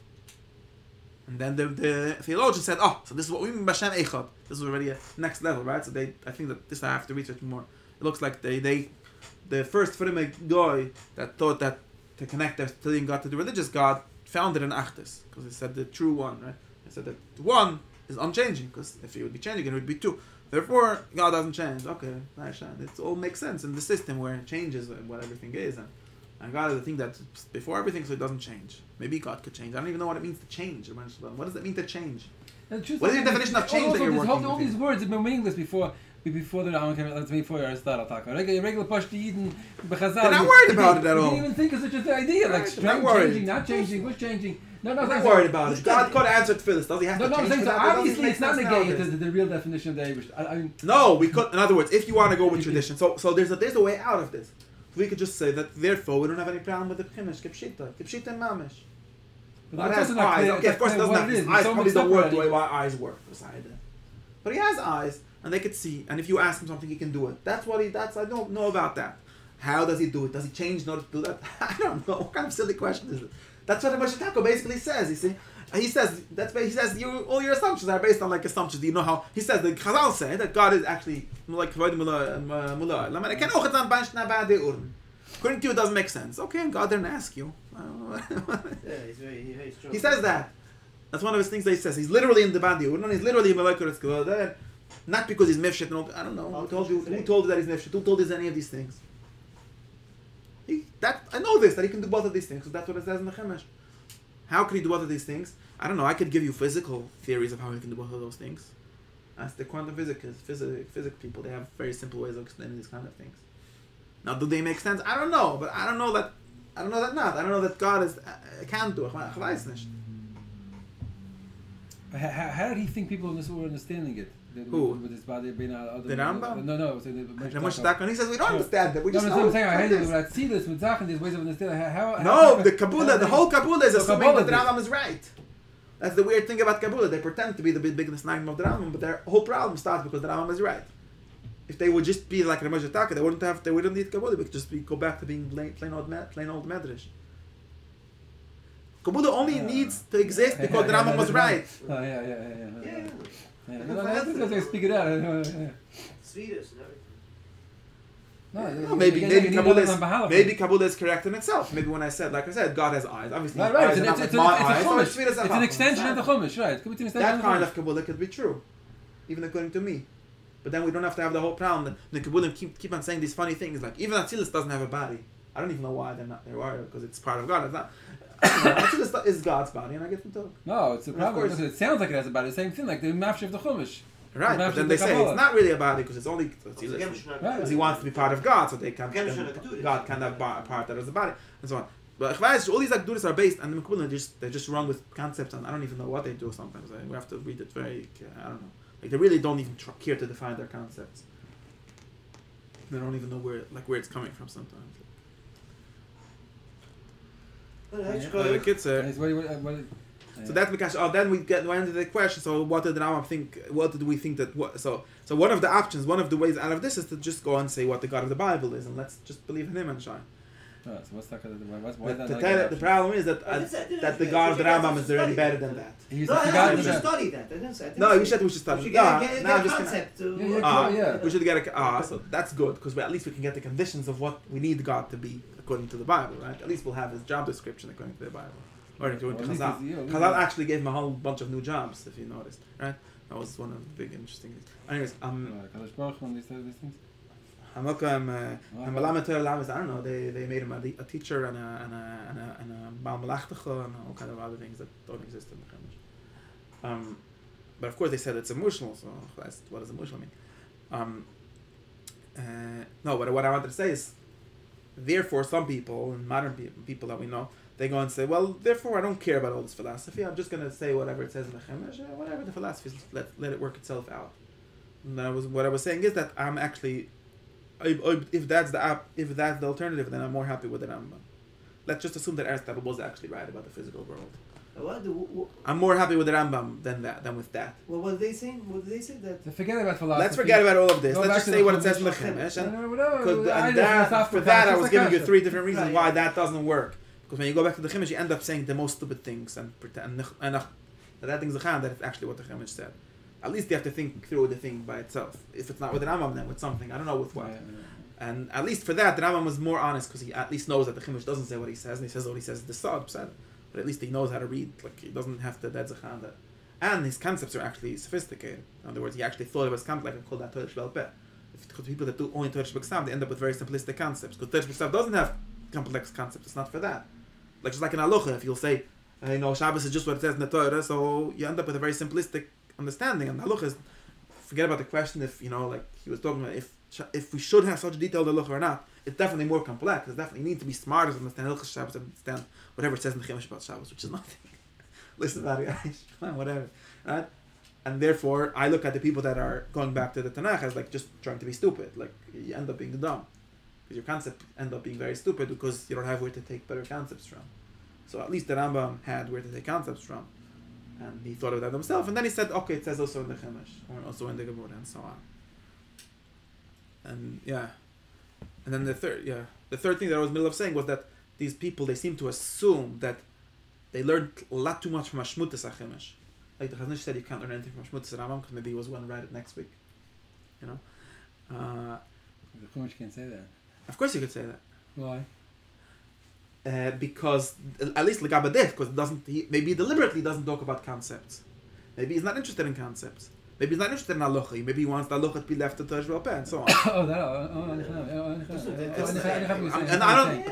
And then the theologian said, so this is what we mean by Shem Echad. This is already a next level, right? So I think that this I have to research more. It looks like the first Frime guy that thought that to connect the Aristotelian God to the religious God founded an Achdus, because he said the true one, right? He said that one is unchanging, because if he would be changing, it would be two. Therefore, God doesn't change. Okay, it all makes sense in the system where it changes what everything is. And God is the thing that's before everything, so it doesn't change. Maybe God could change. I don't even know what it means to change. What does it mean to change? What is your definition of change that you're working with? All these words have been meaningless before the Rambam came out. Before Aristotle talk. Regular Pashti Bechazal. They're not worried about it at all. You didn't even think of such an idea. Like changing, not changing, what's changing? No, I'm not worried about it. God could answer Tfilis. Does he have to change for that? Obviously, it's not negated the real definition of the Eibush. No, we could. In other words, if you want to go with tradition, so there's a way out of this. We could just say that, therefore, we don't have any problem with the Pchimish, Kipshita and Mamish. God has eyes. Okay, of course, it doesn't have his eyes. Probably don't work the way our eyes work. But he has eyes, and they could see. And if you ask him something, he can do it. That's I don't know about that. How does he do it? Does he change in order to do that? I don't know. What kind of silly question is it? That's what Moshe Tako basically says. You see, he says all your assumptions are based on like assumptions. Do you know how he says the Chazal say that God is actually like According to you, it doesn't make sense. Okay, and God didn't ask you. He's very strong. He says that. That's one of his things that he says. He's literally in the body. He's literally Malakar Eskavod. Not because he's Mifshit. I don't know. Who told you that he's Mifshit? Who told you any of these things? I know this, that he can do both of these things, because that's what it says in the Chemesh. How could he do both of these things? I don't know. I could give you physical theories of how he can do both of those things. Ask the quantum physicists, physics people. They have very simple ways of explaining these kind of things. Now, do they make sense? I don't know, but I don't know that not. I don't know that God can do it. How did he think people in this were understanding it? Who? With his body being out. The Rambam? No. The Moshe Dayan, he says we don't understand that. We just no, know. I'm saying I hate it. See this with Zachan, these ways of understanding. The Kabbalah, the whole Kabbalah is assuming that the Rambam is right. That's the weird thing about Kabbalah. They pretend to be the biggest name of the Rambam, but their whole problem starts because the Rambam is right. If they would just be like the Moshe Dayan, they wouldn't need Kabbalah. They could just go back to being plain old Medrash. Kabbalah only needs to exist because the Rambam was right. Oh, yeah. That's because they speak it out. Swedish and everything. No, maybe Kabbalah is correct in itself. Maybe when I said, God has eyes. Obviously, right. eyes It's an extension of the Chumash, right? That kind of Kabbalah could be true, even according to me. But then we don't have to have the whole problem. The Kabbalah keep on saying these funny things, like even Atzilus doesn't have a body. I don't even know why they're not there, because it's part of God. It's not. Atzilus is God's body, and I get them talk. No, it's a problem. It sounds like it has a body. The same thing, like the Mafsheh of the Chumash. Right, but then they say it's not really a body because it's only because he wants to be part of God, so they can't. God can't have a part that is a body, and so on. But all these Akduris are based, and the Mekulim they just run with concepts, and I don't even know what they do sometimes. We have to read it very. I don't know. Like they really don't even care to define their concepts. They don't even know where it's coming from sometimes. So that's because then we get into the question. So what did the Rambam think? What did we think that? So one of the options, one of the ways out of this is to just go and say what the God of the Bible is, and let's just believe in Him and shine. So what's that? The problem is that the God of the Rambam is already better than that. We should study that. No, we should study. We should get a. So that's good because at least we can get the conditions of what we need God to be according to the Bible, right? At least we'll have His job description according to the Bible. According to Chazal. Chazal actually gave him a whole bunch of new jobs, if you noticed, right? That was one of the big interesting things. Anyways, I don't know. They made him a teacher and a Baal Malachtacha and all kind of other things that don't exist in the Chumash. But of course they said it's emotional. So what does emotional mean? No, but what I wanted to say is, therefore, some people and modern people that we know, they go and say, well, therefore I don't care about all this philosophy. I'm just going to say whatever it says in the Chumash, whatever the philosophy is, let it work itself out. And what I was saying is that I'm actually, if that's the alternative, then I'm more happy with the Rambam. Let's just assume that Aristotle was actually right about the physical world. I'm more happy with the Rambam than with that. Well, what did they say? That? Forget about philosophy. Let's forget about all of this. Let's just say what it says in the Chumash. For that, I was giving you 3 different reasons why that doesn't work. Because when you go back to the Chumash, you end up saying the most stupid things and pretend that thing's that it's actually what the Chumash said. At least you have to think through the thing by itself. If it's not with the Rambam, then with something. I don't know with what. And at least for that, the Rambam was more honest because he at least knows that the Chumash doesn't say what he says, and he says what he says is the Sod. But at least he knows how to read. Like he doesn't have to that. And his concepts are actually sophisticated. In other words, he actually thought it was like I call that Torah Shvel Peh. Because people that do only Torah Shvel they end up with very simplistic concepts. Because Torah Shvel doesn't have complex concepts. It's not for that. Like just like in Halacha, if you'll say, Shabbos is just what it says in the Torah, so you end up with a very simplistic understanding. And Halacha is, forget about the question if like he was talking about if we should have such detailed Halacha or not. It's definitely more complex. It's definitely need to be smarter to understand Hilchos Shabbos and understand whatever it says in the Chumash about Shabbos, which is nothing. Listen about it, guys. Whatever, right? And therefore, I look at the people that are going back to the Tanakh as like just trying to be stupid. Like you end up being dumb. Your concept end up being very stupid because you don't have where to take better concepts from. So at least the Rambam had where to take concepts from, and he thought of that himself. And then he said, "Okay, it says also in the Chumash, or also in the Gemara, and so on." And and then the third thing that I was in the middle of saying was that these people they seem to assume that they learned a lot too much from Hashmutas HaChumash. Like the Chazon Ish said, you can't learn anything from Hashmutas Rambam because maybe he was going to write it next week. The Chumash can't say that. Of course you could say that. Why? because at least Legabadeh, because maybe he deliberately doesn't talk about concepts. Maybe he's not interested in concepts. Maybe he's not interested in halacha. Maybe he wants the halacha to be left to Torah Peh and so on. And I don't.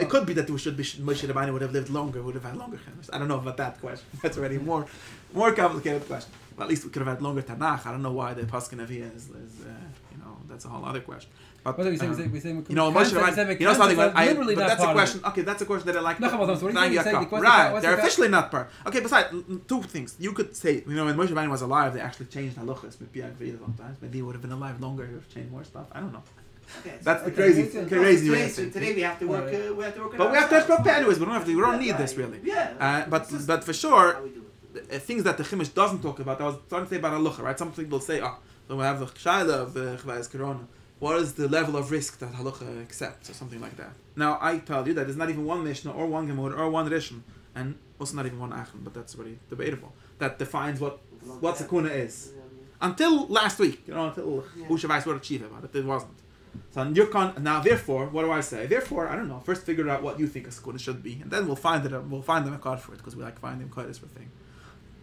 It could be that Moshe Rabbeinu would have lived longer, would have had longer chemes. I don't know about that question. That's already more complicated question. Well, at least we could have had longer Tanakh. I don't know why the Paskin Avia is that's a whole other question. But we say Moshe Rabbeinu, something. But that's a question. Okay, that's a question that I like. Right, they're officially not part. Okay, besides, two things. You could say, when Moshe Rabbeinu was alive, they actually changed halachas. Sometimes maybe he would have been alive longer. He would have changed more stuff. I don't know. Okay, that's the crazy way. Today we have to work. But we have to prepare anyways. We don't need this really. Yeah. But for sure, things that the Chumash doesn't talk about. I was starting to say about halacha, right? Some people say, so we have the shaila of Chavayas Corona. What is the level of risk that halacha accepts, or something like that? Now, I tell you that there's not even one Mishnah, or one Gemara, or one Rishon, and also not even one Achon, but that's already debatable, that defines what Sakuna is. Until last week, until Ushavais wrote a chief about it, it wasn't. So now, therefore, what do I say? Therefore, I don't know. First, figure out what you think a Sakuna should be, and then we'll find them a card for it, because we like finding cards for thing.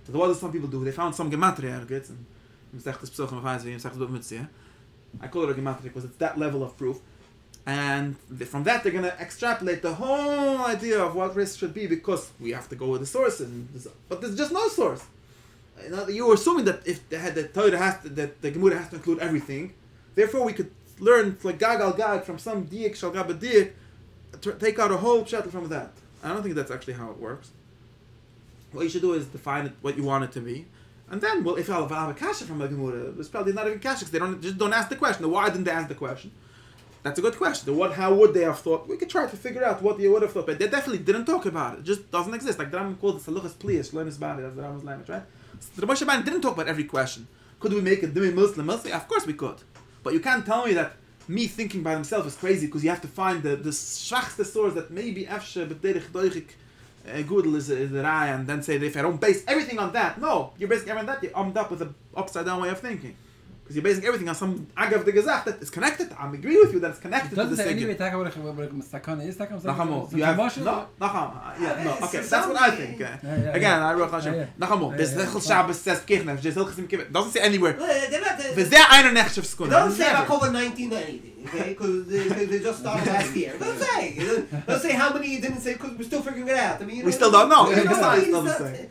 So what do some people do? They found some gematria ergets, and I call it a gematria because it's that level of proof, and from that they're going to extrapolate the whole idea of what risk should be, because we have to go with the source, but there's just no source. You're assuming that if the Torah that the Gemara has to include everything, therefore we could learn like gag al gag from some diak shal gab diak, take out a whole shuttle from that. I don't think that's actually how it works. What you should do is define it what you want it to be. And then, if I'll have a kasha from a Gemara, it's probably not even kasha, because they don't ask the question. Why didn't they ask the question? That's a good question. How would they have thought? We could try to figure out what they would have thought, but they definitely didn't talk about it. It just doesn't exist. Like the Rambam called it Saluchas Pliyas, learn about it, that's the Rambam's language, right? So the Moshe Rabbeinu didn't talk about every question. Could we make a Dimi Muslim? Of course we could. But you can't tell me that me thinking by himself is crazy, because you have to find the shachste source that maybe Afshe B'derich Doichik Gudel is the Raya, and then say that if I don't base everything on that, no, you're basing everything on that, you're armed up with an upside down way of thinking. Because you're basing everything on some Agav de Gezach that is connected. I agree with you that it's connected to the Sigurd. Nachamo, you have no. Okay, that's what I think. Again, I wrote Nachamo. There's Hilchos Shabbos says Kirchner. There's Hilchos Kibbutz. Doesn't say anywhere. There's there einer Nechshav Skuna. Don't say October 1990, okay? Because they just started last year. Don't say how many you didn't say, because we're still figuring it out. I mean, we still don't know. It doesn't say.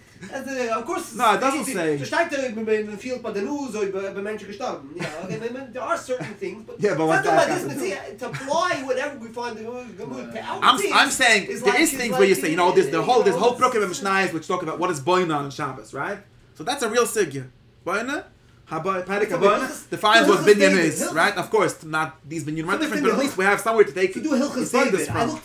Of course, no, it doesn't say. The field by the news or by Menschen gestorben. There are certain things, but yeah, but what to apply whatever we find to our I'm saying there is things where you say, there's the whole Brokim and Mishnayos which talk about what is Boina on Shabbos, right? So that's a real sigya. Boina, Parik Boina defines what binyan is, right? Of course, not these binyan are different, but at least we have somewhere to take. To do Hilchos David. Hilchos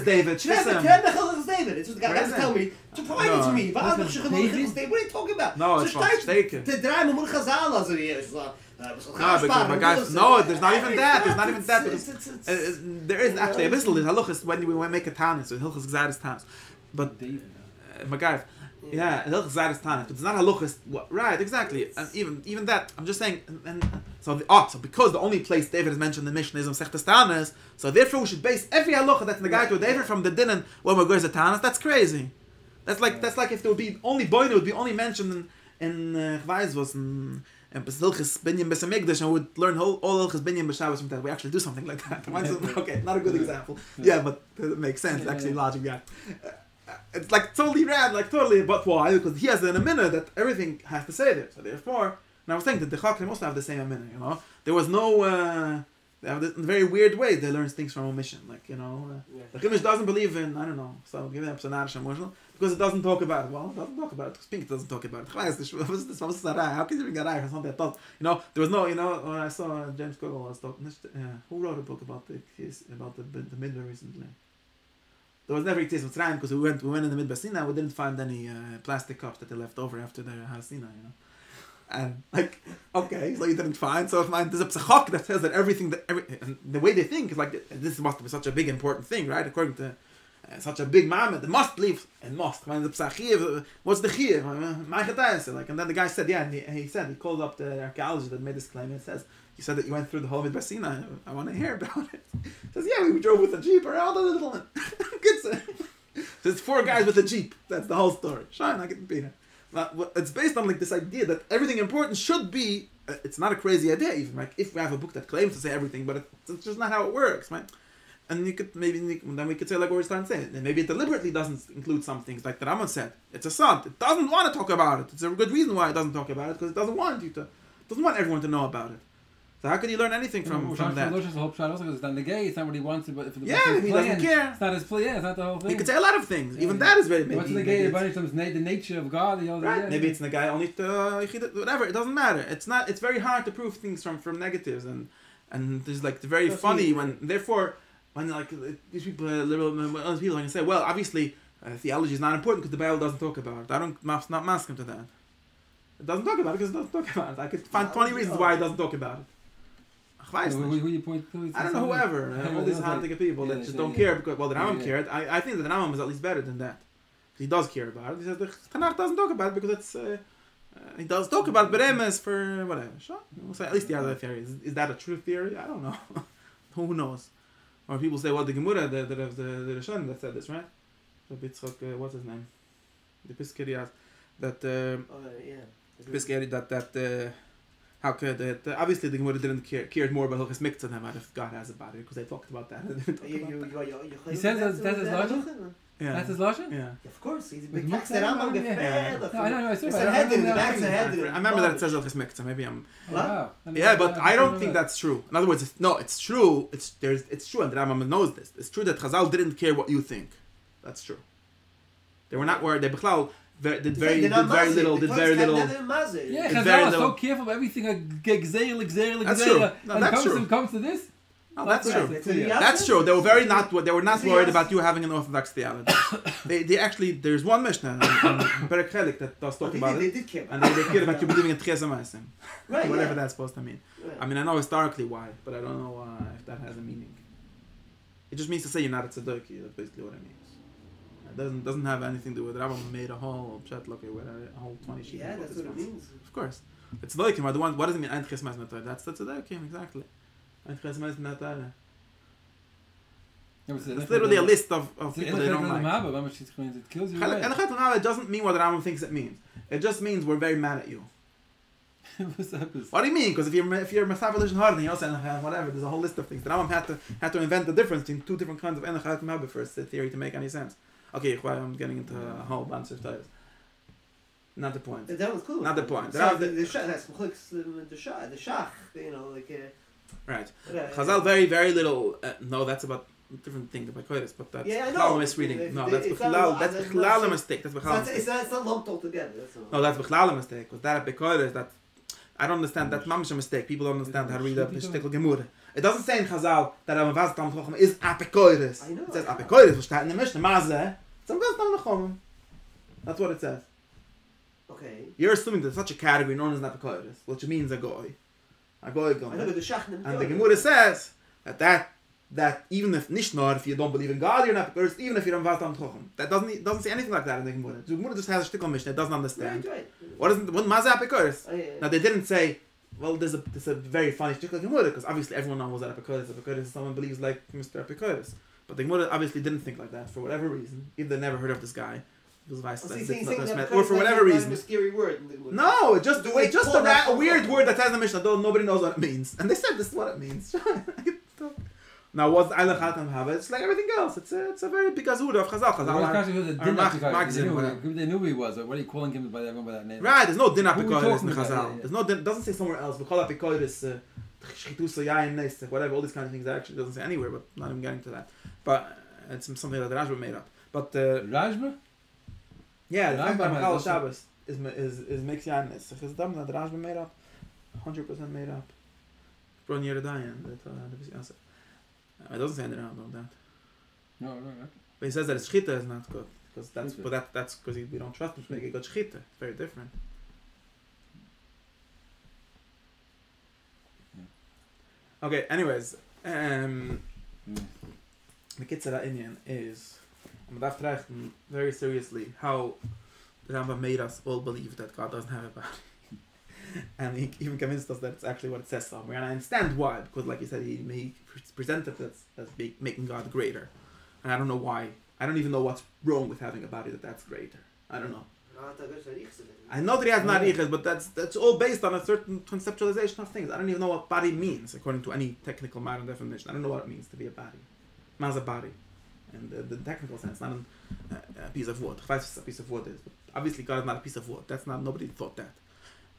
David. Hilchos David. It's what the guy has to tell me. To provide it to me. What are you talking about? No, it's mistaken. The drama Mul Chazal as it is. No, there's not even that. There's not even that. There is actually a Bissel in Halachas when we make a Tanis, so Hilchos Gzaris Tanis. But Magav, Hilchos Gzaris Tanis, but it's not Halachas. Right, exactly. And even that, I'm just saying. So because the only place David is mentioned in the Mishnah is on Sechtas Tanis, so therefore we should base every halacha that's in the guide to David from the Dinan when we're going to Tanis. That's crazy. That's like if there would be only Boina would be only mentioned in Chvayz and Hilchos Binyan B'Samigdash, and we would learn all Hilchos Binyan B'Shabbos from that. We actually do something like that. Okay, not a good example. Yeah, but it makes sense. Actually, logic. Yeah, it's like totally rad, totally. But why? Because he has an amina that everything has to say there. So therefore, and I was saying that the Chakrim also have the same amina. There was no. They have this very weird way they learn things from omission. The Chumash doesn't believe in, I don't know, so give it up because it doesn't talk about it. Well, it doesn't talk about it. Pink doesn't talk about it. How can you bring a raya for something that doesn't? There was no, when I saw James Gogol was talking, who wrote a book about the Midbar recently? There was never a case of Tzrayim because we went in the Midbar Sinai, we didn't find any plastic cups that they left over after their Har Sinai, And okay, so you didn't find. So if there's a psachok that says that and the way they think is this must be such a big important thing, right? According to such a big mammoth, they must leave, and must. When the psachiv, what's the chiv? Like, and then the guy said, yeah, and he said, he called up the archaeologist that made this claim, and it says, you said that you went through the whole of Sinai. I want to hear about it. He says, yeah, we drove with a jeep around the little one. There's 4 guys with a jeep. That's the whole story. Shine, I get beat it. It's based on like this idea that everything important should be. It's not a crazy idea, even like if we have a book that claims to say everything, but it's just not how it works, right? And you could then we could say like what we're starting to say, and maybe it deliberately doesn't include some things like the Rambam said. It's a sod. It doesn't want to talk about it. It's a good reason why it doesn't talk about it, because it doesn't want everyone to know about it. So how could you learn anything from that? It's not negay, it's not what he wants, but if the he doesn't care. It's not his play, it's not the whole thing. He could say a lot of things. Even that is very maybe. What's negay about the nature of God? Right. Maybe it's negay only to whatever. It doesn't matter. It's not. It's very hard to prove things from negatives, and there's like very funny when like these people, other people can say, well, obviously theology is not important because the Bible doesn't talk about it. I don't not mask him to that. It doesn't talk about it because it doesn't talk about it. I could find 20 reasons why it doesn't talk about it. Who you point to? I don't know, whoever. All these hard-thinking people that just don't care because, well, the Rambam cared. I think that the Rambam is at least better than that. He does care about it. He says the Tanakh doesn't talk about it because it's... he does talk about Beremes for whatever. Sure. We'll say at least the other theory. Is that a true theory? I don't know. Who knows? Or people say, well, the Gemara, the Rishonim that said this, right? The Bitzchok, what's his name? The Piskeri that... Piskeri that how could it? Obviously, the Gemara didn't cared more about Hilchos Miktzah than about if God has a body, because they talked about that. He says that's his logic? Yeah. That's his logic? Yeah. Of course, he's a big tax that I'm on the I remember that it says Hilchos Miktzah. Maybe I'm... Wow. Yeah, but I don't think that's true. In other words, it's true. It's true, and the Rambam knows this. It's true that Chazal didn't care what you think. That's true. They were not worried. They did very little. Yeah, Chazal is so careful about everything. That's true. No, that's true. Comes to this. No, that's true. That's true. They were not worried about you having an orthodox theology. they actually, there's one Mishnah in Perek Chelik that does talk about it, and they care about you believing in Tchias HaMaasim, whatever that's supposed to mean. I mean, I know historically why, but I don't know if that has a meaning. It just means to say you're not a tzedeki. That's basically what it means. It doesn't have anything to do with it. Rambam made a whole chat look with a whole 20 sheets. Yeah, that's what it means. Of course. It's tzedeki. What does it mean? Ein Tchias HaMaasim Natoy. That's the tzedeki, exactly. Ein Tchias HaMaasim Natoy. It's literally a list of people they don't like. It kills you. It doesn't mean what the Rambam thinks it means. It just means we're very mad at you. What do you mean? Because if you're Masaf Elish Hard and you're saying whatever, there's a whole list of things. The Rambam had to invent the difference between two different kinds of Enachat Mabbe for a theory to make any sense. Okay, I'm getting into a whole bunch of titles. Not the point. That was cool. Not the point. The Shach, you know, like... Right. Chazal very, very little... no, that's about a different thing, about Kodesh, but that's Bechlal misreading. No, that's Bechlal a mistake. That's Bechlal a mistake. It's not lumped all together, that's all. No, that's Bechlal a mistake. Because that at Kodesh, that... I don't understand. That's mamish a mistake. People don't understand how to read up the Shtikl Gemurah. It doesn't say in Chazal that a Mavaz Tam Chochem is Apikoides. It says Apikoides, which in the Mishnah, Mazeh. It's a Mavaz Tam Chochem. That's what it says. Okay. You're assuming there's such a category known as Apikoides, which means a goy. A goy gomer. And the Gemurah says that even if Nishnor, if you don't believe in God, you're not Apikoides, even if you're Mavaz Tam Chochem. That doesn't say anything like that in the Gemurah. The Gemurah just has a Shtikl Mishnah. It doesn't understand. Right. What Mazeh Apikoides? Now they didn't say, well, there's a very funny Shtikl Gemurah, because obviously everyone knows that Apikoides. Apikoides is someone believes like Mr. Apikoides. But the Gemurah obviously didn't think like that for whatever reason. Either they never heard of this guy, or for whatever reason. A scary word in the Gemurah. No, it's just a weird word that has a Mishnah. Nobody knows what it means, and they said this is what it means. Now, what's Eilach Hatam have? It's like everything else. It's a very big azura of Chazal. They knew who he was. What are you calling him by that name? Right, there's no din apikoides in Chazal. There's no din. It doesn't say somewhere else. V'chol apikoides, shchitus yayin nes, whatever. All these kind of things actually doesn't say anywhere. But not even getting to that. But it's something that the Rashba made up. But Rashba? Yeah, the fact that Machal Shabbos is makes yayin nes. It's something that the Rashba made up. 100% made up. Bron Yeredayan. It doesn't say anything about that. No. But he says that shchita is not good because that's because we don't trust him to make it good shchita. It's very different. Okay. Anyways, the Kitzur Inyan is but I've tried very seriously how the Rambam made us all believe that God doesn't have a body. And he even convinced us that it's actually what it says somewhere. And I understand why, because like you said, he presented it as making God greater. And I don't know why. I don't even know what's wrong with having a body that's greater. I don't know. I know that he has nariches, but that's all based on a certain conceptualization of things. I don't even know what body means according to any technical modern definition. I don't know what it means to be a body. Man's a body. In the technical sense, not a piece of wood. If a piece of wood is, but obviously God is not a piece of wood. That's not, nobody thought that.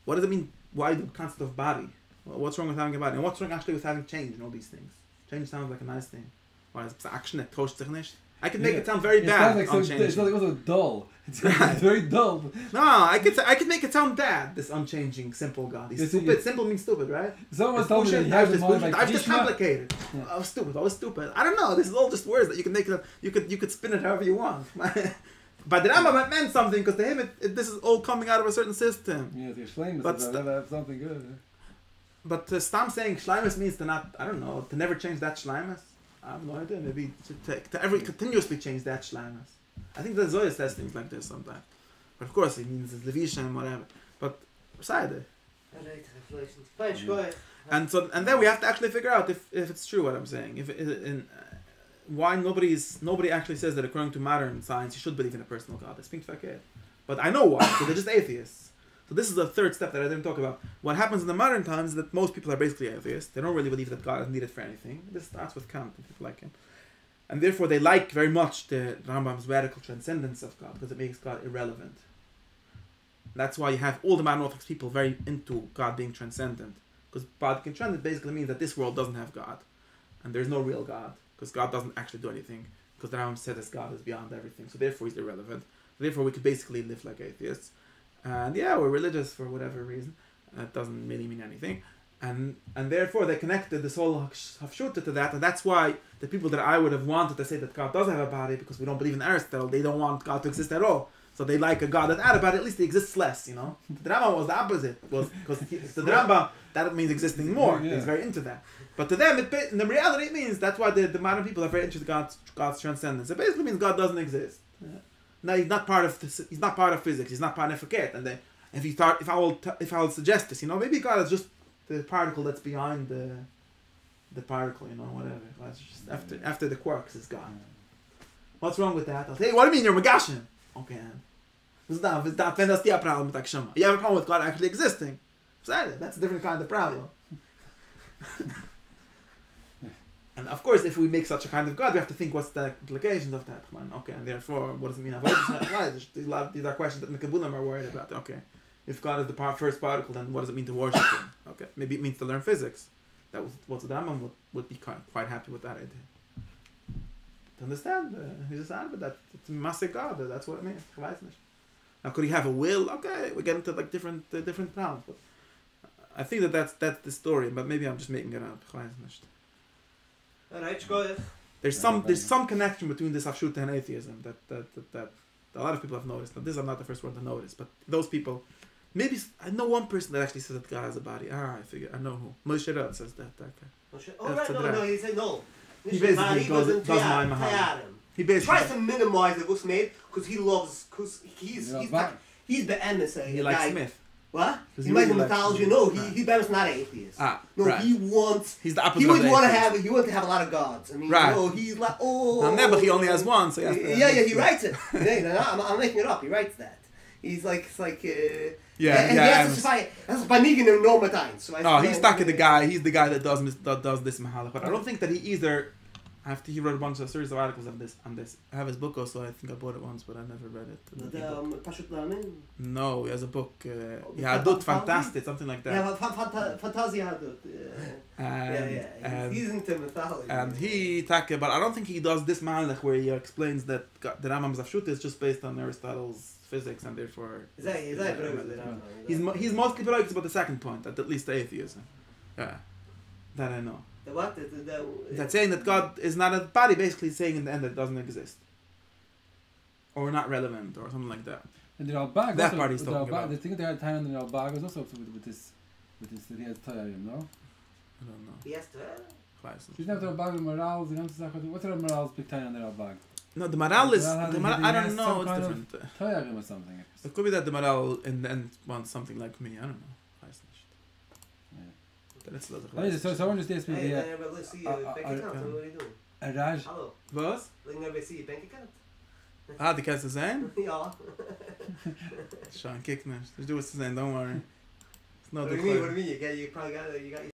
What does it mean? Why the concept of body? Well, what's wrong with having a body? And what's wrong actually with having change and all these things? Change sounds like a nice thing. Why is it action that costs sich nicht? I could make it sound very bad. It sounds like it's like also dull. It's very dull. No, I could make it sound bad. This unchanging, simple God. He's stupid. Simple means stupid, right? Someone told me that he has in mind like I've just complicated. Yeah. I was stupid. I don't know. This is all just words that you can make it. You could spin it however you want. But the Rambam meant something because to him this is all coming out of a certain system. Yeah, the Shleimus But have something good. But to stop saying Shleimus means to not, I don't know, to never change that Shleimus. I have no idea. Maybe to continuously change that Shleimus. I think the Zohar says things like this sometimes. But of course, it means it's Levisha and whatever. But beside it. And then we have to actually figure out if it's true what I'm saying. Why nobody actually says that according to modern science you should believe in a personal God. It's pink fakir. But I know why, because they're just atheists. So this is the third step that I didn't talk about. What happens in the modern times is that most people are basically atheists. They don't really believe that God is needed for anything. This starts with Kant and people like him. And therefore they like very much the Rambam's radical transcendence of God, because it makes God irrelevant. That's why you have all the modern Orthodox people very into God being transcendent. Because God being transcendent basically means that this world doesn't have God. And there's no real God. Because God doesn't actually do anything. Because the Rambam said that God is beyond everything. So therefore he's irrelevant. Therefore we could basically live like atheists. And yeah, we're religious for whatever reason. It doesn't really mean anything. And therefore they connected this whole Hafshuta to that. And that's why the people that I would have wanted to say that God does have a body, because we don't believe in Aristotle, they don't want God to exist at all. So they like a God that had a body, at least he exists less, you know. The Rambam was the opposite. Because to the Rambam, that means existing more. Yeah. He's very into that. But to them, in the reality, it means that's why the modern people are very interested in God's transcendence. It basically means God doesn't exist. Yeah. No, he's not part of physics. He's not part of Faket. And then if I will suggest this, you know, maybe God is just the particle that's behind the particle, you know, whatever. It's just after the quarks is gone. What's wrong with that? I'll say, hey, what do you mean you're Megashim? Okay. That's the problem with Akshama. You have a problem with God actually existing. That's a different kind of problem. And of course, if we make such a kind of God, we have to think what's the implications of that. Okay, and therefore, what does it mean? These are questions that the Kabbalah are worried about. Okay, if God is the first particle, then what does it mean to worship Him? Okay, maybe it means to learn physics. That was what the Rambam would be quite happy with that idea. To understand, he's just but that it's a massive God. That's what it means. Now, could he have a will? Okay, we get into like different problems. But I think that's the story. But maybe I'm just making it up. There's some connection between this Hafshuta and atheism that a lot of people have noticed. Now, this I'm not the first one to notice, but those people, maybe I know one person that actually says that God has a body. I know who. Moshe Rad says that guy. He said no. He basically does my mahal. He basically tries to minimize the what's made because he loves he's the NSA. He likes Smith. What? He likes the mythology. No, he's not an atheist. No, right. He's the opposite. He would want to have a lot of gods. I mean, right. No, he's like Nebuch, he only has one, so he has to. Yeah, he writes it. I'm making it up. He writes that. He's like it's like. That's by Negan and Norma Times. No, he's stuck at the guy. He's the guy that does this mahalach. But I don't think that he either. He wrote a series of articles on this. I have his book also. I think I bought it once, but I never read it. No, he has a book. Yahadut Fantastic, something like that. Yeah, Fantasia Yahadut. He's into mythology. And he but I don't think he does this mahalach where he explains that the Rambam's Hafshuta is just based on Aristotle's physics and therefore. He's mostly productive about the second point, at least the atheism. Yeah, that I know. That's saying that God is not a body, basically saying in the end that it doesn't exist. Or not relevant, or something like that. And the Ralbag, that part he's talking about. The thing that they had time in the Ralbag was also with this that he has Tayayim, no? I don't know. He has Tayayim? She's not the Ralbag with morals, the ganze Sache. What's the morals big time in the Ralbag? No, the moral is The the moral moral, I has don't know. some It's kind of different. Teuer or something. It could be that the moral in the end wants something like me. I don't know. Weiß nicht. Dann ist das Oh, so when is this Hey, be let's see your bank account. What are you doing? a Raj? Hallo. Was? Let me see your bank account. Ah, die kannst du sehen? Ja. Sean, kick nicht. Du wirst es sehen, don't worry. It's not What the do you mean? What do you mean? You probably got